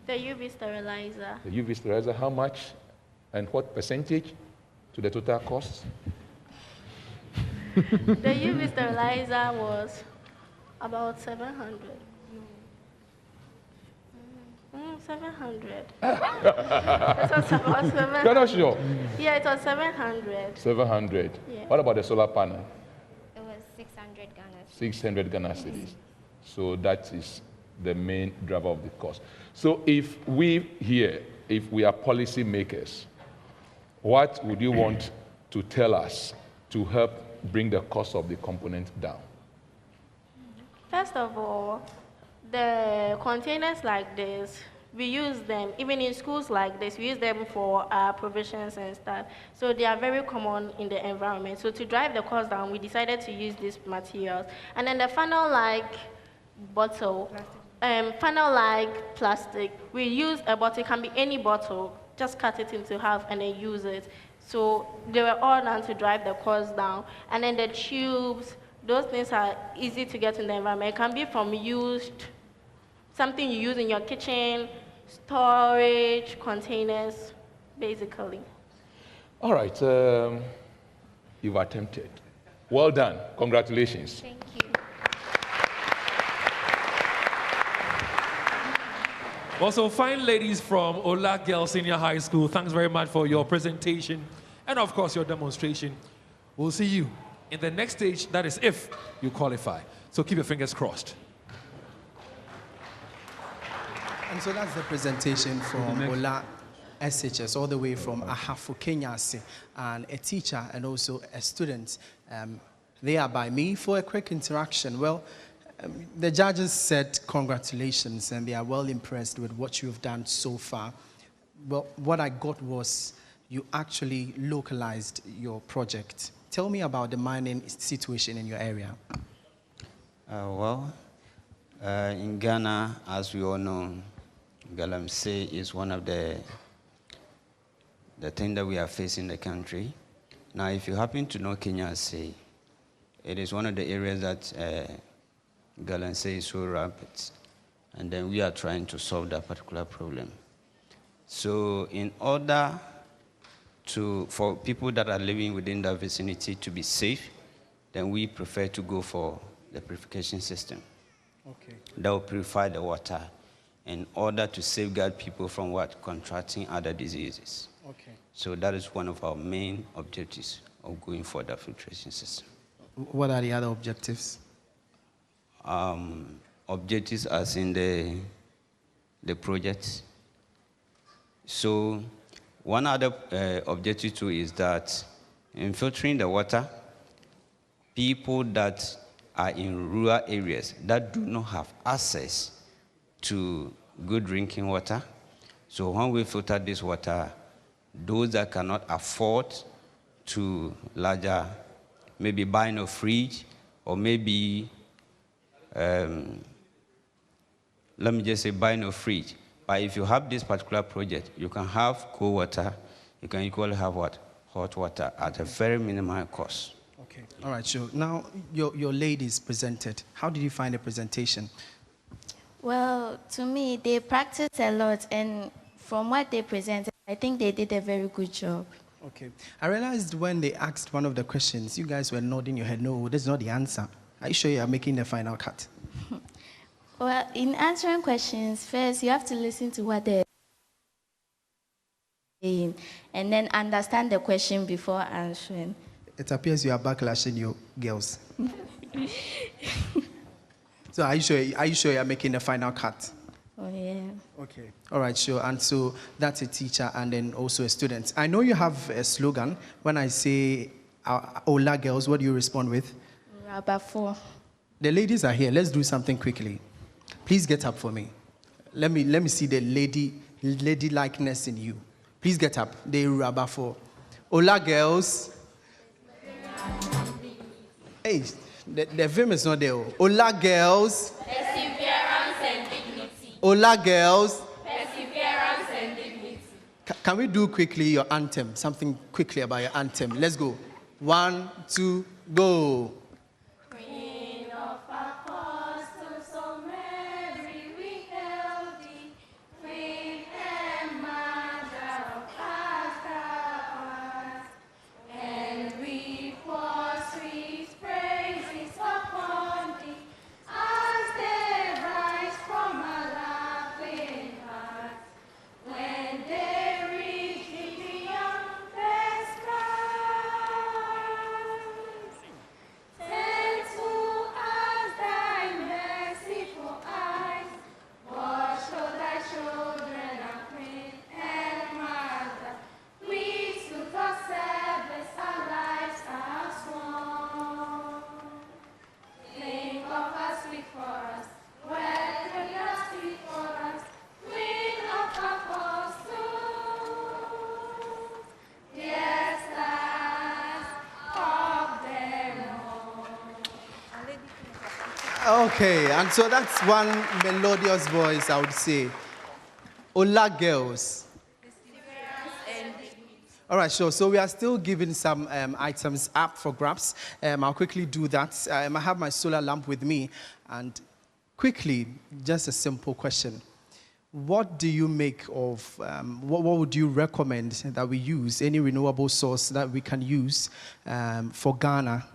The UV sterilizer. The UV sterilizer, how much and what percentage to the total cost? The UV sterilizer was about 700. 700. It was about 700. You're not sure? Yeah, it was 700. 700. Yeah. What about the solar panel? It was 600 Ghana. 600 Ghana cedis. So that is the main driver of the cost. So if we are policy makers, what would you want to tell us to help bring the cost of the component down? First of all, the containers like this, we use them, even in schools like this, we use them for provisions and stuff. So they are very common in the environment. So to drive the cost down, we decided to use these materials. And then the funnel-like bottle, funnel-like plastic, we use a bottle, it can be any bottle, just cut it into half and then use it. So they were all done to drive the cost down. And then the tubes, those things are easy to get in the environment. It can be from something you use in your kitchen, storage, containers, basically. All right, you've attempted. Well done, congratulations. Thank you. Also, fine ladies from Ola Girls Senior High School, thanks very much for your presentation and, of course, your demonstration. We'll see you in the next stage, that is if you qualify. So keep your fingers crossed. And so that's the presentation from Ola SHS, all the way from Ahafo, Kenya, and a teacher and also a student. They are by me for a quick interaction. Well, the judges said congratulations, and they are well impressed with what you've done so far. Well, what I got was you actually localized your project. Tell me about the mining situation in your area. In Ghana, as we all know, galamsey is one of the things that we are facing in the country. Now, if you happen to know Kenya, say, it is one of the areas that galamsey is so rampant, and then we are trying to solve that particular problem. So, in order for people that are living within that vicinity to be safe, then we prefer to go for the purification system. Okay. That will purify the water in order to safeguard people from contracting other diseases. Okay. So that is one of our main objectives of going for the filtration system. What are the other objectives? Objectives as in the project. So one other objective too is that in filtering the water, people that are in rural areas that do not have access to good drinking water. So when we filter this water, those that cannot afford to maybe buying a fridge, or maybe, let me just say buying a fridge. But if you have this particular project, you can have cold water, you can equally have hot water at a very minimal cost. Okay, all right, sure. Now, your ladies presented. How did you find the presentation? Well, to me, they practiced a lot, and from what they presented, I think they did a very good job. Okay. I realized when they asked one of the questions, you guys were nodding your head, no, that's not the answer. Are you sure you are making the final cut? Well, in answering questions, first, you have to listen to what they're saying, and then understand the question before answering. It appears you are backlashing your girls. So are you sure you are making the final cut? Oh, yeah. Okay. All right, sure. And so that's a teacher and then also a student. I know you have a slogan. When I say Ola girls, what do you respond with? Rabafo. The ladies are here. Let's do something quickly. Please get up for me. Let me see the lady likeness in you. Please get up. The Rabafo. Ola girls. Hey, the film is not there. Ola girls. Perseverance and dignity. Ola girls. Perseverance and dignity. Can we do quickly your anthem? Something quickly about your anthem. Let's go. 1, 2, go. Queen of apostles, O Mary, we hail thee. Queen and mother of us, and we pour sweet praises upon thee, as they rise from our laughing hearts, when they reach the beyond the skies. Send to us thy merciful eyes, watch o'er thy children, our Queen and Mother. We suit our service, our lives are sworn. Think of us, speak for us, whether you are speak for us, Queen of apostles, dear stars of them all. Okay, and so that's one melodious voice, I would say. Ola girls. All right, sure. So we are still giving some items up for grabs. I'll quickly do that. I have my solar lamp with me. And quickly, just a simple question. What do you make of, what would you recommend that we use, any renewable source that we can use for Ghana?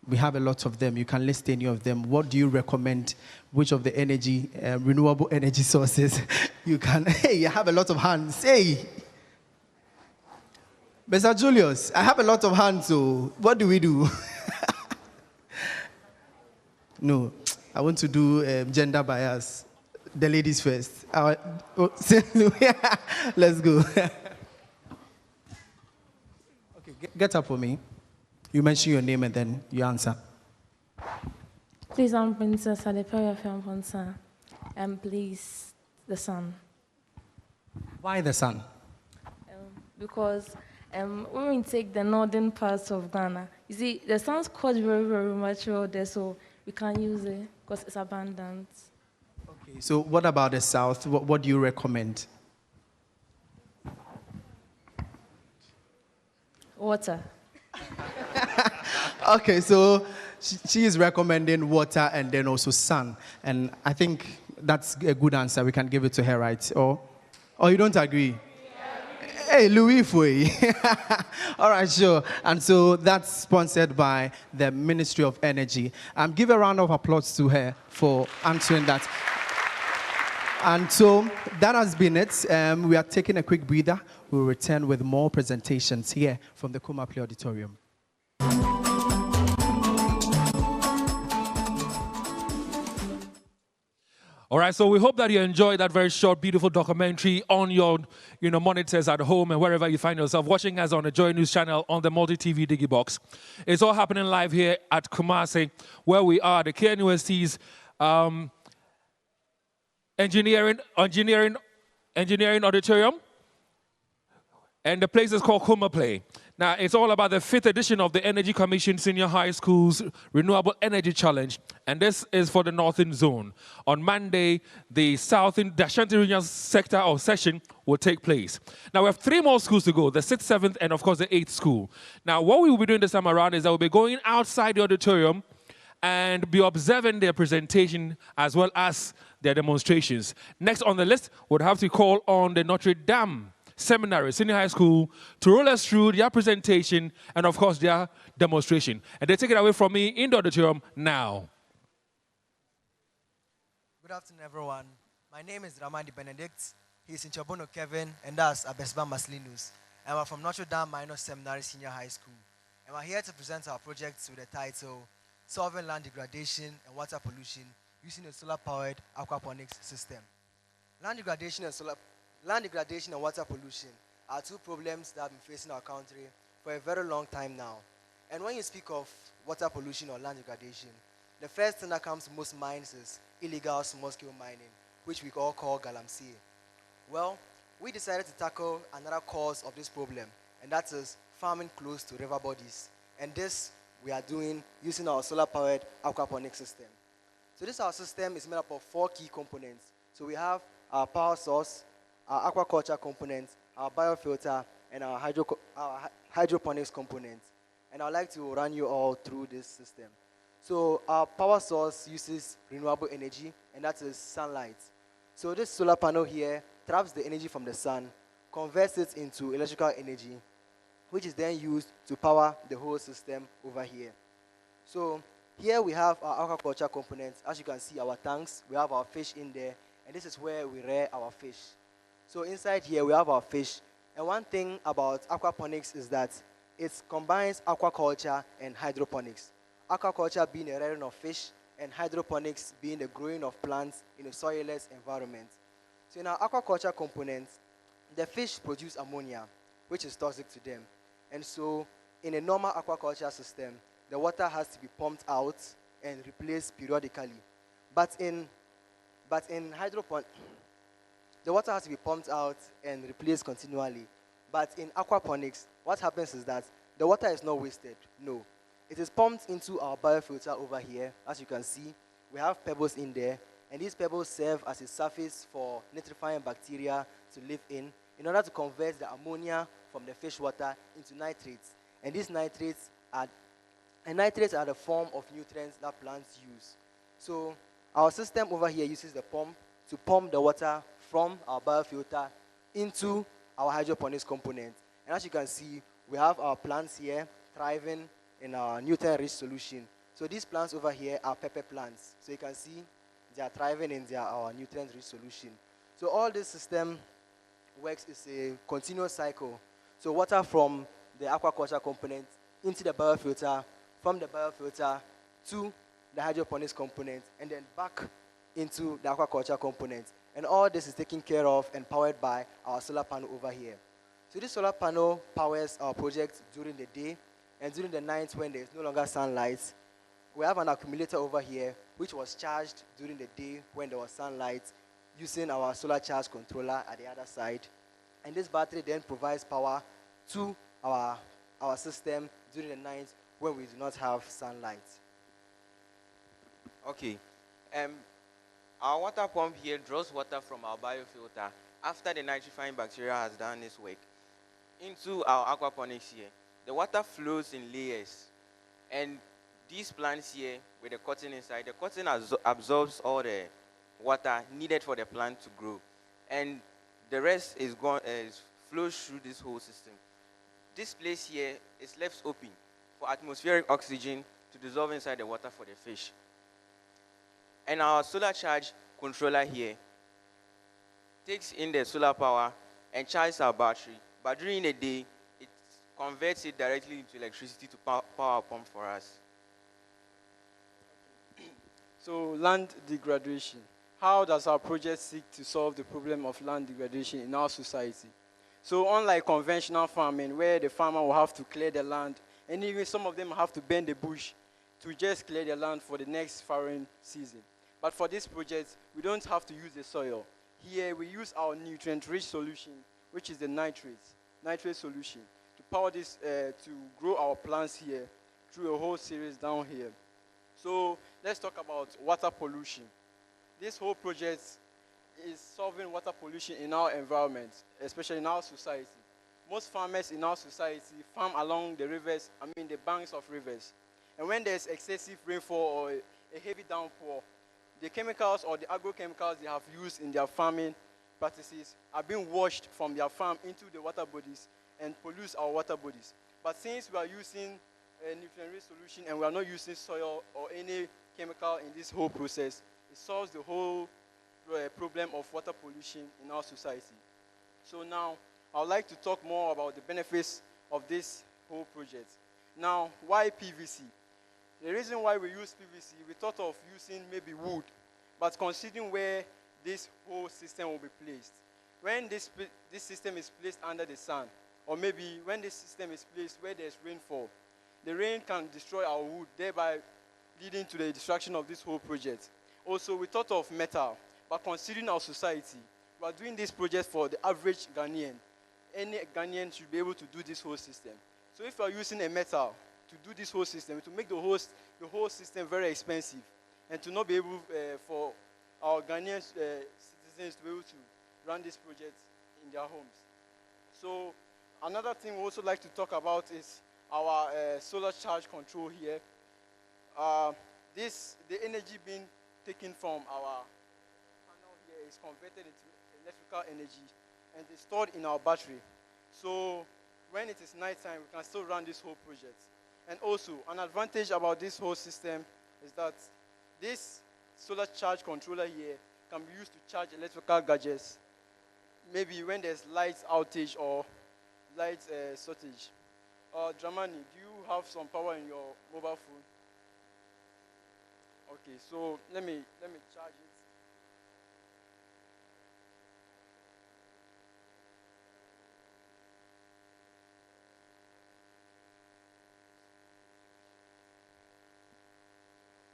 We have a lot of them. You can list any of them. What do you recommend? Which of the renewable energy sources you can? Hey, you have a lot of hands. Hey, Mr. Julius, I have a lot of hands. So what do we do? No, I want to do gender bias. The ladies first. Let's go. Okay, get up for me. You mention your name and then you answer. Please, I'm Princess Adeperia Fiamponsa. And please, the sun. Why the sun? Because when we take the northern parts of Ghana, you see, the sun's quite very, very much there, so we can use it because it's abundant. Okay, so what about the south? What do you recommend? Water. Okay, so she is recommending water and then also sun. And I think that's a good answer. We can give it to her, right? Or you don't agree? Hey, Louis Fui. All right, sure. And so that's sponsored by the Ministry of Energy. Give a round of applause to her for answering that. And so that has been it. We are taking a quick breather. We'll return with more presentations here from the Kumapli Auditorium. All right, so we hope that you enjoyed that very short, beautiful documentary on your, monitors at home and wherever you find yourself, watching us on the Joy News channel on the multi-TV Digibox. It's all happening live here at Kumasi, where we are, the KNUST's engineering auditorium, and the place is called Kumapli. Now, it's all about the 5th edition of the Energy Commission Senior High School's Renewable Energy Challenge, and this is for the Northern Zone. On Monday, the Ashanti Regional Sector or Session will take place. Now, we have 3 more schools to go, the 6th, 7th, and of course the 8th school. Now, what we will be doing this time around is that we'll be going outside the auditorium and be observing their presentation as well as their demonstrations. Next on the list, we'll have to call on the Notre Dame Seminary, Senior High School, to roll us through their presentation and, of course, their demonstration. And they take it away from me in the auditorium now. Good afternoon, everyone. My name is Ramadi Benedict. He's in Chabono Kevin, and that's Abesba Maslinus. And we're from Notre Dame Minor Seminary Senior High School. And we're here to present our project with the title, Solving Land Degradation and Water Pollution Using a Solar-Powered Aquaponics System. Land degradation and water pollution are 2 problems that have been facing our country for a very long time now. And when you speak of water pollution or land degradation, the first thing that comes to most minds is illegal small-scale mining, which we all call galamsey. Well, we decided to tackle another cause of this problem, and that is farming close to river bodies. And this we are doing using our solar-powered aquaponics system. So this our system is made up of 4 key components. So we have our power source, our aquaculture component, our biofilter, and our hydroponics component. And I'd like to run you all through this system. So our power source uses renewable energy, and that is sunlight. So this solar panel here traps the energy from the sun, converts it into electrical energy, which is then used to power the whole system over here. So here we have our aquaculture components. As you can see, our tanks, we have our fish in there, and this is where we rear our fish. So inside here, we have our fish. And one thing about aquaponics is that it combines aquaculture and hydroponics. Aquaculture being a rearing of fish, and hydroponics being the growing of plants in a soilless environment. So in our aquaculture components, the fish produce ammonia, which is toxic to them. And so in a normal aquaculture system, the water has to be pumped out and replaced periodically. But in hydroponics, the water has to be pumped out and replaced continually. But in aquaponics, what happens is that the water is not wasted. No. It is pumped into our biofilter over here. As you can see, we have pebbles in there. And these pebbles serve as a surface for nitrifying bacteria to live in order to convert the ammonia from the fish water into nitrates. And these nitrates are the form of nutrients that plants use. So our system over here uses the pump to pump the water from our biofilter into our hydroponics component. And as you can see, we have our plants here thriving in our nutrient-rich solution. So these plants over here are pepper plants. So you can see they are thriving in our nutrient-rich solution. So all this system works is a continuous cycle. So water from the aquaculture component into the biofilter, from the biofilter to the hydroponics component, and then back into the aquaculture component. And all this is taken care of and powered by our solar panel over here. So this solar panel powers our project during the day, and during the night when there is no longer sunlight, we have an accumulator over here which was charged during the day when there was sunlight using our solar charge controller at the other side. And this battery then provides power to our system during the night when we do not have sunlight. Okay. Our water pump here draws water from our biofilter after the nitrifying bacteria has done its work into our aquaponics here. The water flows in layers, and these plants here with the cotton inside, the cotton absorbs all the water needed for the plant to grow, and the rest flows through this whole system. This place here is left open for atmospheric oxygen to dissolve inside the water for the fish. And our solar charge controller here takes in the solar power and charges our battery, but during the day, it converts it directly into electricity to power our pump for us. So land degradation. How does our project seek to solve the problem of land degradation in our society? So unlike conventional farming, where the farmer will have to clear the land, and even some of them have to bend the bush to just clear the land for the next farming season. But for this project, we don't have to use the soil. Here, we use our nutrient-rich solution, which is the nitrate solution, to power this, to grow our plants here through a whole series down here. So let's talk about water pollution. This whole project is solving water pollution in our environment, especially in our society. Most farmers in our society farm along the rivers, the banks of rivers. And when there's excessive rainfall or a heavy downpour, the chemicals or the agrochemicals they have used in their farming practices are being washed from their farm into the water bodies and pollute our water bodies. But since we are using a nutrient-rich solution and we are not using soil or any chemical in this whole process, it solves the whole problem of water pollution in our society. So now, I would like to talk more about the benefits of this whole project. Now, why PVC? The reason why we use PVC, we thought of using maybe wood, but considering where this whole system will be placed. When this system is placed under the sun, or maybe when this system is placed where there's rainfall, the rain can destroy our wood, thereby leading to the destruction of this whole project. Also, we thought of metal, but considering our society, we are doing this project for the average Ghanaian. Any Ghanaian should be able to do this whole system. So if you are using a metal to do this whole system, to make the whole system very expensive, and to not be able for our Ghanaian citizens to be able to run this project in their homes. So another thing we also like to talk about is our solar charge control here. The energy being taken from our panel here is converted into electrical energy and is stored in our battery. So when it is nighttime, we can still run this whole project. And also, an advantage about this whole system is that this solar charge controller here can be used to charge electrical gadgets, maybe when there's light outage or light shortage. Dramani, do you have some power in your mobile phone? Okay, so let me charge it.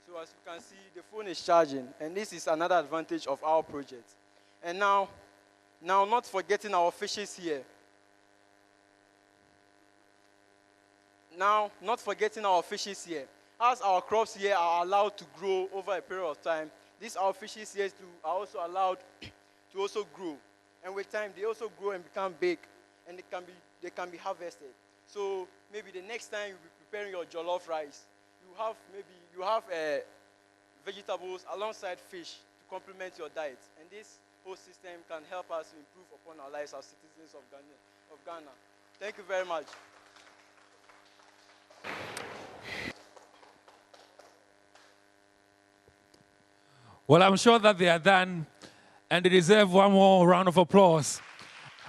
So as you can see, the phone is charging, and this is another advantage of our project. And now not forgetting our fishes here. Now, not forgetting our fishes here. As our crops here are allowed to grow over a period of time, these our fishes here are also allowed to also grow. And with time, they also grow and become big, and they can be harvested. So maybe the next time you'll be preparing your jollof rice, you have vegetables alongside fish to complement your diet. And this whole system can help us to improve upon our lives as citizens of Ghana. Thank you very much. Well, I'm sure that they are done, and they deserve one more round of applause.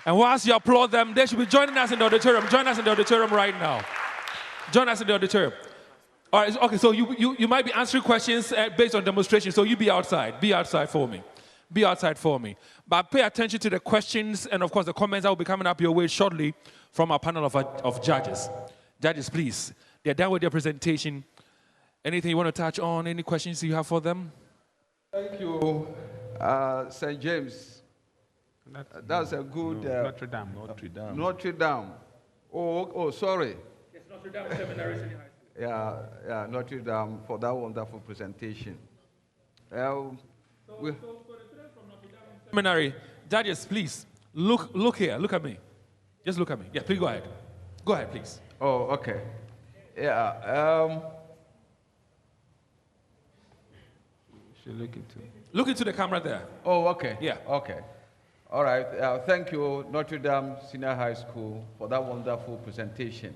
And whilst you applaud them, they should be joining us in the auditorium. Join us in the auditorium right now. Join us in the auditorium. All right, okay, so you might be answering questions based on demonstration, so you be outside. Be outside for me. Be outside for me. But pay attention to the questions and, of course, the comments that will be coming up your way shortly from our panel of judges. Judges, please. They're done with their presentation. Anything you want to touch on? Any questions you have for them? Thank you, St. James. That's a good... Notre Dame. Notre Dame. Notre Dame. Oh, sorry. Yes, Notre Dame Seminary. Yeah, Notre Dame for that wonderful presentation. Seminary, judges, please look here. Look at me. Just look at me. Yeah, please go ahead. Go ahead, please. Oh, okay. Yeah. Should look into the camera there. Oh, okay. Yeah. Okay. All right. Thank you, Notre Dame Senior High School, for that wonderful presentation.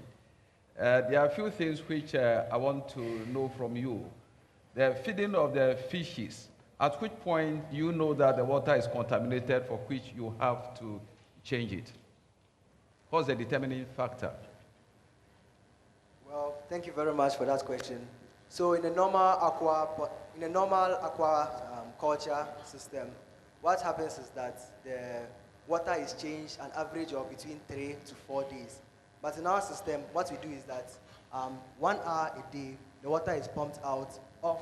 There are a few things which I want to know from you. The feeding of the fishes. At which point do you know that the water is contaminated for which you have to change it? What's the determining factor? Well, thank you very much for that question. So in a normal aquaculture system, what happens is that the water is changed an average of between 3 to 4 days. But in our system, what we do is that 1 hour a day, the water is pumped out of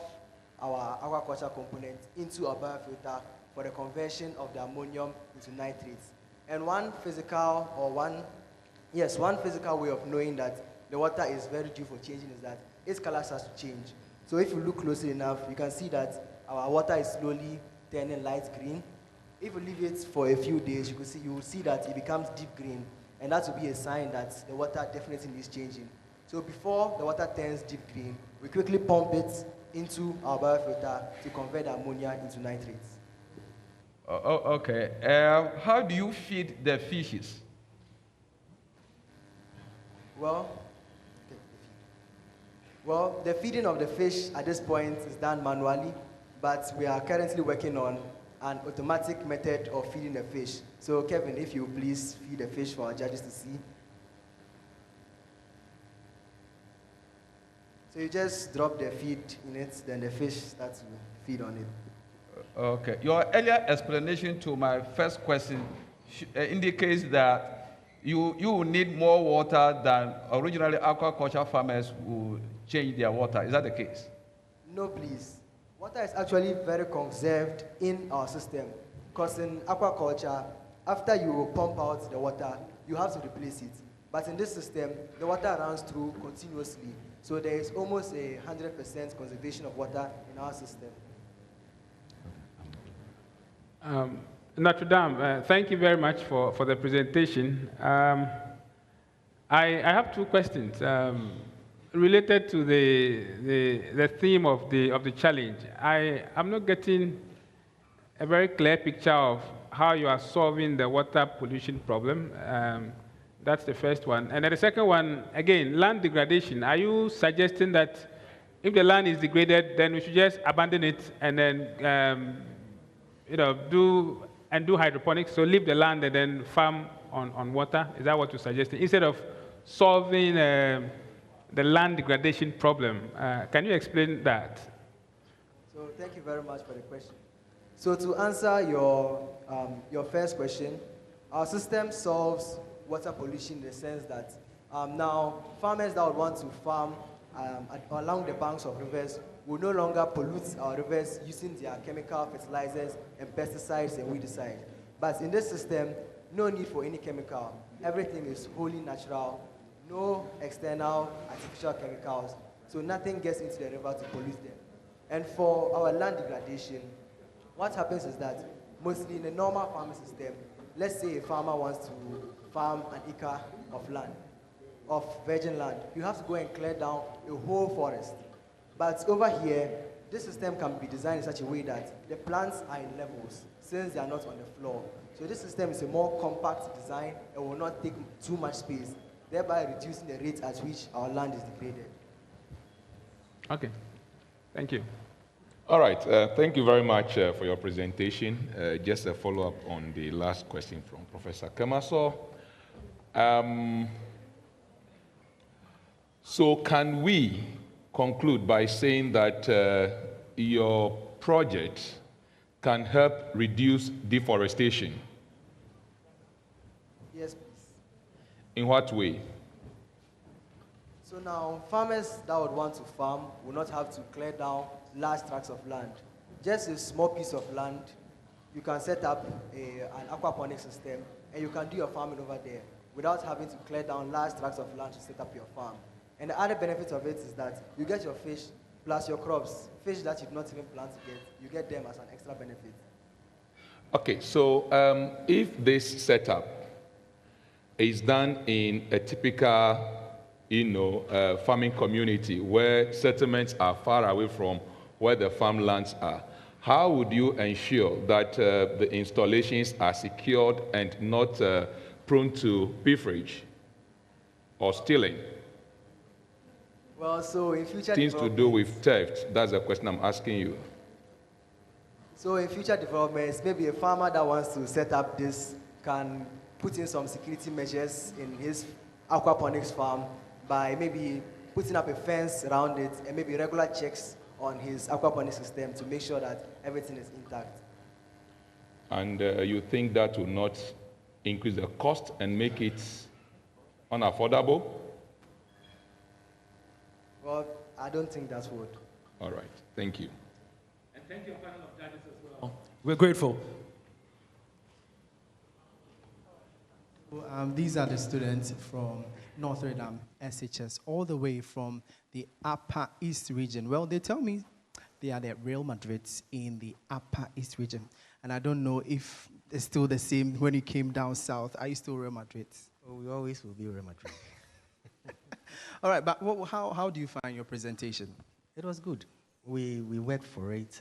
our aquaculture component into a biofilter for the conversion of the ammonium into nitrates. And one physical way of knowing that the water is very due for changing is that its color starts to change. So if you look closely enough, you can see that our water is slowly turning light green. If you leave it for a few days, you will see that it becomes deep green, and that will be a sign that the water definitely needs changing. So before the water turns deep green, we quickly pump it into our biofilter to convert the ammonia into nitrates. Okay. How do you feed the fishes? Well, the feeding of the fish at this point is done manually, but we are currently working on an automatic method of feeding the fish. So Kevin, if you please feed the fish for our judges to see. So you just drop the feed in it, then the fish starts to feed on it. Okay. Your earlier explanation to my first question indicates that you will need more water than originally aquaculture farmers would change their water. Is that the case? No, please. Water is actually very conserved in our system, because in aquaculture, after you pump out the water, you have to replace it. But in this system, the water runs through continuously. So there is almost 100% conservation of water in our system. Notre Dame, thank you very much for the presentation. I have two questions related to the theme of the challenge. I'm not getting a very clear picture of how you are solving the water pollution problem. That's the first one. And then the second one, again, land degradation. Are you suggesting that if the land is degraded, then we should just abandon it and then do hydroponics, so leave the land and then farm on water? Is that what you're suggesting? Instead of solving the land degradation problem. Can you explain that? So thank you very much for the question. So to answer your first question, our system solves water pollution in the sense that now farmers that would want to farm along the banks of rivers will no longer pollute our rivers using their chemical fertilizers and pesticides and weedicides. But in this system, no need for any chemical. Everything is wholly natural, no external artificial chemicals, so nothing gets into the river to pollute them. And for our land degradation, what happens is that mostly in a normal farming system, let's say a farmer wants to farm an acre of land, of virgin land. You have to go and clear down a whole forest. But over here, this system can be designed in such a way that the plants are in levels, since they are not on the floor. So this system is a more compact design and will not take too much space, thereby reducing the rate at which our land is degraded. Okay, thank you. All right, thank you very much for your presentation. Just a follow-up on the last question from Professor Kemaso. So can we conclude by saying that your project can help reduce deforestation. Yes, please. In what way? So now, farmers that would want to farm will not have to clear down large tracts of land. Just a small piece of land, you can set up an aquaponic system, and you can do your farming over there without having to clear down large tracts of land to set up your farm. And the other benefit of it is that you get your fish plus your crops, fish that you did not even plan to get, you get them as an extra benefit. Okay, so if this setup is done in a typical, farming community where settlements are far away from where the farmlands are, how would you ensure that the installations are secured and not prone to pilferage or stealing? Well, so in future Things to do with theft, that's the question I'm asking you. So in future developments, maybe a farmer that wants to set up this can put in some security measures in his aquaponics farm by maybe putting up a fence around it and maybe regular checks on his aquaponics system to make sure that everything is intact. And you think that will not increase the cost and make it unaffordable? Well, I don't think that would. All right, thank you. And thank you, panel of judges as well. We're grateful. These are the students from Notre Dame SHS, all the way from the Upper East region. Well, they tell me they are the Real Madrids in the Upper East region. And I don't know if it's still the same when you came down south. Are you still Real Madrids? Oh, we always will be Real Madrid. All right, but how do you find your presentation? It was good. We worked for it.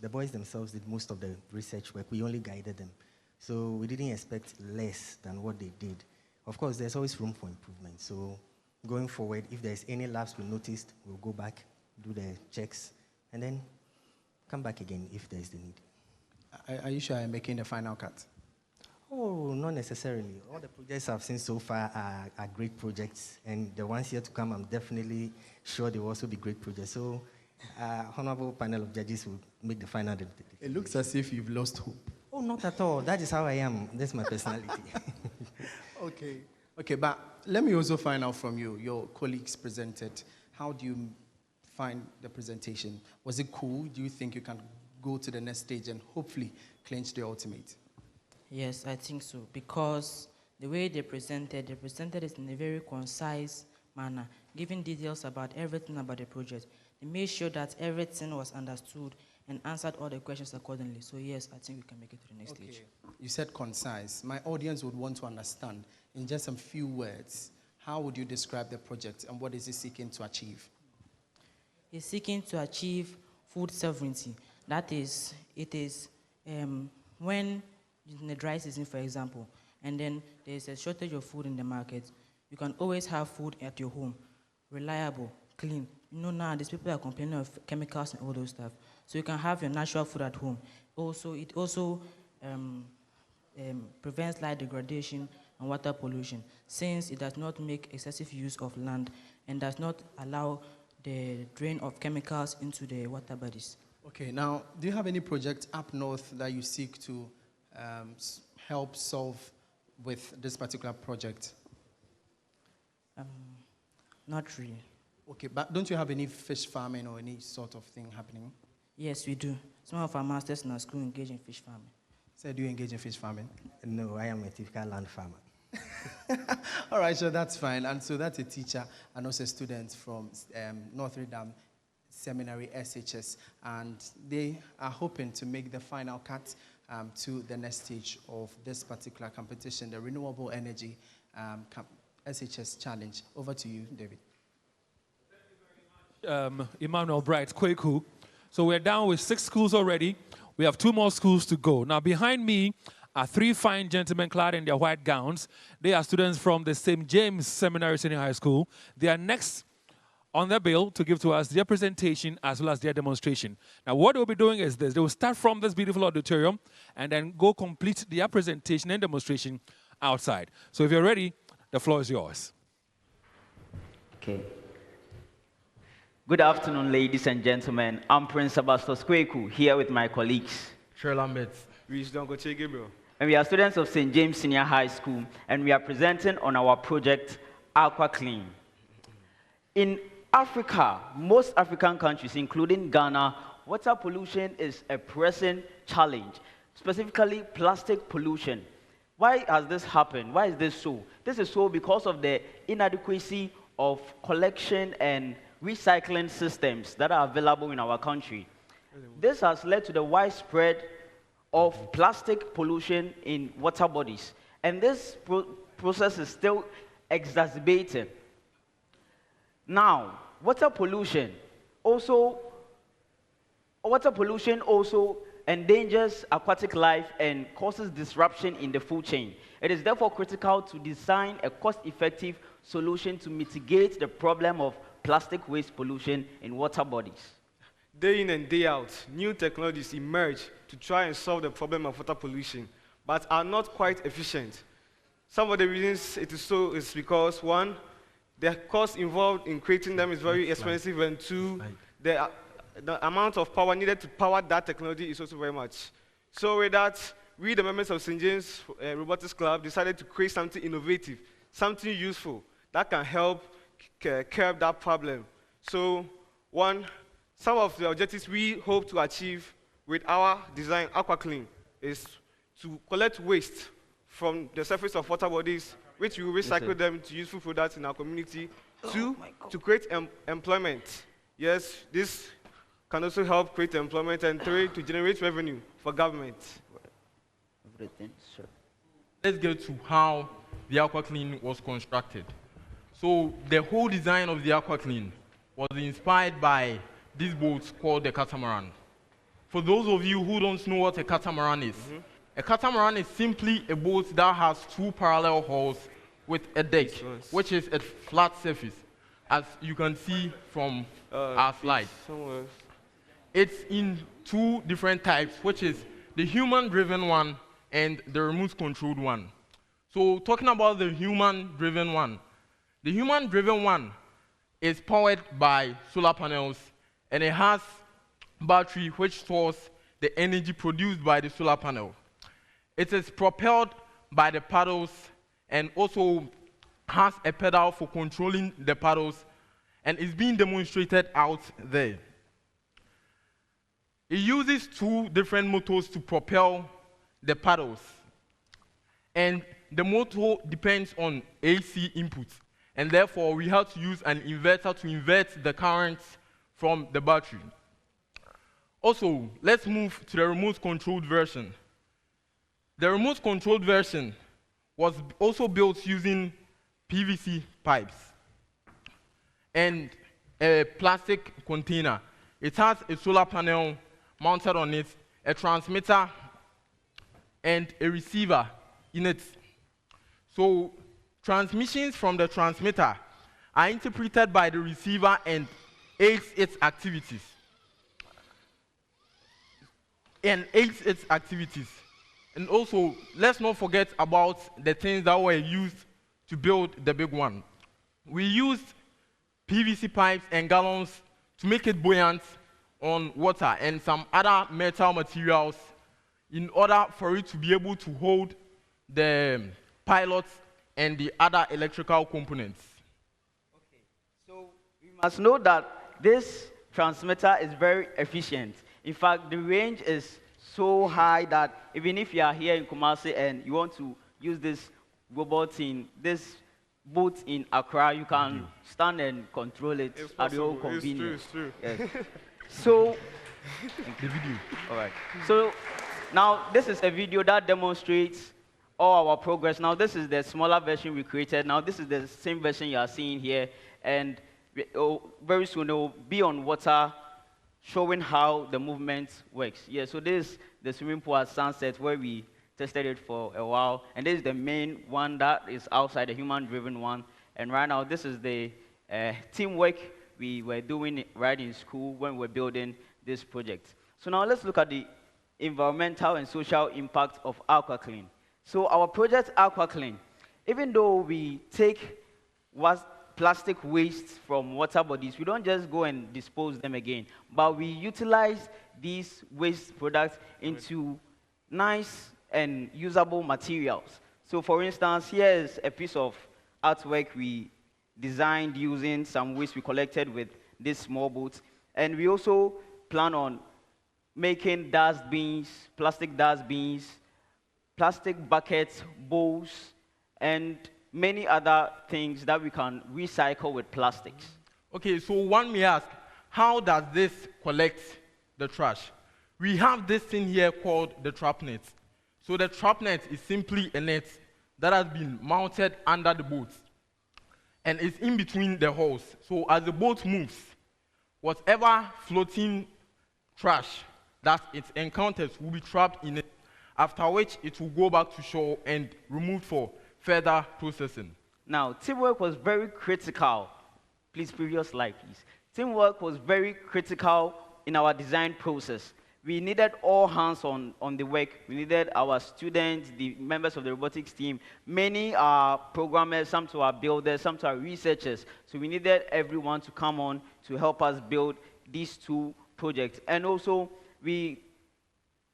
The boys themselves did most of the research work. We only guided them. So we didn't expect less than what they did. Of course, there's always room for improvement. So going forward, if there's any lapse we noticed, we'll go back, do the checks, and then come back again if there's the need. Are you sure I'm making the final cut? Oh, not necessarily. All the projects I've seen so far are great projects, and the ones here to come, I'm definitely sure they will also be great projects. So, honorable panel of judges will make the final decision. It looks as if you've lost hope. Oh, not at all. That is how I am. That's my personality. Okay, but let me also find out from you. Your colleagues presented. How do you find the presentation? Was it cool? Do you think you can go to the next stage and hopefully clinch the ultimate? Yes, I think so, because the way they presented it in a very concise manner, giving details about everything about the project. They made sure that everything was understood and answered all the questions accordingly. So yes, I think we can make it to the next stage. You said concise. My audience would want to understand in just a few words, how would you describe the project and what is it seeking to achieve? It's seeking to achieve food sovereignty. That is, it is when in the dry season, for example, and then there's a shortage of food in the market, you can always have food at your home, reliable, clean. You know, now these people are complaining of chemicals and all those stuff. So you can have your natural food at home. Also, it also prevents light degradation and water pollution, since it does not make excessive use of land and does not allow the drain of chemicals into the water bodies. Okay, now, do you have any project up north that you seek to help solve with this particular project? Not really. Okay, but don't you have any fish farming or any sort of thing happening? Yes, we do. Some of our masters in our school engage in fish farming. So do you engage in fish farming? No, I am a typical land farmer. All right, so that's fine. And so that's a teacher and also students from Notre Dame Seminary SHS. And they are hoping to make the final cut to the next stage of this particular competition, the Renewable Energy SHS Challenge. Over to you, David. Emmanuel Bright, Kweku. So we're down with 6 schools already. We have 2 more schools to go. Now behind me are 3 fine gentlemen clad in their white gowns. They are students from the St. James Seminary Senior High School. They are next on the bill to give to us their presentation as well as their demonstration. Now what they'll be doing is this. They will start from this beautiful auditorium and then go complete their presentation and demonstration outside. So if you're ready, the floor is yours. Okay. Good afternoon, ladies and gentlemen. I'm Prince Abastos Kweku, here with my colleagues. Sure Lambert. And we are students of St. James Senior High School, and we are presenting on our project, Aqua Clean. In Africa, most African countries, including Ghana, water pollution is a pressing challenge, specifically plastic pollution. Why has this happened? Why is this so? This is so because of the inadequacy of collection and recycling systems that are available in our country. This has led to the widespread of plastic pollution in water bodies, and this process is still exacerbated. Now, water pollution also endangers aquatic life and causes disruption in the food chain. It is therefore critical to design a cost-effective solution to mitigate the problem of plastic waste pollution in water bodies. Day in and day out, new technologies emerge to try and solve the problem of water pollution, but are not quite efficient. Some of the reasons it is so is because, one, the cost involved in creating them is very expensive, and two, the amount of power needed to power that technology is also very much. So with that, we, the members of St. James Robotics Club, decided to create something innovative, something useful that can help curb that problem. So, one, some of the objectives we hope to achieve with our design, AquaClean, is to collect waste from the surface of water bodies, which we will recycle them to useful products in our community. Two, to create employment. Yes, this can also help create employment. And three, to generate revenue for government. Let's get to how the AquaClean was constructed. So the whole design of the AquaClean was inspired by this boat called the catamaran. For those of you who don't know what a catamaran is, a catamaran is simply a boat that has two parallel hulls with a deck, which is a flat surface, as you can see from our slide. It's in two different types, which is the human-driven one and the remote-controlled one. So talking about the human-driven one, the human-driven one is powered by solar panels, and it has battery which stores the energy produced by the solar panel. It is propelled by the paddles and also has a pedal for controlling the paddles, and is being demonstrated out there. It uses two different motors to propel the paddles, and the motor depends on AC input, and therefore we have to use an inverter to invert the current from the battery. Also, let's move to the remote-controlled version. The remote-controlled version was also built using PVC pipes and a plastic container. It has a solar panel mounted on it, a transmitter, and a receiver in it. So transmissions from the transmitter are interpreted by the receiver and aids its activities. And also, let's not forget about the things that were used to build the big one. We used PVC pipes and gallons to make it buoyant on water and some other metal materials in order for it to be able to hold the pilots and the other electrical components. Okay, so we must know that this transmitter is very efficient. In fact, the range is so high that even if you are here in Kumasi and you want to use this robot in this boat in Accra, you can stand and control it at your own convenience. It's true. Yes. So, the video. All right. So now this is a video that demonstrates all our progress. Now this is the smaller version we created. Now this is the same version you are seeing here, and very soon it will be on water, showing how the movement works. Yeah, so this is the swimming pool at Sunset where we tested it for a while. And this is the main one that is outside, the human-driven one. And right now, this is the teamwork we were doing right in school when we were building this project. So now let's look at the environmental and social impact of AquaClean. So our project AquaClean, even though we take plastic waste from water bodies, we don't just go and dispose them again, but we utilize these waste products into nice and usable materials. So for instance, here is a piece of artwork we designed using some waste we collected with this small boat. And we also plan on making dustbins, plastic buckets, bowls, and many other things that we can recycle with plastics. Okay, so one may ask, how does this collect the trash? We have this thing here called the trap net. So the trap net is simply a net that has been mounted under the boat, and it's in between the hulls. So as the boat moves, whatever floating trash that it encounters will be trapped in it, after which it will go back to shore and removed for further processing. Now, teamwork was very critical. Please, previous slide, please. Teamwork was very critical in our design process. We needed all hands on the work. We needed our students, the members of the robotics team. Many are programmers, some to our builders, some to our researchers. So we needed everyone to come on to help us build these two projects. And also, we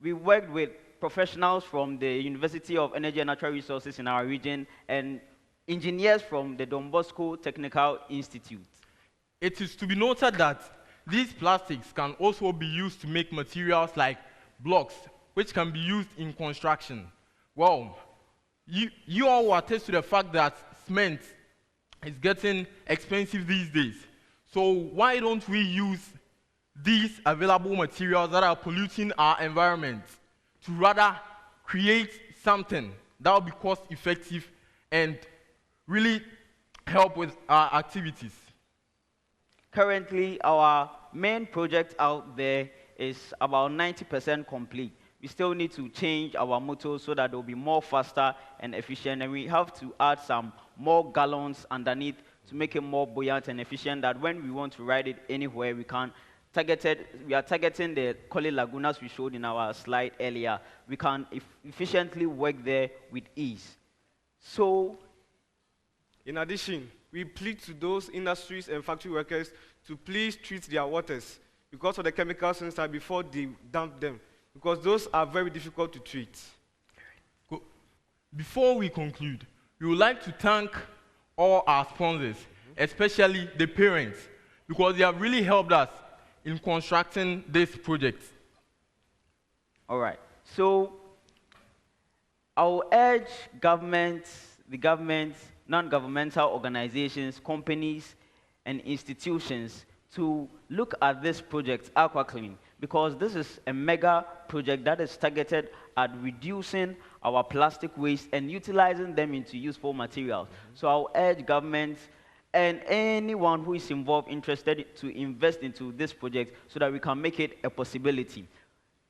worked with professionals from the University of Energy and Natural Resources in our region and engineers from the Don Bosco Technical Institute. It is to be noted that these plastics can also be used to make materials like blocks, which can be used in construction. Well, you all will attest to the fact that cement is getting expensive these days. So why don't we use these available materials that are polluting our environment to rather create something that will be cost effective and really help with our activities? Currently, our main project out there is about 90% complete. We still need to change our motors so that they'll be more faster and efficient, and we have to add some more gallons underneath to make it more buoyant and efficient, that when we want to ride it anywhere, we can we are targeting the Koli Lagoon as we showed in our slide earlier. We can efficiently work there with ease. So, in addition, we plead to those industries and factory workers to please treat their waters because of the chemicals inside before they dump them, because those are very difficult to treat. Before we conclude, we would like to thank all our sponsors, especially the parents, because they have really helped us in constructing this project. All right. So I'll urge governments, the government, non-governmental organizations, companies, and institutions to look at this project, AquaClean, because this is a mega project that is targeted at reducing our plastic waste and utilizing them into useful materials. So I'll urge governments and anyone who is involved, interested to invest into this project so that we can make it a possibility.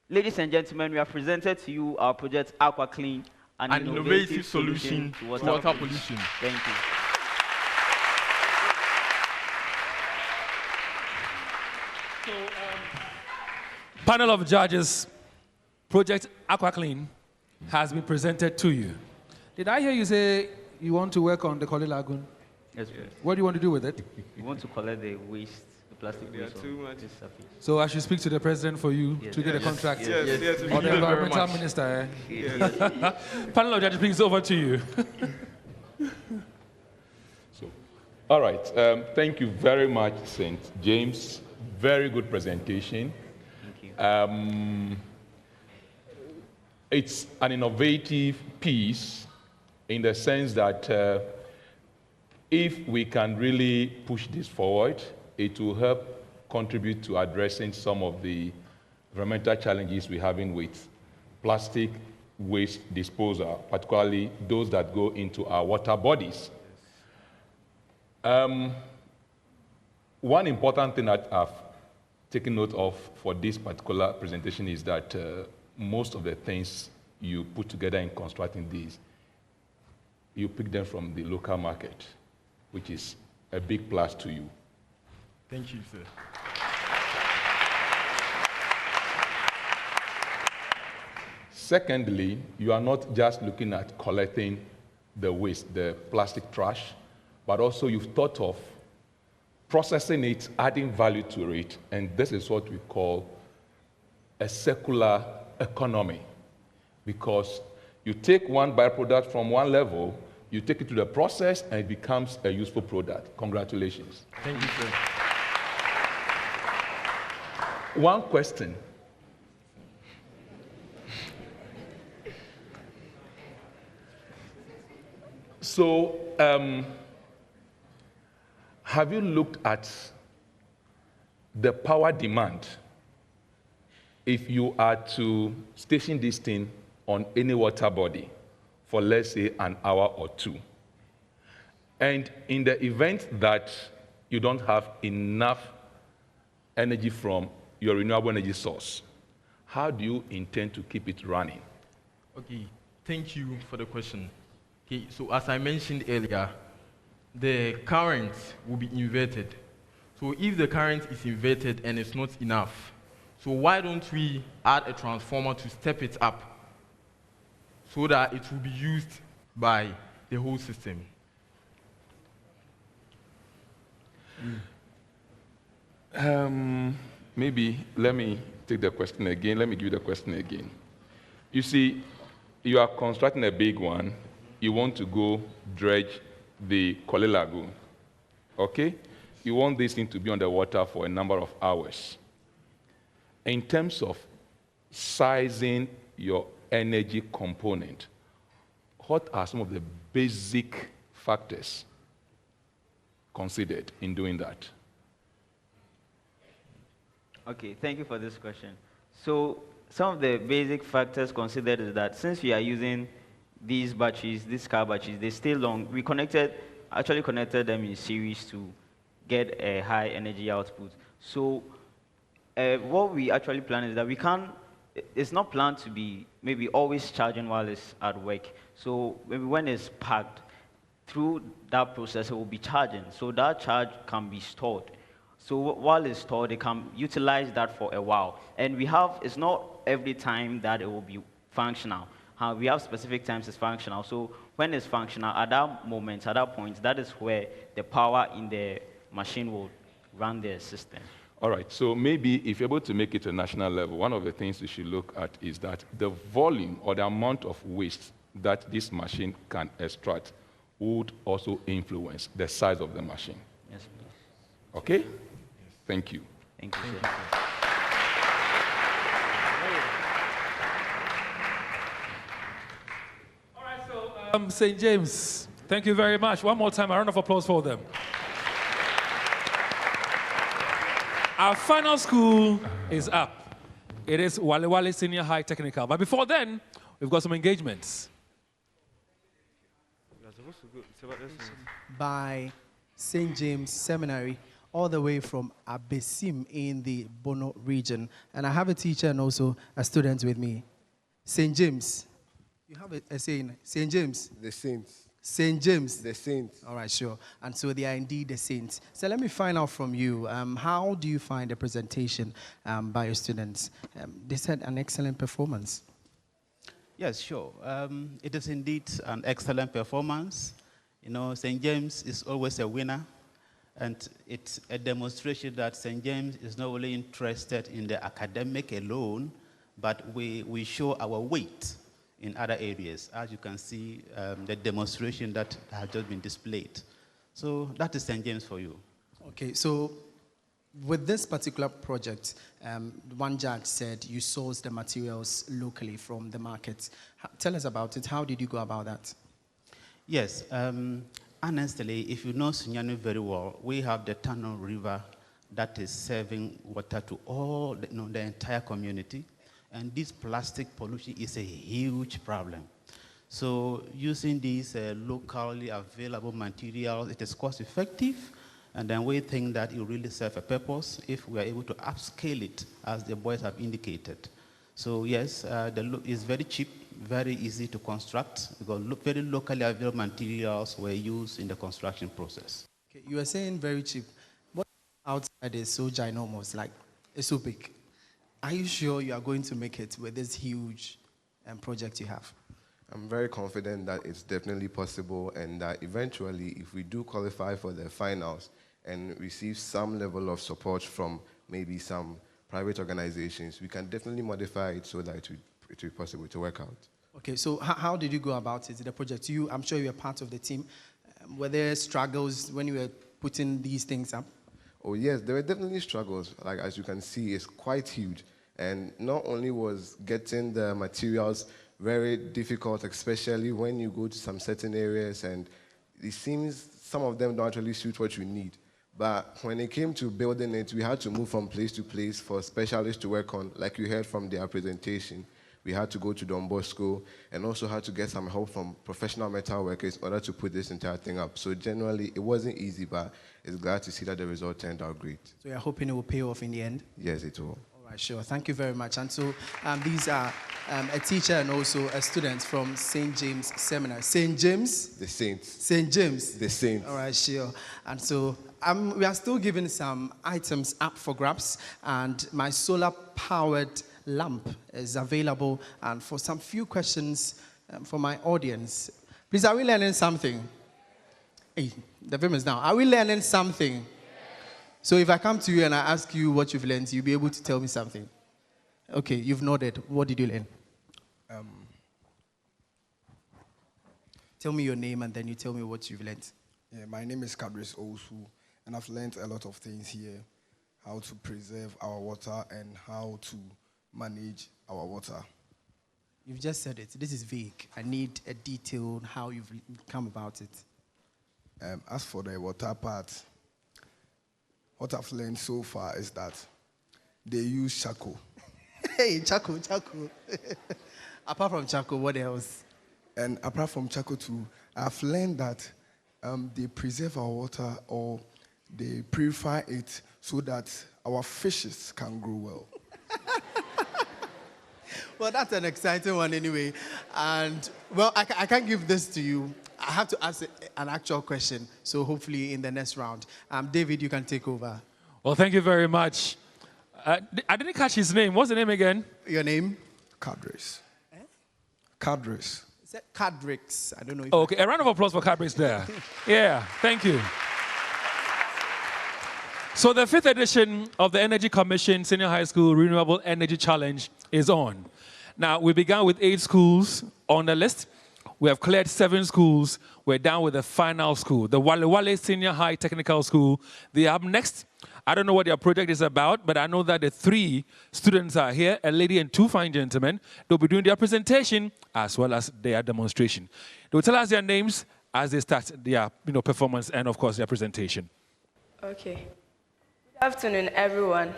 Ladies and gentlemen, we have presented to you our project AquaClean, an innovative solution to water pollution. Thank you. Panel of judges, Project AquaClean has been presented to you. Did I hear you say you want to work on the Koli Lagoon? Yes, sir. What do you want to do with it? We want to collect the waste, the plastic waste. So I should speak to the president for you to get a contract? Yes. Or the environmental minister? Yes. Panel of judges, please, over to you. All right. Thank you very much, St. James. Very good presentation. Thank you. It's an innovative piece in the sense that if we can really push this forward, it will help contribute to addressing some of the environmental challenges we're having with plastic waste disposal, particularly those that go into our water bodies. One important thing that I've taken note of for this particular presentation is that most of the things you put together in constructing these, you pick them from the local market, which is a big plus to you. Thank you, sir. Secondly, you are not just looking at collecting the waste, the plastic trash, but also you've thought of processing it, adding value to it, and this is what we call a circular economy. Because you take one byproduct from one level, you take it to the process, and it becomes a useful product. Congratulations. Thank you, sir. One question. So, have you looked at the power demand if you are to station this thing on any water body for, let's say, an hour or two? And in the event that you don't have enough energy from your renewable energy source, how do you intend to keep it running? Okay, thank you for the question. Okay, so as I mentioned earlier, the current will be inverted. So if the current is inverted and it's not enough, so why don't we add a transformer to step it up so that it will be used by the whole system? Maybe let me take the question again. Let me give you the question again. You see, you are constructing a big one. You want to go dredge the Kole Lagoon, okay? You want this thing to be on the water for a number of hours. In terms of sizing your energy component, what are some of the basic factors considered in doing that? Okay, thank you for this question. So some of the basic factors considered is that since we are using these batteries, these car batteries, they stay long. We actually connected them in series to get a high energy output. So what we actually plan is that it's not planned to be maybe always charging while it's at work. So maybe when it's packed, through that process it will be charging. So that charge can be stored. So while it's stored, they can utilize that for a while. And it's not every time that it will be functional. We have specific times it's functional. So when it's functional, at that moment, at that point, that is where the power in the machine will run the system. All right, so maybe if you're able to make it to a national level, one of the things you should look at is that the volume or the amount of waste that this machine can extract would also influence the size of the machine. Yes, please. Okay? Yes. Thank you. Thank you, sir. All right, so St. James, thank you very much. One more time, a round of applause for them. Our final school is up. It is Wale Wale Senior High Technical. But before then, we've got some engagements. By St. James Seminary, all the way from Abesim in the Bono region. And I have a teacher and also a student with me. St. James. You have a saying, St. James? The Saints. St. James? The Saints. All right, sure. And so they are indeed the Saints. So let me find out from you, how do you find the presentation by your students? They said an excellent performance. Yes, sure. It is indeed an excellent performance. You know, St. James is always a winner. And it's a demonstration that St. James is not only interested in the academic alone, but we show our weight in other areas. As you can see, the demonstration that has just been displayed. So that is St. James for you. Okay, so with this particular project, one judge said you source the materials locally from the market. Tell us about it. How did you go about that? Yes. Honestly, if you know Sunyani very well, we have the Tano River that is serving water to all, the entire community. And this plastic pollution is a huge problem. So using these locally available materials, it is cost effective. And then we think that it will really serve a purpose if we are able to upscale it, as the boys have indicated. So yes, it's very cheap, very easy to construct, because very locally available materials were used in the construction process. Okay, you were saying very cheap. What outside is so ginormous, like it's so big? Are you sure you are going to make it with this huge project you have? I'm very confident that it's definitely possible and that eventually, if we do qualify for the finals and receive some level of support from maybe some private organizations, we can definitely modify it so that it will be possible to work out. Okay, so how did you go about it, the project? I'm sure you were part of the team. Were there struggles when you were putting these things up? Oh yes, there were definitely struggles. Like as you can see, it's quite huge. And not only was getting the materials very difficult, especially when you go to some certain areas and it seems some of them don't actually suit what you need. But when it came to building it, we had to move from place to place for specialists to work on, like you heard from their presentation. We had to go to Don Bosco and also had to get some help from professional metal workers in order to put this entire thing up. So generally, it wasn't easy, but it's glad to see that the result turned out great. So you're hoping it will pay off in the end? Yes, it will. All right, sure. Thank you very much. And so these are a teacher and also a student from St. James Seminary. St. James? The Saints. St. James? The Saints. All right, sure. And so we are still giving some items up for grabs, and my solar-powered lamp is available, and for some few questions for my audience. Please, are we learning something? Hey, the film is down. Are we learning something? So if I come to you and I ask you what you've learned, you'll be able to tell me something. Okay, you've nodded. What did you learn? Tell me your name and then you tell me what you've learned. Yeah, my name is Kadris Osu, and I've learned a lot of things here. How to preserve our water and how to manage our water. You've just said it. This is vague. I need a detail on how you've come about it. As for the water part, what I've learned so far is that they use charcoal. Hey, charcoal. Apart from charcoal, what else? And apart from charcoal too, I've learned that they preserve our water or they purify it so that our fishes can grow well. Well, that's an exciting one anyway. And, well, I can't give this to you. I have to ask an actual question. So hopefully in the next round. David, you can take over. Well, thank you very much. I didn't catch his name. What's the name again? Your name? Cadres. Cadres. Is that Cadrix? I don't know if Okay, a round of applause for Cadrix there. Yeah, thank you. So the 5th edition of the Energy Commission Senior High School Renewable Energy Challenge is on. Now, we began with 8 schools on the list. We have cleared 7 schools. We're down with the final school, the Wale Wale Senior High Technical School. They are up next. I don't know what their project is about, but I know that the 3 students are here, a lady and 2 fine gentlemen. They'll be doing their presentation as well as their demonstration. They'll tell us their names as they start their performance and, of course, their presentation. Okay. Good afternoon, everyone.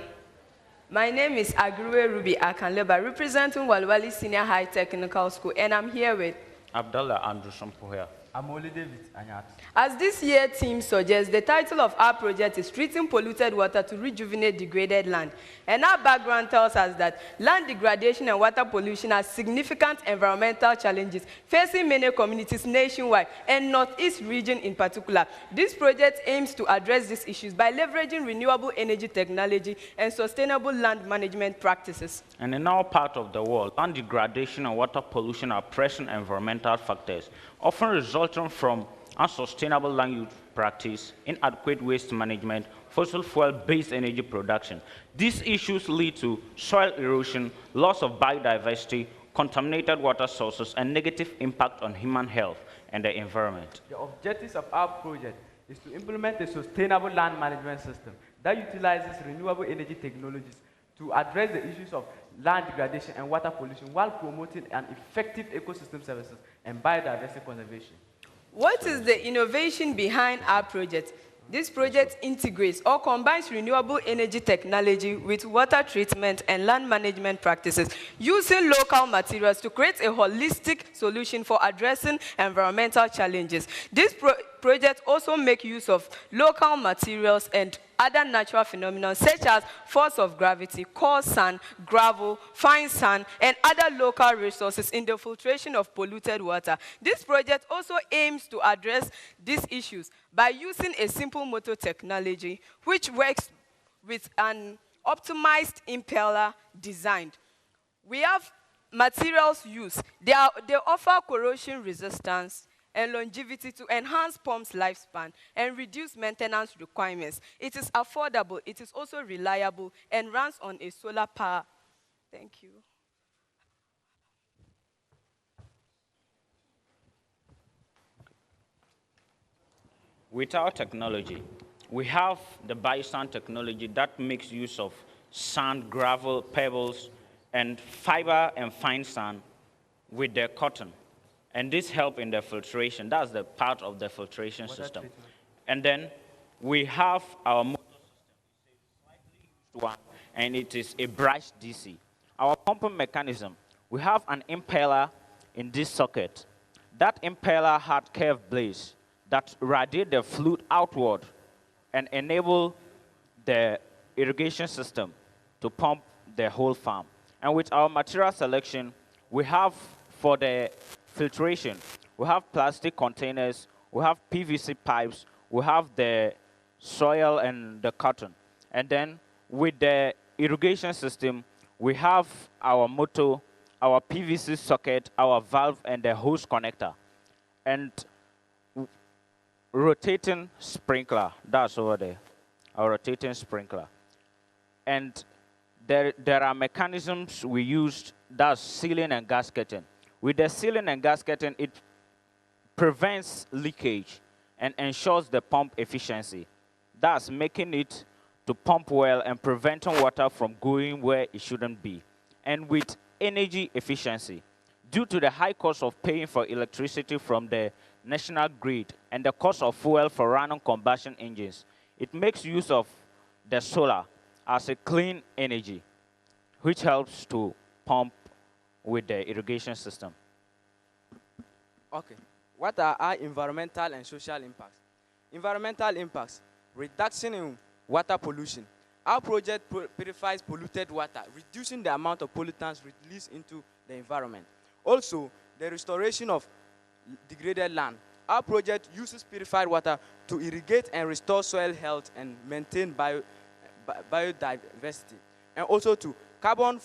My name is Agruwe Ruby Akanleba, representing Walwali Senior High Technical School, and I'm here with Abdullah Andrew Sampohea. I'm Oli David Anyat. As this year theme suggests, the title of our project is Treating Polluted Water to Rejuvenate Degraded Land. And our background tells us that land degradation and water pollution are significant environmental challenges facing many communities nationwide and Northeast region in particular. This project aims to address these issues by leveraging renewable energy technology and sustainable land management practices. And in our part of the world, land degradation and water pollution are pressing environmental factors, often resulting from unsustainable land use practice, inadequate waste management, fossil fuel-based energy production. These issues lead to soil erosion, loss of biodiversity, contaminated water sources, and negative impact on human health and the environment. The objectives of our project is to implement a sustainable land management system that utilizes renewable energy technologies to address the issues of land degradation and water pollution while promoting an effective ecosystem services and biodiversity conservation. What is the innovation behind our project? This project integrates or combines renewable energy technology with water treatment and land management practices, using local materials to create a holistic solution for addressing environmental challenges. This project also makes use of local materials and other natural phenomena such as force of gravity, coarse sand, gravel, fine sand, and other local resources in the filtration of polluted water. This project also aims to address these issues by using a simple motor technology which works with an optimized impeller design. We have materials used. They offer corrosion resistance and longevity to enhance pump's lifespan and reduce maintenance requirements. It is affordable, it is also reliable, and runs on a solar power. Thank you. With our technology, we have the biosand technology that makes use of sand, gravel, pebbles, and fiber and fine sand with the cotton. And this helps in the filtration. That's the part of the filtration system. Treatment. And then we have our motor system, one, and it is a brushed DC. Our pumping mechanism, we have an impeller in this socket. That impeller had curved blades that radiate the fluid outward and enable the irrigation system to pump the whole farm. And with our material selection, we have for the filtration, we have plastic containers, we have PVC pipes, we have the soil and the cotton. And then with the irrigation system, we have our motor, our PVC socket, our valve, and the hose connector. And rotating sprinkler, that's over there, our rotating sprinkler. And there are mechanisms we used, that's sealing and gasketing. With the sealing and gasketing, it prevents leakage and ensures the pump efficiency, thus making it to pump well and preventing water from going where it shouldn't be. And with energy efficiency, due to the high cost of paying for electricity from the national grid and the cost of fuel for running combustion engines, it makes use of the solar as a clean energy, which helps to pump with the irrigation system. Okay. What are our environmental and social impacts? Environmental impacts, reduction in water pollution. Our project purifies polluted water, reducing the amount of pollutants released into the environment. Also, the restoration of degraded land. Our project uses purified water to irrigate and restore soil health and maintain biodiversity. And also to carbon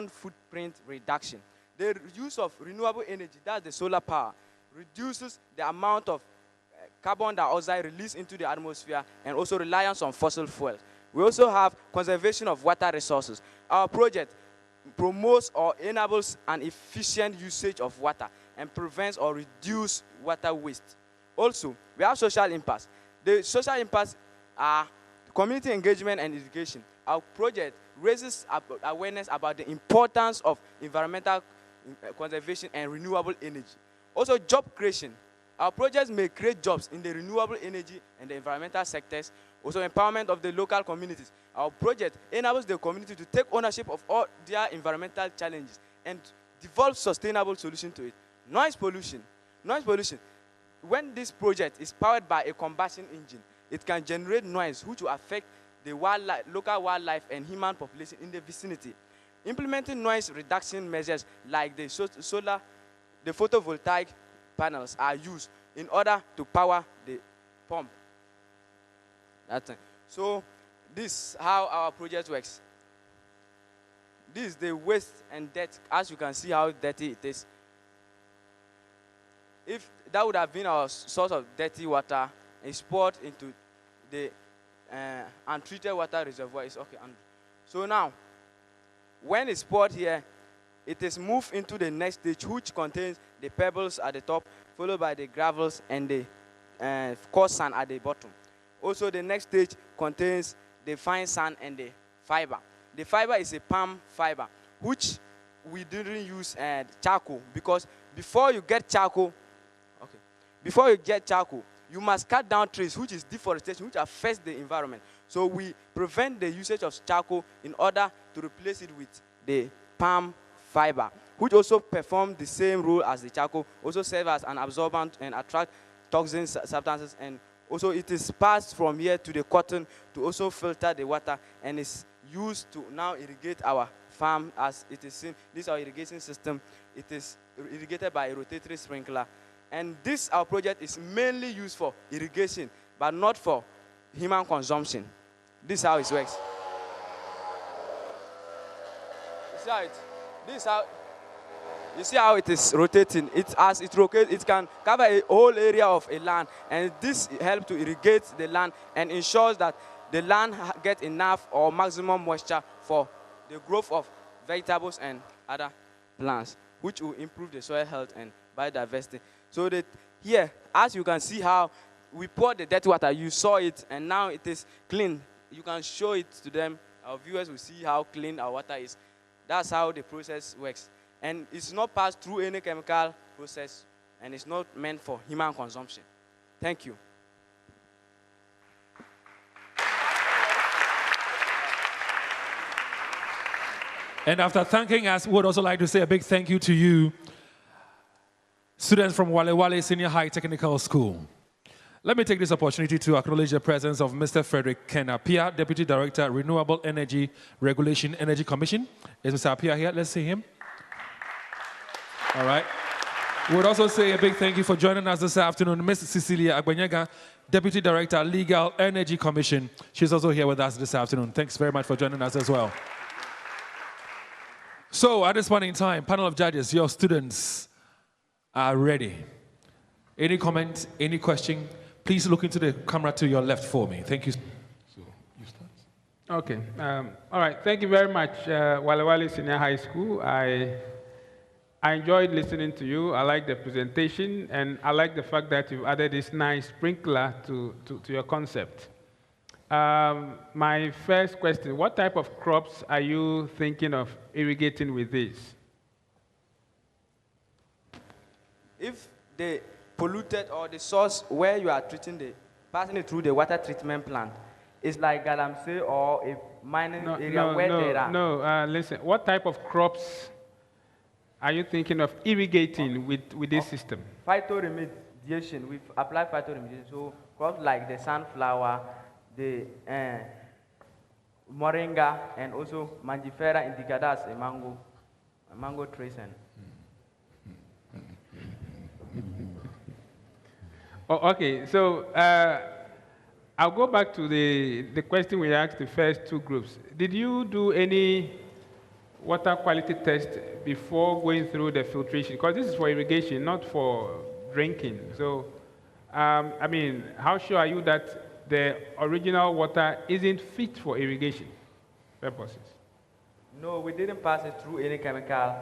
footprint reduction. The use of renewable energy, that's the solar power, reduces the amount of carbon dioxide released into the atmosphere and also reliance on fossil fuels. We also have conservation of water resources. Our project promotes or enables an efficient usage of water and prevents or reduces water waste. Also, we have social impacts. The social impacts are community engagement and education. Our project raises awareness about the importance of environmental conservation and renewable energy. Also, job creation. Our projects may create jobs in the renewable energy and the environmental sectors. Also, empowerment of the local communities. Our project enables the community to take ownership of all their environmental challenges and develop sustainable solutions to it. Noise pollution. Noise pollution. When this project is powered by a combustion engine, it can generate noise which will affect the wildlife, local wildlife and human population in the vicinity. Implementing noise reduction measures like the photovoltaic panels are used in order to power the pump. That's it. So this is how our project works. This is the waste and dirt. As you can see how dirty it is. If that would have been our source of dirty water, it's poured into the untreated water reservoir. It's okay. So now, when it's poured here, it is moved into the next stage, which contains the pebbles at the top, followed by the gravels and the coarse sand at the bottom. Also, the next stage contains the fine sand and the fiber. The fiber is a palm fiber, which we didn't use charcoal, because before you get charcoal, you must cut down trees, which is deforestation, which affects the environment. So we prevent the usage of charcoal in order to replace it with the palm fiber, which also perform the same role as the charcoal, also serve as an absorbent and attract toxin substances, and also it is passed from here to the cotton to also filter the water, and is used to now irrigate our farm. As it is seen, this is our irrigation system. It is irrigated by a rotatory sprinkler. And this, our project, is mainly used for irrigation, but not for human consumption. This is how it works. You see how it is rotating. As it rotates, it can cover a whole area of a land, and this helps to irrigate the land and ensures that the land gets enough or maximum moisture for the growth of vegetables and other plants, which will improve the soil health and biodiversity. So that here, as you can see how we pour the dirty water, you saw it, and now it is clean. You can show it to them. Our viewers will see how clean our water is. That's how the process works. And it's not passed through any chemical process, and it's not meant for human consumption. Thank you. And after thanking us, we would also like to say a big thank you to you, students from Wale Wale Senior High Technical School. Let me take this opportunity to acknowledge the presence of Mr. Frederick Ken Apia, Deputy Director, Renewable Energy Regulation Energy Commission. Is Mr. Apia here? Let's see him. All right. We would also say a big thank you for joining us this afternoon, Ms. Cecilia Agbanyega, Deputy Director, Legal Energy Commission. She's also here with us this afternoon. Thanks very much for joining us as well. So at this point in time, panel of judges, your students are ready. Any comment, any question? Please look into the camera to your left for me. Thank you. So you start. Okay. All right. Thank you very much, Wale Wale Senior High School. I enjoyed listening to you. I like the presentation, and I like the fact that you've added this nice sprinkler to your concept. My first question, what type of crops are you thinking of irrigating with this? If the polluted or the source where you are treating passing it through the water treatment plant is like Galamsey or a mining area where there are... No, listen, what type of crops are you thinking of irrigating with this system? Phytoremediation. We've applied phytoremediation. So crops like the sunflower, the moringa, and also Mangifera indica, that's a mango tree. Oh, okay, so I'll go back to the question we asked the first two groups. Did you do any water quality test before going through the filtration? Because this is for irrigation, not for drinking. So, I mean, how sure are you that the original water isn't fit for irrigation purposes? No, we didn't pass it through any chemical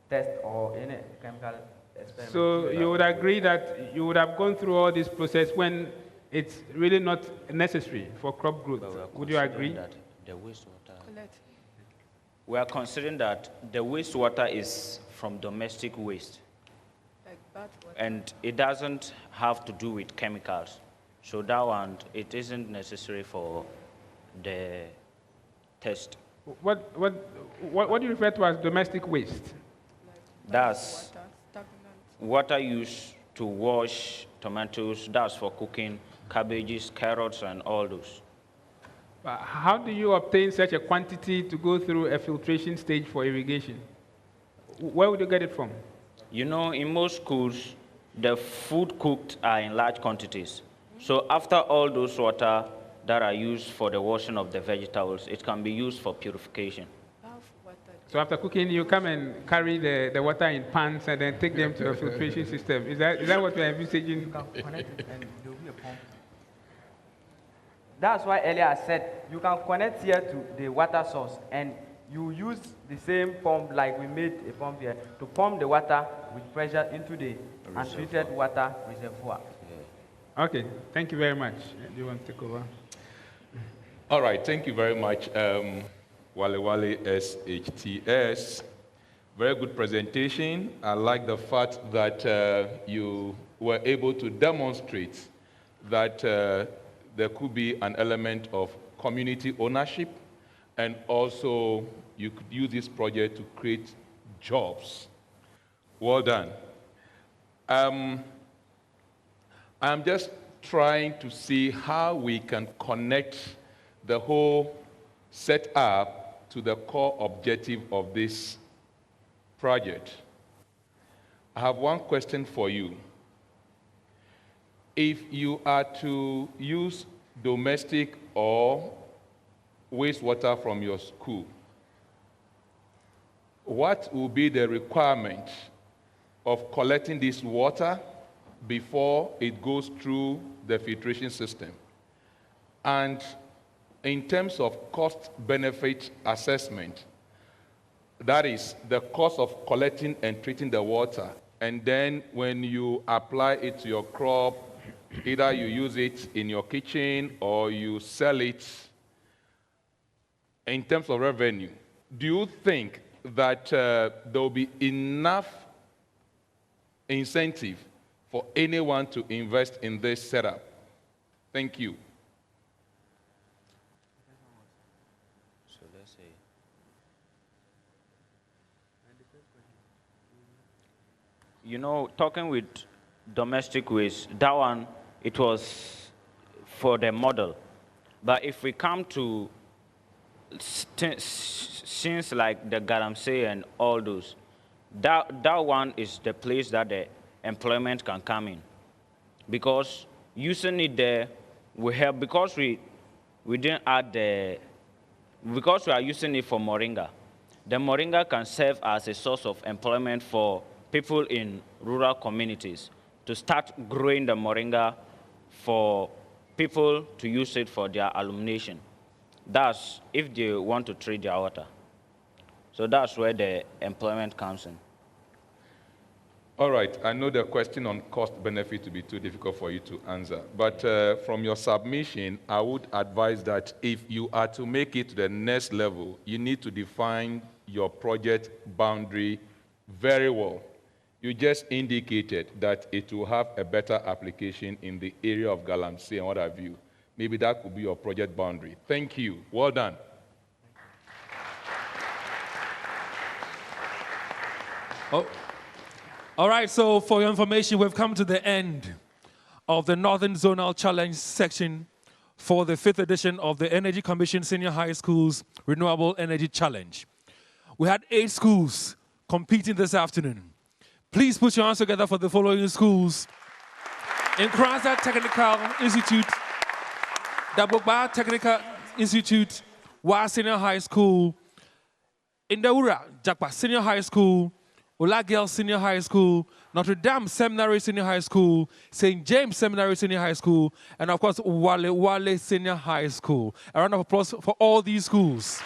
test or any chemical experiment. So you would agree that you would have gone through all this process when it's really not necessary for crop growth. Would you agree? That the wastewater. We are considering that the wastewater is from domestic waste. Like bad water. And it doesn't have to do with chemicals. So that one, it isn't necessary for the test. What do you refer to as domestic waste? That's water used to wash tomatoes, that's for cooking, cabbages, carrots, and all those. How do you obtain such a quantity to go through a filtration stage for irrigation? Where would you get it from? You know, in most schools, the food cooked are in large quantities. So after all those water that are used for the washing of the vegetables, it can be used for purification. So after cooking, you come and carry the water in pans and then take them to a filtration system. Is that what you're envisaging? You can connect it and there will be a pump. That's why earlier I said you can connect here to the water source and you use the same pump like we made a pump here to pump the water with pressure into the untreated water reservoir. Yeah. Okay, thank you very much. Do you want to take over? All right, thank you very much, Wale Wale SHTS. Very good presentation. I like the fact that you were able to demonstrate that there could be an element of community ownership, and also you could use this project to create jobs. Well done. I'm just trying to see how we can connect the whole setup to the core objective of this project. I have one question for you. If you are to use domestic or wastewater from your school, what will be the requirement of collecting this water before it goes through the filtration system? And in terms of cost-benefit assessment, that is the cost of collecting and treating the water, and then when you apply it to your crop, either you use it in your kitchen or you sell it, in terms of revenue, do you think that there will be enough incentive for anyone to invest in this setup? Thank you. So let's say. You know, talking with domestic waste, that one, it was for the model. But if we come to since like the Galamsey and all those, that one is the place that the employment can come in. Because using it there will help, because we didn't add because we are using it for moringa. The moringa can serve as a source of employment for people in rural communities to start growing the moringa for people to use it for their illumination. That's if they want to treat their water. So that's where the employment comes in. All right, I know the question on cost benefit to be too difficult for you to answer, but from your submission, I would advise that if you are to make it to the next level, you need to define your project boundary very well. You just indicated that it will have a better application in the area of Galamsey and what have you. Maybe that could be your project boundary. Thank you. Well done. Oh. All right, so for your information, we've come to the end of the Northern Zonal Challenge section for the 5th edition of the Energy Commission Senior High School's Renewable Energy Challenge. We had 8 schools competing this afternoon. Please put your hands together for the following schools: Nkranza Technical Institute, Dabogba Technical Institute, Wa Senior High School, Indaura Jakpa Senior High School, Ola Girls Senior High School, Notre Dame Seminary Senior High School, St. James Seminary Senior High School, and of course, Wale Senior High School. A round of applause for all these schools.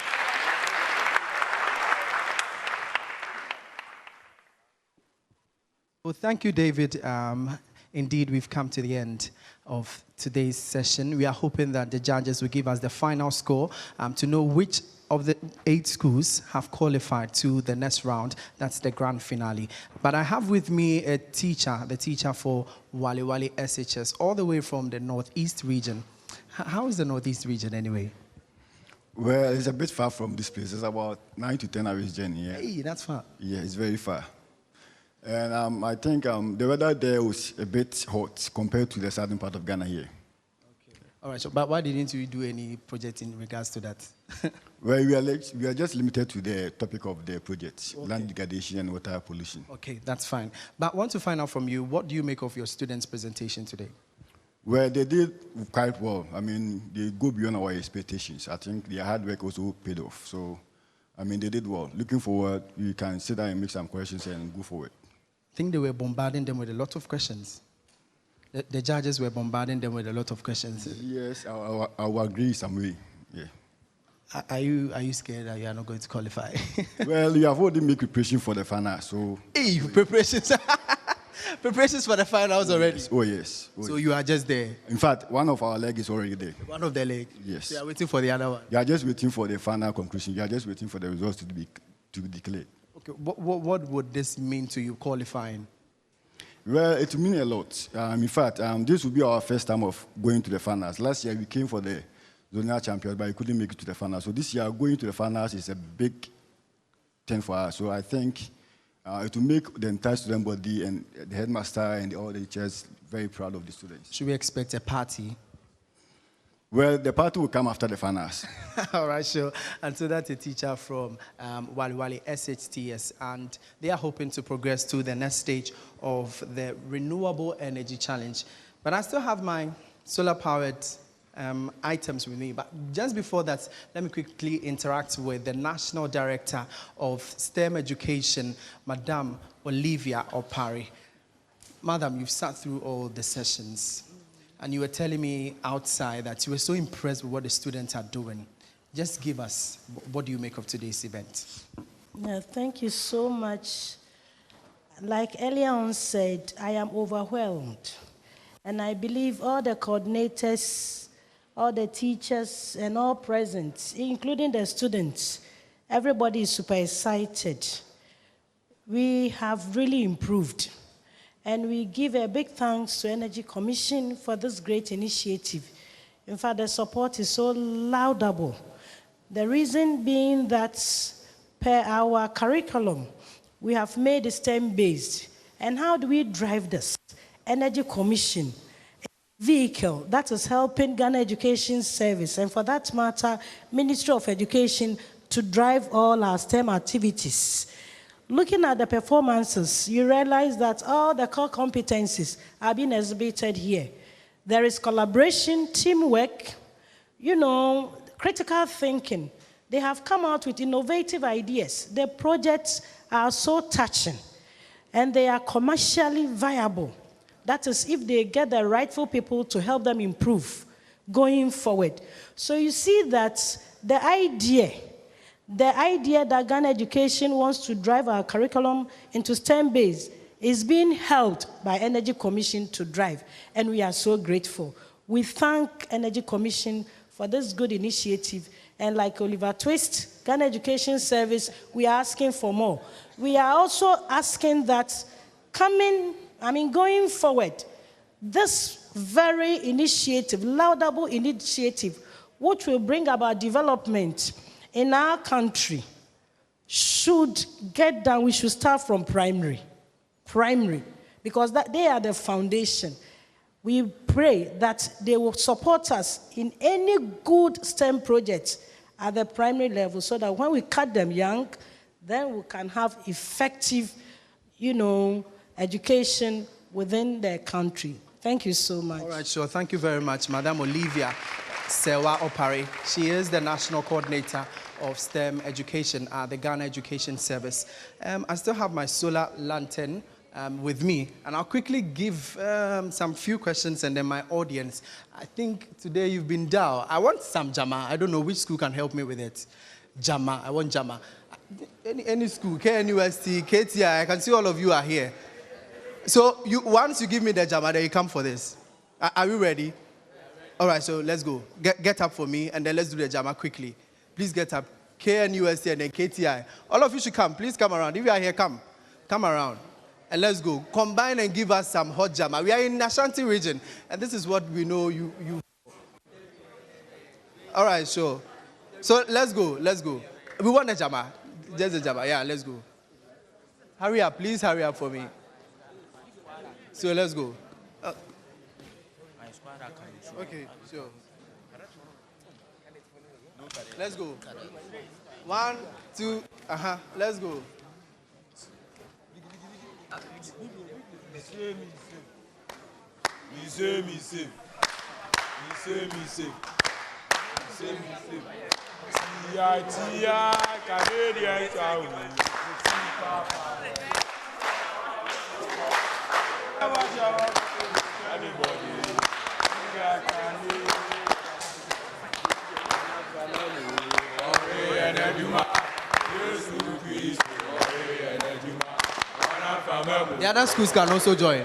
Well, thank you, David. Indeed, we've come to the end of today's session. We are hoping that the judges will give us the final score to know which of the 8 schools have qualified to the next round. That's the grand finale. But I have with me a teacher, the teacher for Wale SHS, all the way from the Northeast region. How is the Northeast region anyway? Well, it's a bit far from this place. It's about 9 to 10 hours journey. Yeah. Hey, that's far. Yeah, it's very far. And I think the weather there was a bit hot compared to the southern part of Ghana here. All right, so but why didn't you do any project in regards to that? Well, we are just limited to the topic of the project, land degradation and water pollution. Okay, that's fine. But I want to find out from you, what do you make of your students' presentation today? Well, they did quite well. I mean, they go beyond our expectations. I think their hard work also paid off. So, I mean, they did well. Looking forward, we can sit down and make some questions and go forward. I think they were bombarding them with a lot of questions. The judges were bombarding them with a lot of questions. Yes, I will agree some way. Yeah. Are you scared that you are not going to qualify? Well, you have already made preparation for the final, so. Hey, preparations. Preparations for the finals already. Oh yes. Oh, so yes. you are just there. In fact, one of our legs is already there. One of the legs. Yes. So you are waiting for the other one. You are just waiting for the final conclusion. You are just waiting for the results to be declared. Okay. What would this mean to you qualifying? Well, it will mean a lot. In fact, this will be our first time of going to the finals. Last year we came for the zonal champions, but we couldn't make it to the finals. So this year going to the finals is a big thing for us. So I think it will make the entire student body and the headmaster and all the teachers very proud of the students. Should we expect a party? Well, the party will come after the finals. All right, sure. And so that's a teacher from Wale SHTS, and they are hoping to progress to the next stage of the Renewable Energy Challenge. But I still have my solar-powered items with me. But just before that, let me quickly interact with the National Director of STEM Education, Madame Olivia Opari. Madam, you've sat through all the sessions, and you were telling me outside that you were so impressed with what the students are doing. Just give us, what do you make of today's event? Yeah, thank you so much. Like earlier on said, I am overwhelmed. And I believe all the coordinators, all the teachers, and all present, including the students, everybody is super excited. We have really improved. And we give a big thanks to Energy Commission for this great initiative. In fact, the support is so laudable. The reason being that per our curriculum, we have made it STEM-based. And how do we drive this? Energy Commission, a vehicle that is helping Ghana Education Service, and for that matter, Ministry of Education, to drive all our STEM activities. Looking at the performances, you realize that all the core competencies are being exhibited here. There is collaboration, teamwork, critical thinking. They have come out with innovative ideas. The projects are so touching, and they are commercially viable. That is, if they get the rightful people to help them improve going forward. So you see that the idea that Ghana Education wants to drive our curriculum into STEM-based is being helped by Energy Commission to drive, and we are so grateful. We thank Energy Commission for this good initiative, and like Oliver Twist, Ghana Education Service, we are asking for more. We are also asking that going forward, this very initiative, laudable initiative, which will bring about development in our country, should get done. We should start from primary, because they are the foundation. We pray that they will support us in any good STEM project at the primary level, so that when we cut them young, then we can have effective, education within the country. Thank you so much. All right, sure. Thank you very much, Madam Olivia Sewa Opari. She is the National Coordinator of STEM Education at the Ghana Education Service. I still have my solar lantern with me, and I'll quickly give some few questions, and then my audience. I think today you've been down. I want some Jama. I don't know which school can help me with it. Jama. I want Jama. Any school, KNUST, KTI, I can see all of you are here. So once you give me the Jama, then you come for this. Are we ready? All right, so let's go. Get up for me, and then let's do the Jama quickly. Please get up. KNUST and then KTI. All of you should come. Please come around. If you are here, come. Come around. And let's go. Combine and give us some hot Jama. We are in Ashanti region, and this is what we know you. All right, sure. So let's go. We want a Jama. Just a Jama. Yeah, let's go. Hurry up. Please hurry up for me. So let's go. Okay, sure. Let's go. 1, 2, let's go. The other schools can also join.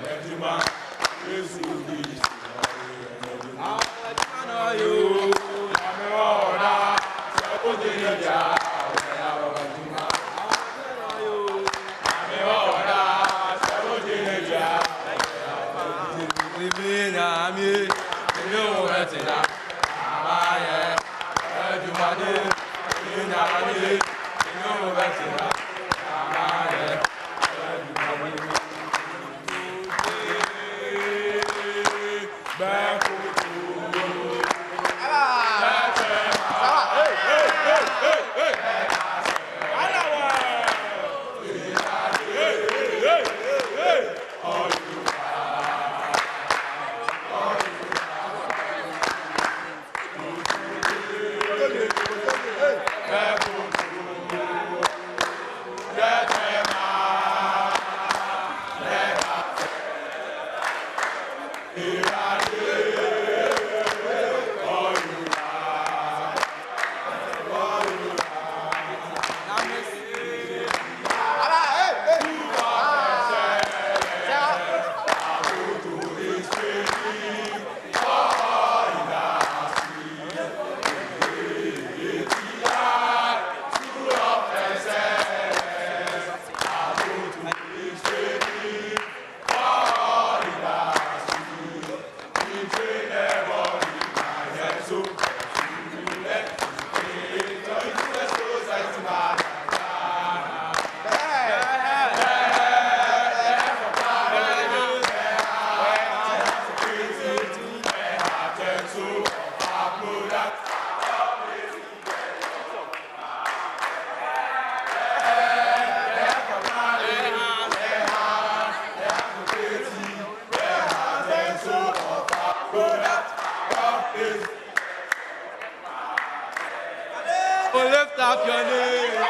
Lift up your name.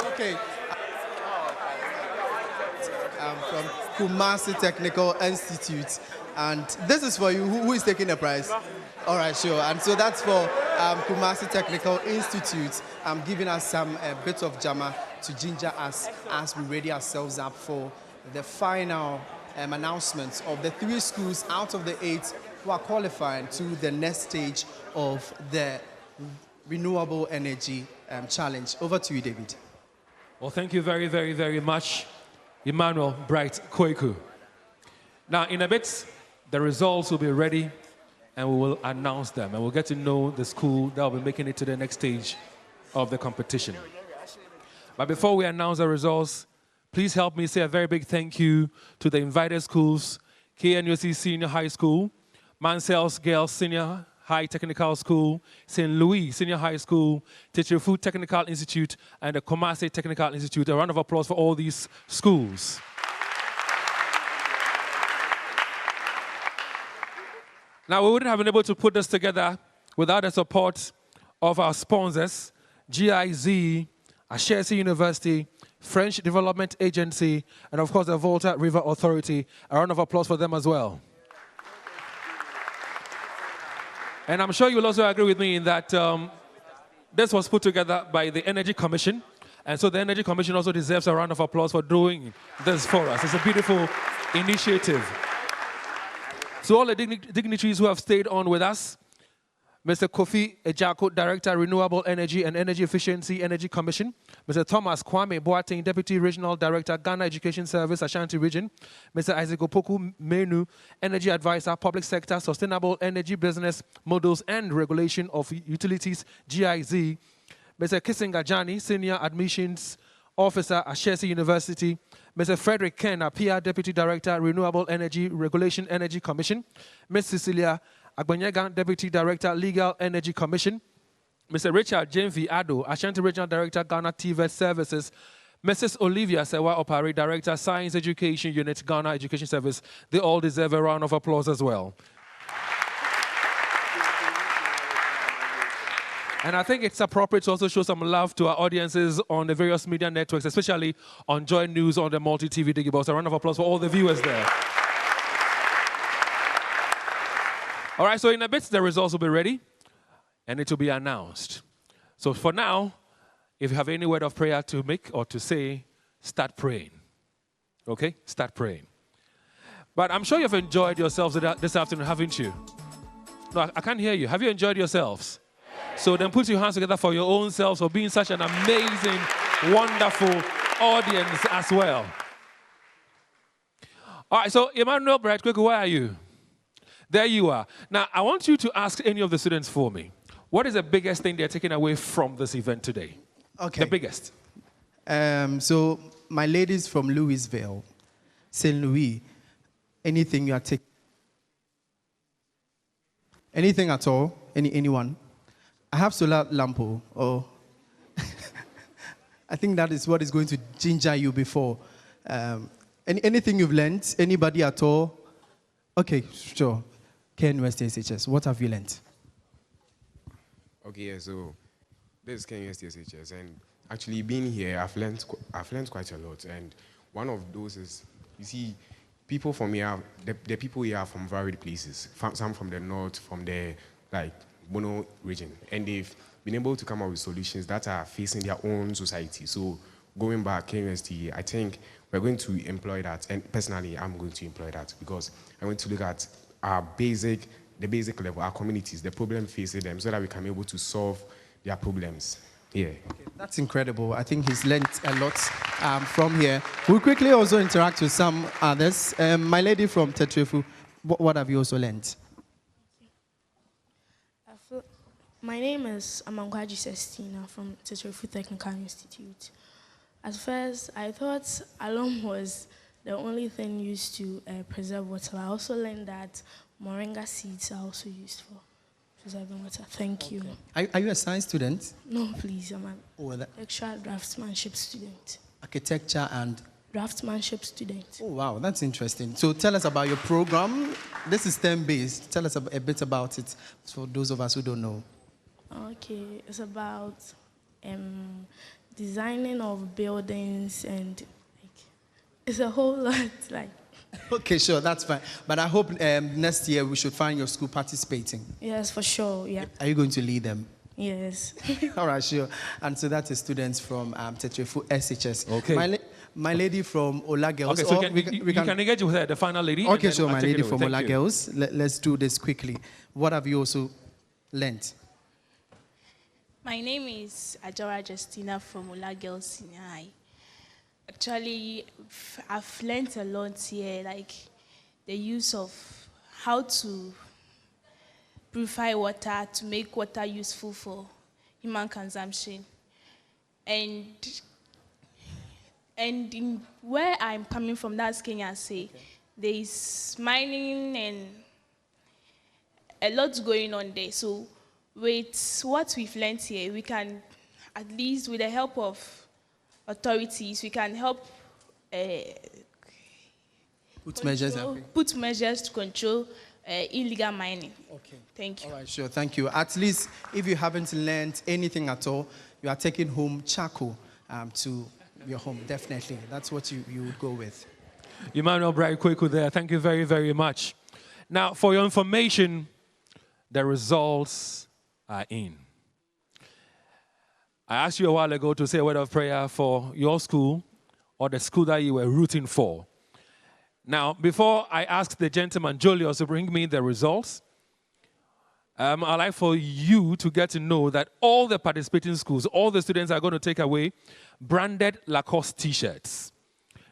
Okay. I'm from Kumasi Technical Institute, and this is for you. Who is taking the prize? All right, sure. And so that's for Kumasi Technical Institute. I'm giving us some bit of jama to ginger us as we ready ourselves up for the final announcements of the 3 schools out of the 8 who are qualifying to the next stage of the Renewable Energy Challenge. Over to you, David. Well, thank you very, very, very much, Emmanuel Bright Kweku. Now, in a bit, the results will be ready, and we will announce them, and we'll get to know the school that will be making it to the next stage of the competition. But before we announce the results, please help me say a very big thank you to the invited schools: KNUST Senior High School, Mansell's Girls Senior High Technical School, St. Louis Senior High School, Teacherfoot Technical Institute, and the Kumasi Technical Institute. A round of applause for all these schools. Now, we wouldn't have been able to put this together without the support of our sponsors, GIZ, Ashesi University, French Development Agency, and of course the Volta River Authority. A round of applause for them as well. And I'm sure you'll also agree with me in that this was put together by the Energy Commission. And so the Energy Commission also deserves a round of applause for doing this for us. It's a beautiful initiative. So all the dignitaries who have stayed on with us, Mr. Kofi Ejako, Director, Renewable Energy and Energy Efficiency Energy Commission. Mr. Thomas Kwame Boateng, Deputy Regional Director, Ghana Education Service, Ashanti Region. Mr. Isaac Opoku Menu, Energy Advisor, Public Sector, Sustainable Energy Business Models and Regulation of Utilities, GIZ. Mr. Kissinger Jani, Senior Admissions Officer, Ashesi University. Mr. Frederick Ken, PR Deputy Director, Renewable Energy Regulation Energy Commission. Ms. Cecilia Agbanyegan, Deputy Director, Legal Energy Commission. Mr. Richard Jenvi Ado, Ashanti Regional Director, Ghana TVET Services. Mrs. Olivia Sewa Opari, Director, Science Education Unit, Ghana Education Service. They all deserve a round of applause as well. And I think it's appropriate to also show some love to our audiences on the various media networks, especially on Joy News on the multi-TV Digibox. A round of applause for all the viewers there. All right, so in a bit, the results will be ready, and it will be announced. So for now, if you have any word of prayer to make or to say, start praying. Okay? Start praying. But I'm sure you've enjoyed yourselves this afternoon, haven't you? No, I can't hear you. Have you enjoyed yourselves? So then put your hands together for your own selves for being such an amazing, wonderful audience as well. All right, so Emmanuel Bright Kweku, where are you? There you are. Now, I want you to ask any of the students for me, what is the biggest thing they're taking away from this event today? Okay. The biggest. So my ladies from Louisville, St. Louis, anything you are taking? Anything at all? Anyone? I have solar lampo. Oh, I think that is what is going to ginger you before. Anything you've learned? Anybody at all? Okay, sure. KNUST SHS, what have you learned? Okay, yeah, so this is KNUST SHS, and actually being here, I've learned quite a lot. And one of those is, you see, people from here, the people here are from varied places. Some from the north, from the Bono region, and they've been able to come up with solutions that are facing their own society. So going back, KNUST, I think we're going to employ that, and personally, I'm going to employ that because I'm going to look at the basic level, our communities, the problem facing them, so that we can be able to solve their problems. Yeah. Okay, that's incredible. I think he's learned a lot from here. We'll quickly also interact with some others. My lady from Teacherfoot, What have you also learned? My name is Amangwaji Sestina from Teterefu Technical Institute. At first, I thought alum was the only thing used to preserve water. I also learned that moringa seeds are also used for preserving water. Thank you. Are you a science student? No, please, I'm an extra draftsmanship student. Architecture and Draftsmanship student. Oh, wow, that's interesting. So tell us about your program. This is STEM-based. Tell us a bit about it for those of us who don't know. Okay, it's about designing of buildings and it's a whole lot. Okay, sure, that's fine. But I hope next year we should find your school participating. Yes, for sure. Yeah. Are you going to lead them? Yes. All right, sure. And so that is students from Teterefu SHS. Okay. My lady from Ola Girls. Okay, so we can engage with her, the final lady. Okay, sure, my lady from Thank Ola you. Girls. Let's do this quickly. What have you also learned? My name is Ajara Justina from Ola Girls Senior High. Actually, I've learned a lot here, like the use of how to purify water to make water useful for human consumption. And in where I'm coming from, that's Kenya, say, there is mining and a lot going on there. So with what we've learned here, we can, at least with the help of authorities, we can help Put measures to control illegal mining. Okay. Thank you. All right, sure, thank you. At least if you haven't learned anything at all, you are taking home charcoal to your home, definitely. That's what you would go with. Emmanuel Bright Kweku there. Thank you very, very much. Now, for your information, the results are in. I asked you a while ago to say a word of prayer for your school or the school that you were rooting for. Now, before I ask the gentleman, Julius, to bring me the results, I'd like for you to get to know that all the participating schools, all the students are going to take away branded Lacoste t-shirts.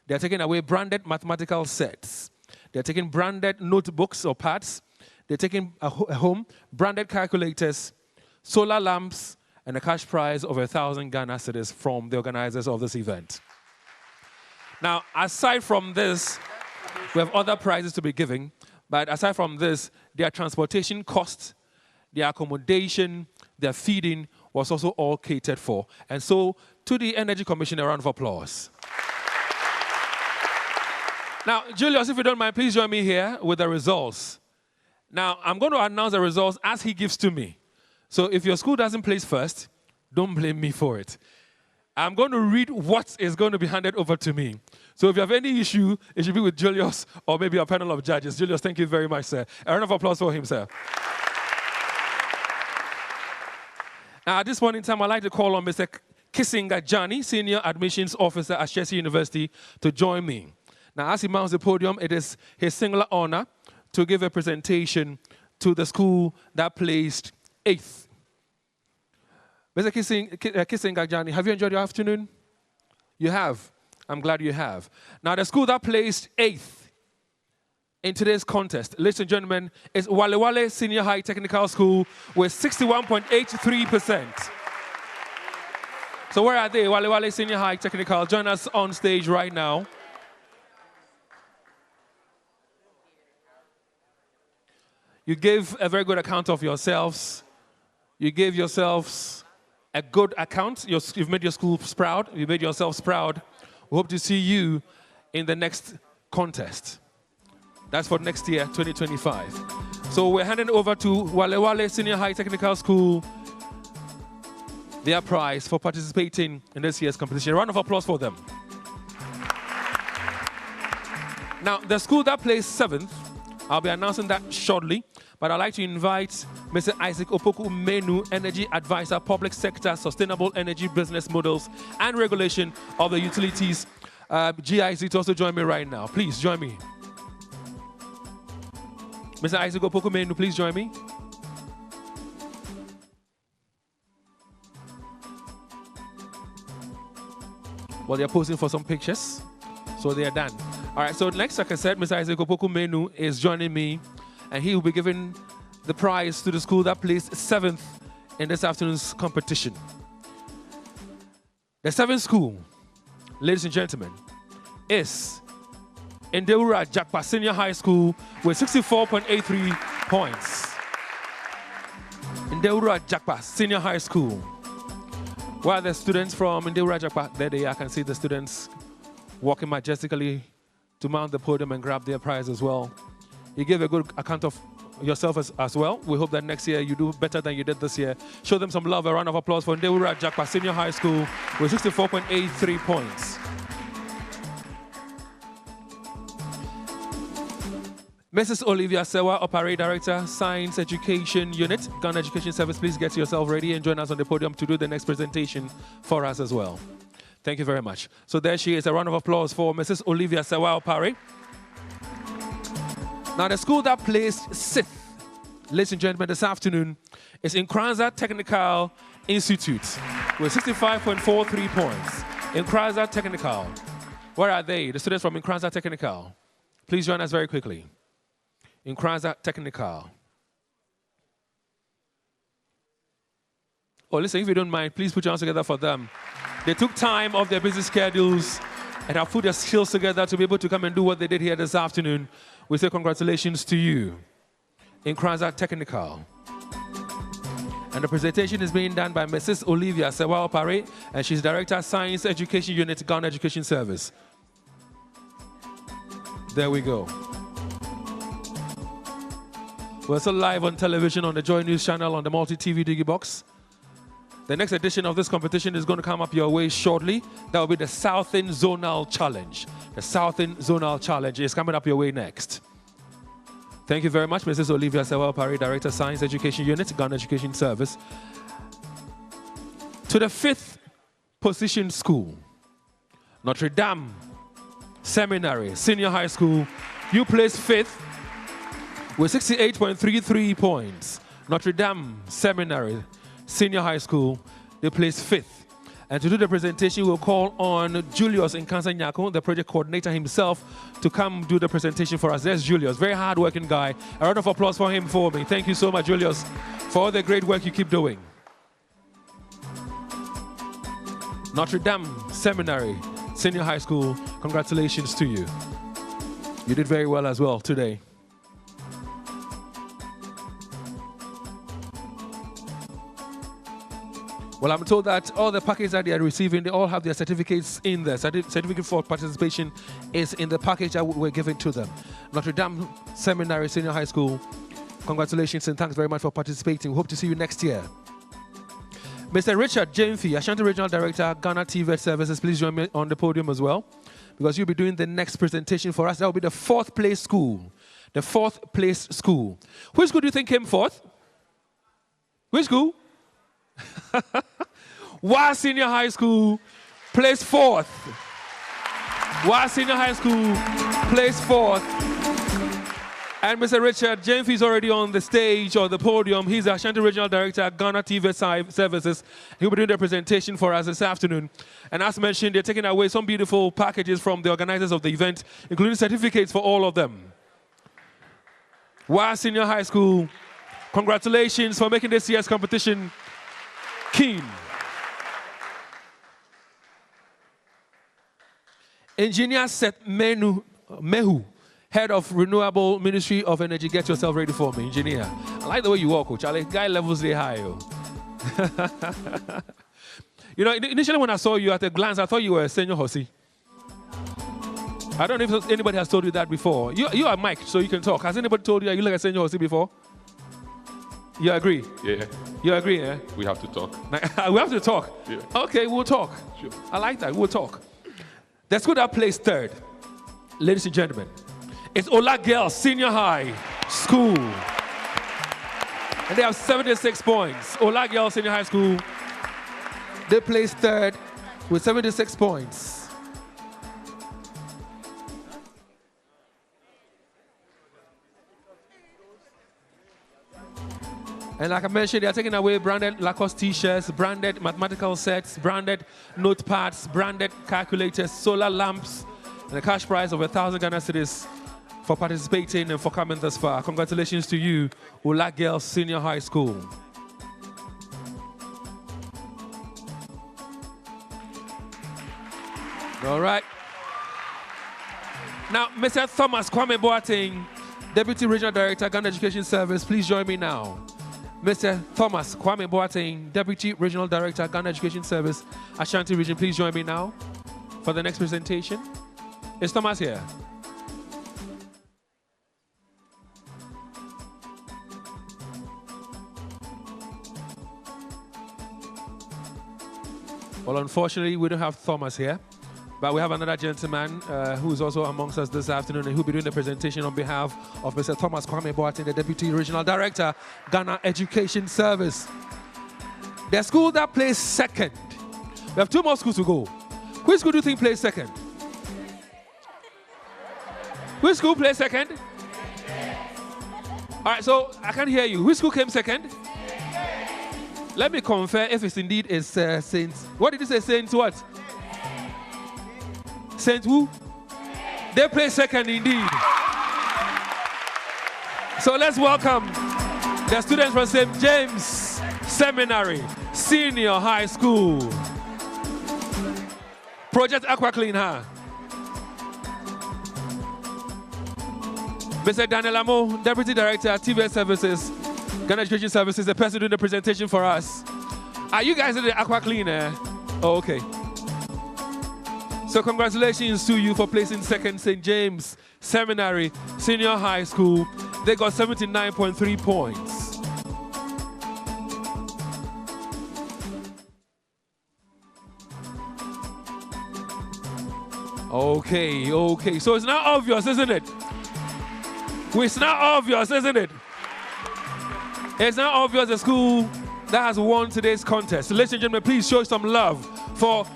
They're taking away branded mathematical sets. They're taking branded notebooks or pads. They're taking home branded calculators, solar lamps, and a cash prize of 1,000 Ghana cedis from the organizers of this event. Now, aside from this, we have other prizes to be giving, but aside from this, their transportation costs, their accommodation, their feeding was also all catered for. And so, to the Energy Commission, a round of applause. Now, Julius, if you don't mind, please join me here with the results. Now, I'm going to announce the results as he gives to me. So if your school doesn't place first, don't blame me for it. I'm going to read what is going to be handed over to me. So if you have any issue, it should be with Julius or maybe a panel of judges. Julius, thank you very much, sir. A round of applause for him, sir. Now, at this point in time, I'd like to call on Mr. Kisinga Jani, Senior Admissions Officer at Chelsea University, to join me. Now, as he mounts the podium, it is his singular honor to give a presentation to the school that placed 8th. Mr. Kisinga Jani, have you enjoyed your afternoon? You have. I'm glad you have. Now, the school that placed 8th in today's contest, ladies and gentlemen, is Wale Wale Senior High Technical School with 61.83%. So where are they? Wale Wale Senior High Technical. Join us on stage right now. You gave a very good account of yourselves. You gave yourselves a good account. You've made your schools proud. You made yourselves proud. We hope to see you in the next contest. That's for next year, 2025. So we're handing over to Wale Wale Senior High Technical School their prize for participating in this year's competition. A round of applause for them. Now, the school that placed 7th, I'll be announcing that shortly, but I'd like to invite Mr. Isaac Opoku Menu, Energy Advisor, Public Sector, Sustainable Energy Business Models and Regulation of the Utilities, GIC, to also join me right now. Please join me. Mr. Isaac Opoku Menu, please join me. Well, they're posing for some pictures, so they are done. All right, so next, like I said, Mr. Isaac Opoku Menu is joining me, and he will be giving the prize to the school that placed 7th in this afternoon's competition. The 7th school, ladies and gentlemen, is Ndewura Jakpa Senior High School with 64.83 points. Ndewura Jakpa Senior High School. Where are the students from Ndewura Jakpa? There they are. I can see the students walking majestically to mount the podium and grab their prize as well. You gave a good account of yourself as well. We hope that next year you do better than you did this year. Show them some love. A round of applause for Ndewura Jakpa Senior High School with 64.83 points. Mrs. Olivia Sewa, Operator Director, Science Education Unit, Ghana Education Service, please get yourself ready and join us on the podium to do the next presentation for us as well. Thank you very much. So there she is. A round of applause for Mrs. Olivia Sewa Opare. Now the school that placed 6th, ladies and gentlemen, this afternoon is Nkranza Technical Institute with 65.43 points. Nkranza Technical. Where are they? The students from Nkranza Technical. Please join us very quickly. Nkranza Technical. Oh, listen, if you don't mind, please put your hands together for them. They took time off their busy schedules and have put their skills together to be able to come and do what they did here this afternoon. We say congratulations to you. Nkranza Technical. And the presentation is being done by Mrs. Olivia Sewa Opare, and she's Director, Science Education Unit, Ghana Education Service. There we go. We're also live on television on the Joy News channel on the multi-TV Digibox. The next edition of this competition is going to come up your way shortly. That will be the Southern Zonal Challenge. The Southern Zonal Challenge is coming up your way next. Thank you very much, Mrs. Olivia Sewa Opare, Director, Science Education Unit, Ghana Education Service. To the 5th position school, Notre Dame Seminary Senior High School, you placed 5th with 68.33 points. Notre Dame Seminary Senior High School, they placed 5th. And to do the presentation, we'll call on Julius Nkansa-Nyako, the project coordinator himself, to come do the presentation for us. There's Julius, very hard-working guy. A round of applause for him for me. Thank you so much, Julius, for all the great work you keep doing. Notre Dame Seminary Senior High School, congratulations to you. You did very well as well today. Well, I'm told that all the packages that they are receiving, they all have their certificates in there. Certificate for participation is in the package that we're giving to them. Notre Dame Seminary Senior High School, congratulations and thanks very much for participating. We hope to see you next year. Mr. Richard Jamfi, Ashanti Regional Director, Ghana TV Services, please join me on the podium as well, because you'll be doing the next presentation for us. That will be the 4th place school. The 4th place school. Which school do you think came 4th? Which school? Wa Senior High School placed 4th. Wa Senior High School placed 4th. And Mr. Richard Jamfi is already on the stage or the podium. He's the Ashanti Regional Director, Ghana TV Services. He'll be doing the presentation for us this afternoon. And as mentioned, they're taking away some beautiful packages from the organizers of the event, including certificates for all of them. Wa Senior High School, congratulations for making this year's competition keen. Engineer Seth Mehu, Head of Renewable Ministry of Energy. Get yourself ready for me, engineer. I like the way you walk, Charlie. Guy levels they high. You know, initially when I saw you at a glance, I thought you were a senior Hosi. I don't know if anybody has told you that before. You are Mike, so you can talk. Has anybody told you you look like a senior Hosi before? You agree? Yeah. You agree, yeah? We have to talk. We have to talk? Yeah. Okay, we'll talk. Sure. I like that. We'll talk. The school that placed 3rd, ladies and gentlemen, it's Ola Girls Senior High School. And they have 76 points. Ola Girls Senior High School, they placed 3rd with 76 points. And like I mentioned, they are taking away branded Lacoste t-shirts, branded mathematical sets, branded notepads, branded calculators, solar lamps, and a cash prize of 1,000 Ghana cedis for participating and for coming this far. Congratulations to you, Ula Girls Senior High School. All right. Now, Mr. Thomas Kwame Boateng, Deputy Regional Director, Ghana Education Service, please join me now. Mr. Thomas Kwame Boateng, Deputy Regional Director, Ghana Education Service, Ashanti Region, please join me now for the next presentation. Is Thomas here? Well, unfortunately, we don't have Thomas here, but we have another gentleman who's also amongst us this afternoon, and who'll be doing the presentation on behalf of Mr. Thomas Kwame Boateng, the Deputy Regional Director, Ghana Education Service. The school that plays second. We have 2 more schools to go. Which school do you think plays second? Which school plays second? All right, so I can't hear you. Which school came second? Let me confirm if it's indeed is Saint. What did you say, Saint what? Saint who? They play second indeed. So let's welcome the students from St. James Seminary Senior High School. Project Aqua Clean, huh? Mr. Daniel Amo, Deputy Director, TVS Services, Ghana Education Services, the person doing the presentation for us. Are you guys in the Aqua Cleaner? Oh, okay. So congratulations to you for placing second, St. James Seminary Senior High School. They got 79.3 points. Okay, okay. So it's now obvious, isn't it? It's now obvious, isn't it? It's now obvious the school that has won today's contest. Ladies and gentlemen, please show some love for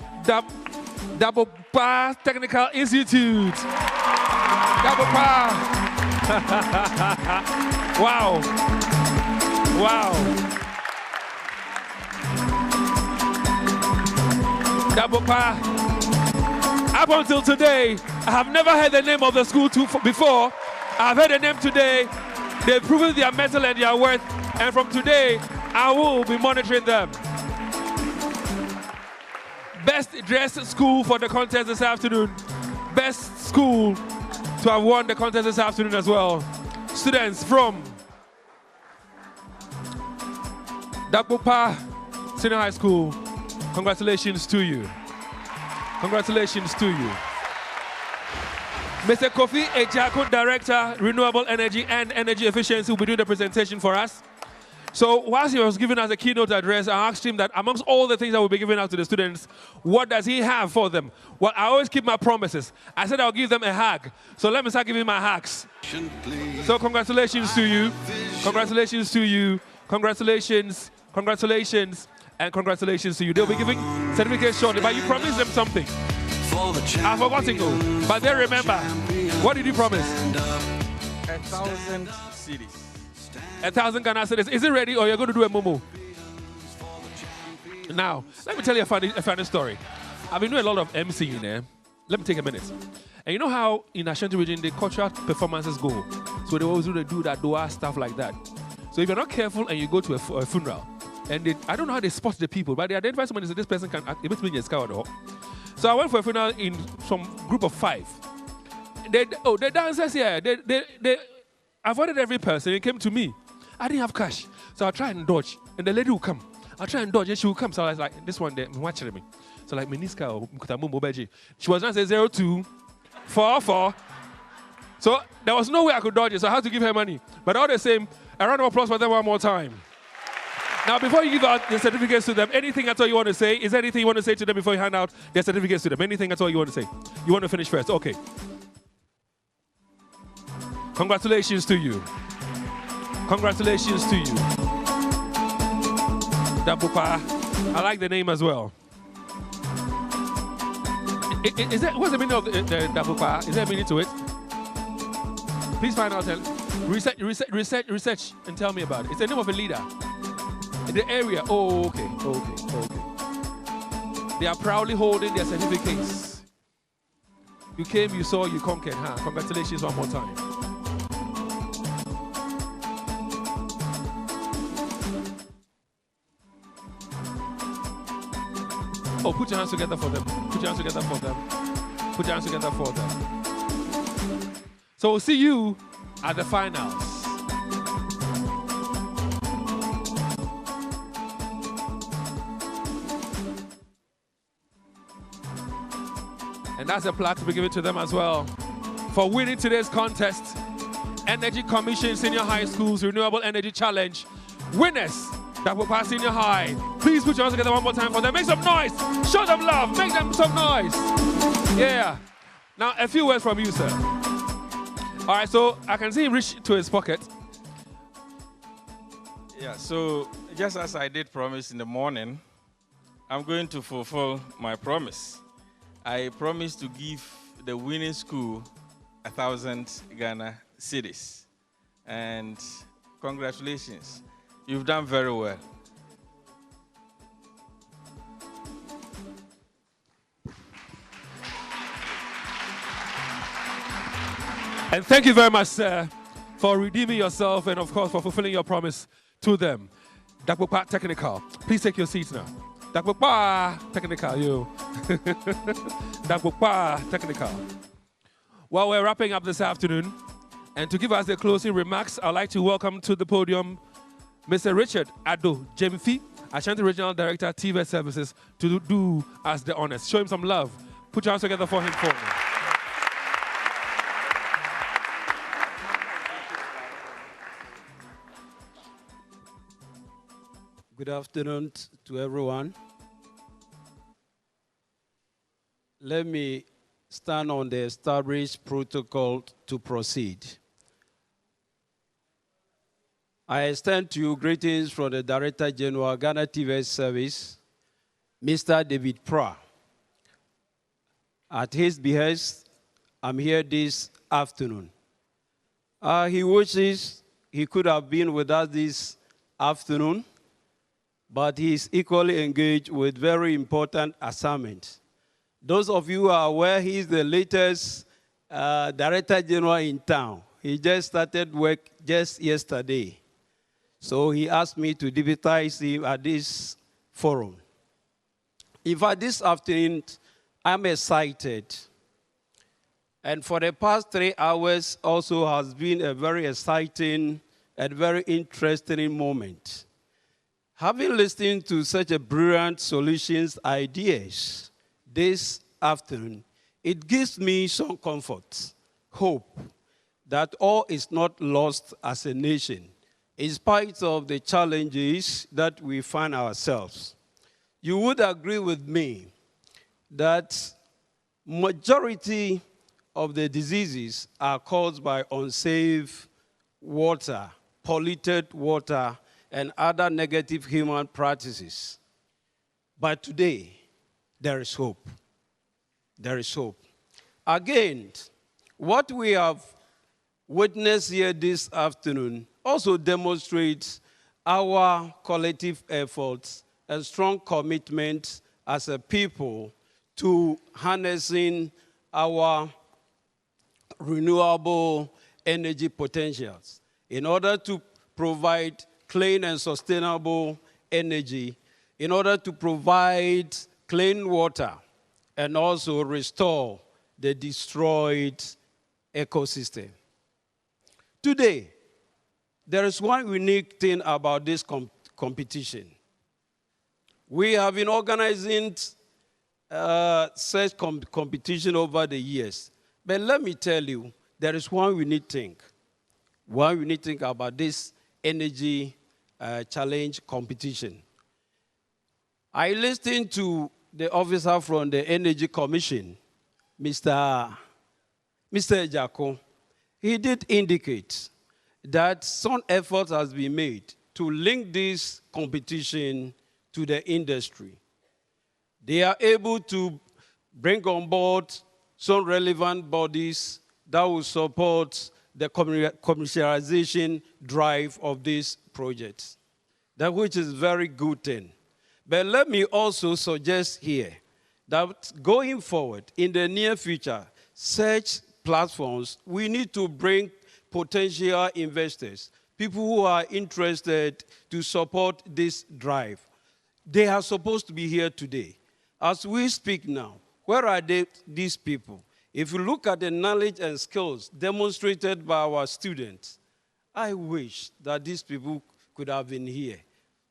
Double Bar Technical Institute. Double Bar. Wow. Wow. Double Bar. Up until today, I have never heard the name of the school before. I've heard the name today. They've proven their mettle and their worth. And from today, I will be monitoring them. Best dressed school for the contest this afternoon. Best school to have won the contest this afternoon as well. Students from Dakbopa Senior High School, congratulations to you. Congratulations to you. Mr. Kofi Ejako, Director, Renewable Energy and Energy Efficiency, will be doing the presentation for us. So whilst he was giving us a keynote address, I asked him that amongst all the things that we'll be giving out to the students, what does he have for them? Well, I always keep my promises. I said I'll give them a hug. So let me start giving my hugs. So congratulations to you. Congratulations to you. Congratulations. Congratulations. And congratulations to you. They'll be giving certificates shortly, but you promised them something. I forgot to go. But they remember. What did you promise? 1,000 cedis. 1,000 Ghana cedis. Is it ready or you're going to do a momo? Now, let me tell you a funny story. I've been doing a lot of MCing there. Let me take a minute. And you know how in Ashanti region the cultural performances go? So they always do that dua stuff like that. So if you're not careful and you go to a funeral, and I don't know how they spot the people, but they identify somebody so this person can act. So I went for a funeral in some group of 5. The dancers here, they avoided every person. It came to me. I didn't have cash, so I try and dodge. And the lady will come. I'll try and dodge, and she will come. So I was like, this one there, watching me. So like, Miniska or Mkutamu Mobeji. She was not saying 0244. So there was no way I could dodge it, so I had to give her money. But all the same, a round of applause for them one more time. Now, before you give out the certificates to them, anything at all you want to say? Is there anything you want to say to them before you hand out their certificates to them? Anything at all you want to say? You want to finish first? Okay. Congratulations to you. Congratulations to you. Dabupa. I like the name as well. What's the meaning of the Dabupa? Is there a meaning to it? Please find out. Research and tell me about it. It's the name of a leader. The area. Oh, okay. They are proudly holding their certificates. You came, you saw, you conquered, huh? Congratulations one more time. Oh, put your hands together for them. Put your hands together for them. Put your hands together for them. So we'll see you at the finals. And that's a plaque to be given to them as well for winning today's contest. Energy Commission Senior High School's Renewable Energy Challenge. Winners that will pass senior high. Please put your hands together one more time for them. Make some noise. Show them love. Make them some noise. Yeah. Now, a few words from you, sir. All right, so I can see him reach to his pocket. Yeah, so just as I did promise in the morning, I'm going to fulfill my promise. I promised to give the winning school 1,000 Ghana cedis. And congratulations. You've done very well. And thank you very much, sir, for redeeming yourself and, of course, for fulfilling your promise to them. Dakbukpa Technical. Please take your seats now. Dakbukpa Technical, you. Dakbukpa Technical. Well, we're wrapping up this afternoon. And to give us the closing remarks, I'd like to welcome to the podium Mr. Richard Ado Jemfi, Ashanti Regional Director, TV Services, to do us the honors. Show him some love. Put your hands together for him for me. Good afternoon to everyone. Let me stand on the established protocol to proceed. I extend to you greetings from the Director General, Ghana TV Service, Mr. David Pra. At his behest, I'm here this afternoon. He wishes he could have been with us this afternoon, but he is equally engaged with very important assignments. Those of you who are aware, he is the latest Director General in town. He just started work just yesterday. So he asked me to deputize him at this forum. In fact, this afternoon, I'm excited. And for the past 3 hours also has been a very exciting and very interesting moment. Having listened to such a brilliant solutions ideas this afternoon, it gives me some comfort, hope that all is not lost as a nation, in spite of the challenges that we find ourselves. You would agree with me that majority of the diseases are caused by unsafe water, polluted water, and other negative human practices. But today, there is hope. There is hope. Again, what we have witnessed here this afternoon also demonstrates our collective efforts and strong commitment as a people to harnessing our renewable energy potentials in order to provide clean and sustainable energy, in order to provide clean water, and also restore the destroyed ecosystem. Today, there is one unique thing about this competition. We have been organizing such competition over the years. But let me tell you, there is one unique thing. One unique thing about this energy challenge competition. I listened to the officer from the Energy Commission, Mr. Ejako. He did indicate that some effort has been made to link this competition to the industry. They are able to bring on board some relevant bodies that will support the commercialization drive of this project, that which is very good thing. But let me also suggest here that going forward in the near future, such platforms, we need to bring potential investors, people who are interested to support this drive. They are supposed to be here today. As we speak now, where are these people? If you look at the knowledge and skills demonstrated by our students, I wish that these people could have been here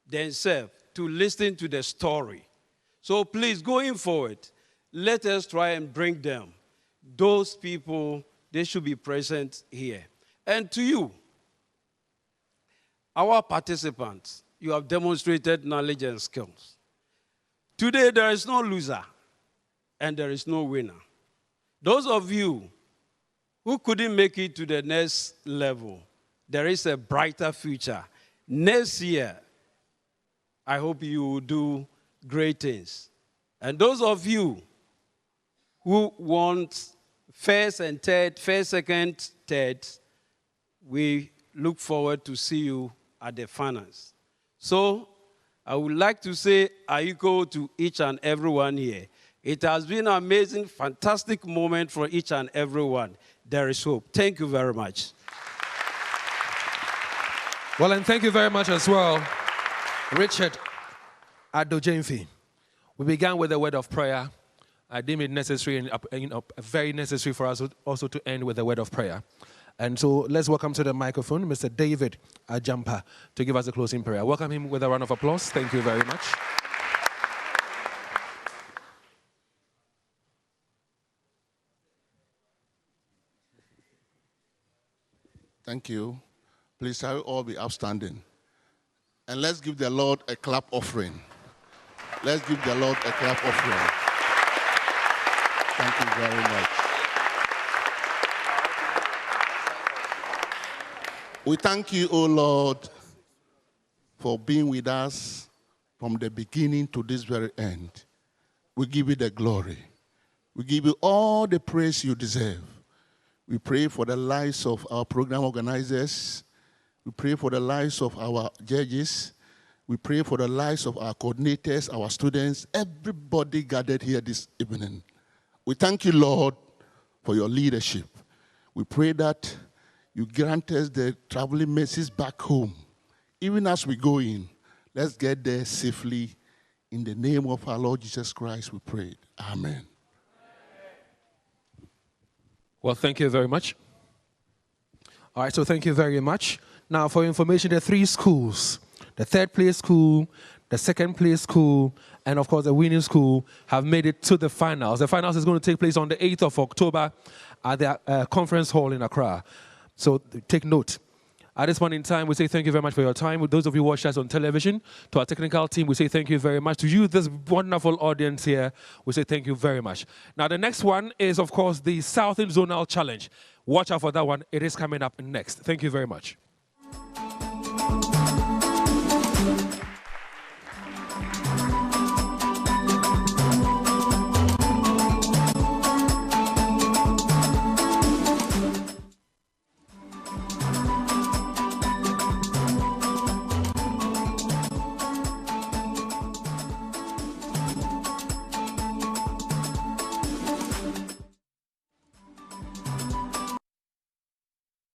themselves to listen to the story. So please, going forward, let us try and bring them. Those people, they should be present here. And to you, our participants, you have demonstrated knowledge and skills. Today, there is no loser and there is no winner. Those of you who couldn't make it to the next level, there is a brighter future. Next year, I hope you will do great things. And those of you who want first, second, third, we look forward to see you at the finals. So I would like to say Aiko to each and everyone here. It has been an amazing, fantastic moment for each and everyone. There is hope. Thank you very much. Well, and thank you very much as well, Richard Adojemfi. We began with a word of prayer. I deem it necessary and very necessary for us also to end with a word of prayer. And so let's welcome to the microphone Mr. David Ajampa to give us a closing prayer. Welcome him with a round of applause. Thank you very much. Thank you. Please, shall we all be upstanding? And let's give the Lord a clap offering. Let's give the Lord a clap offering. Thank you very much. We thank you, O Lord, for being with us from the beginning to this very end. We give you the glory. We give you all the praise you deserve. We pray for the lives of our program organizers. We pray for the lives of our judges. We pray for the lives of our coordinators, our students, everybody gathered here this evening. We thank you, Lord, for your leadership. We pray that you grant us the traveling mercies back home. Even as we go in, let's get there safely. In the name of our Lord Jesus Christ, we pray. Amen. Well, thank you very much. All right, so thank you very much. Now, for information, there are 3 schools. The third place school, the second place school, and of course the winning school have made it to the finals. The finals is going to take place on the 8th of October at the conference hall in Accra. So take note. At this point in time, we say thank you very much for your time. With those of you who watch us on television, to our technical team, we say thank you very much. To you, this wonderful audience here, we say thank you very much. Now, the next one is, of course, the Southern Zonal Challenge. Watch out for that one. It is coming up next. Thank you very much.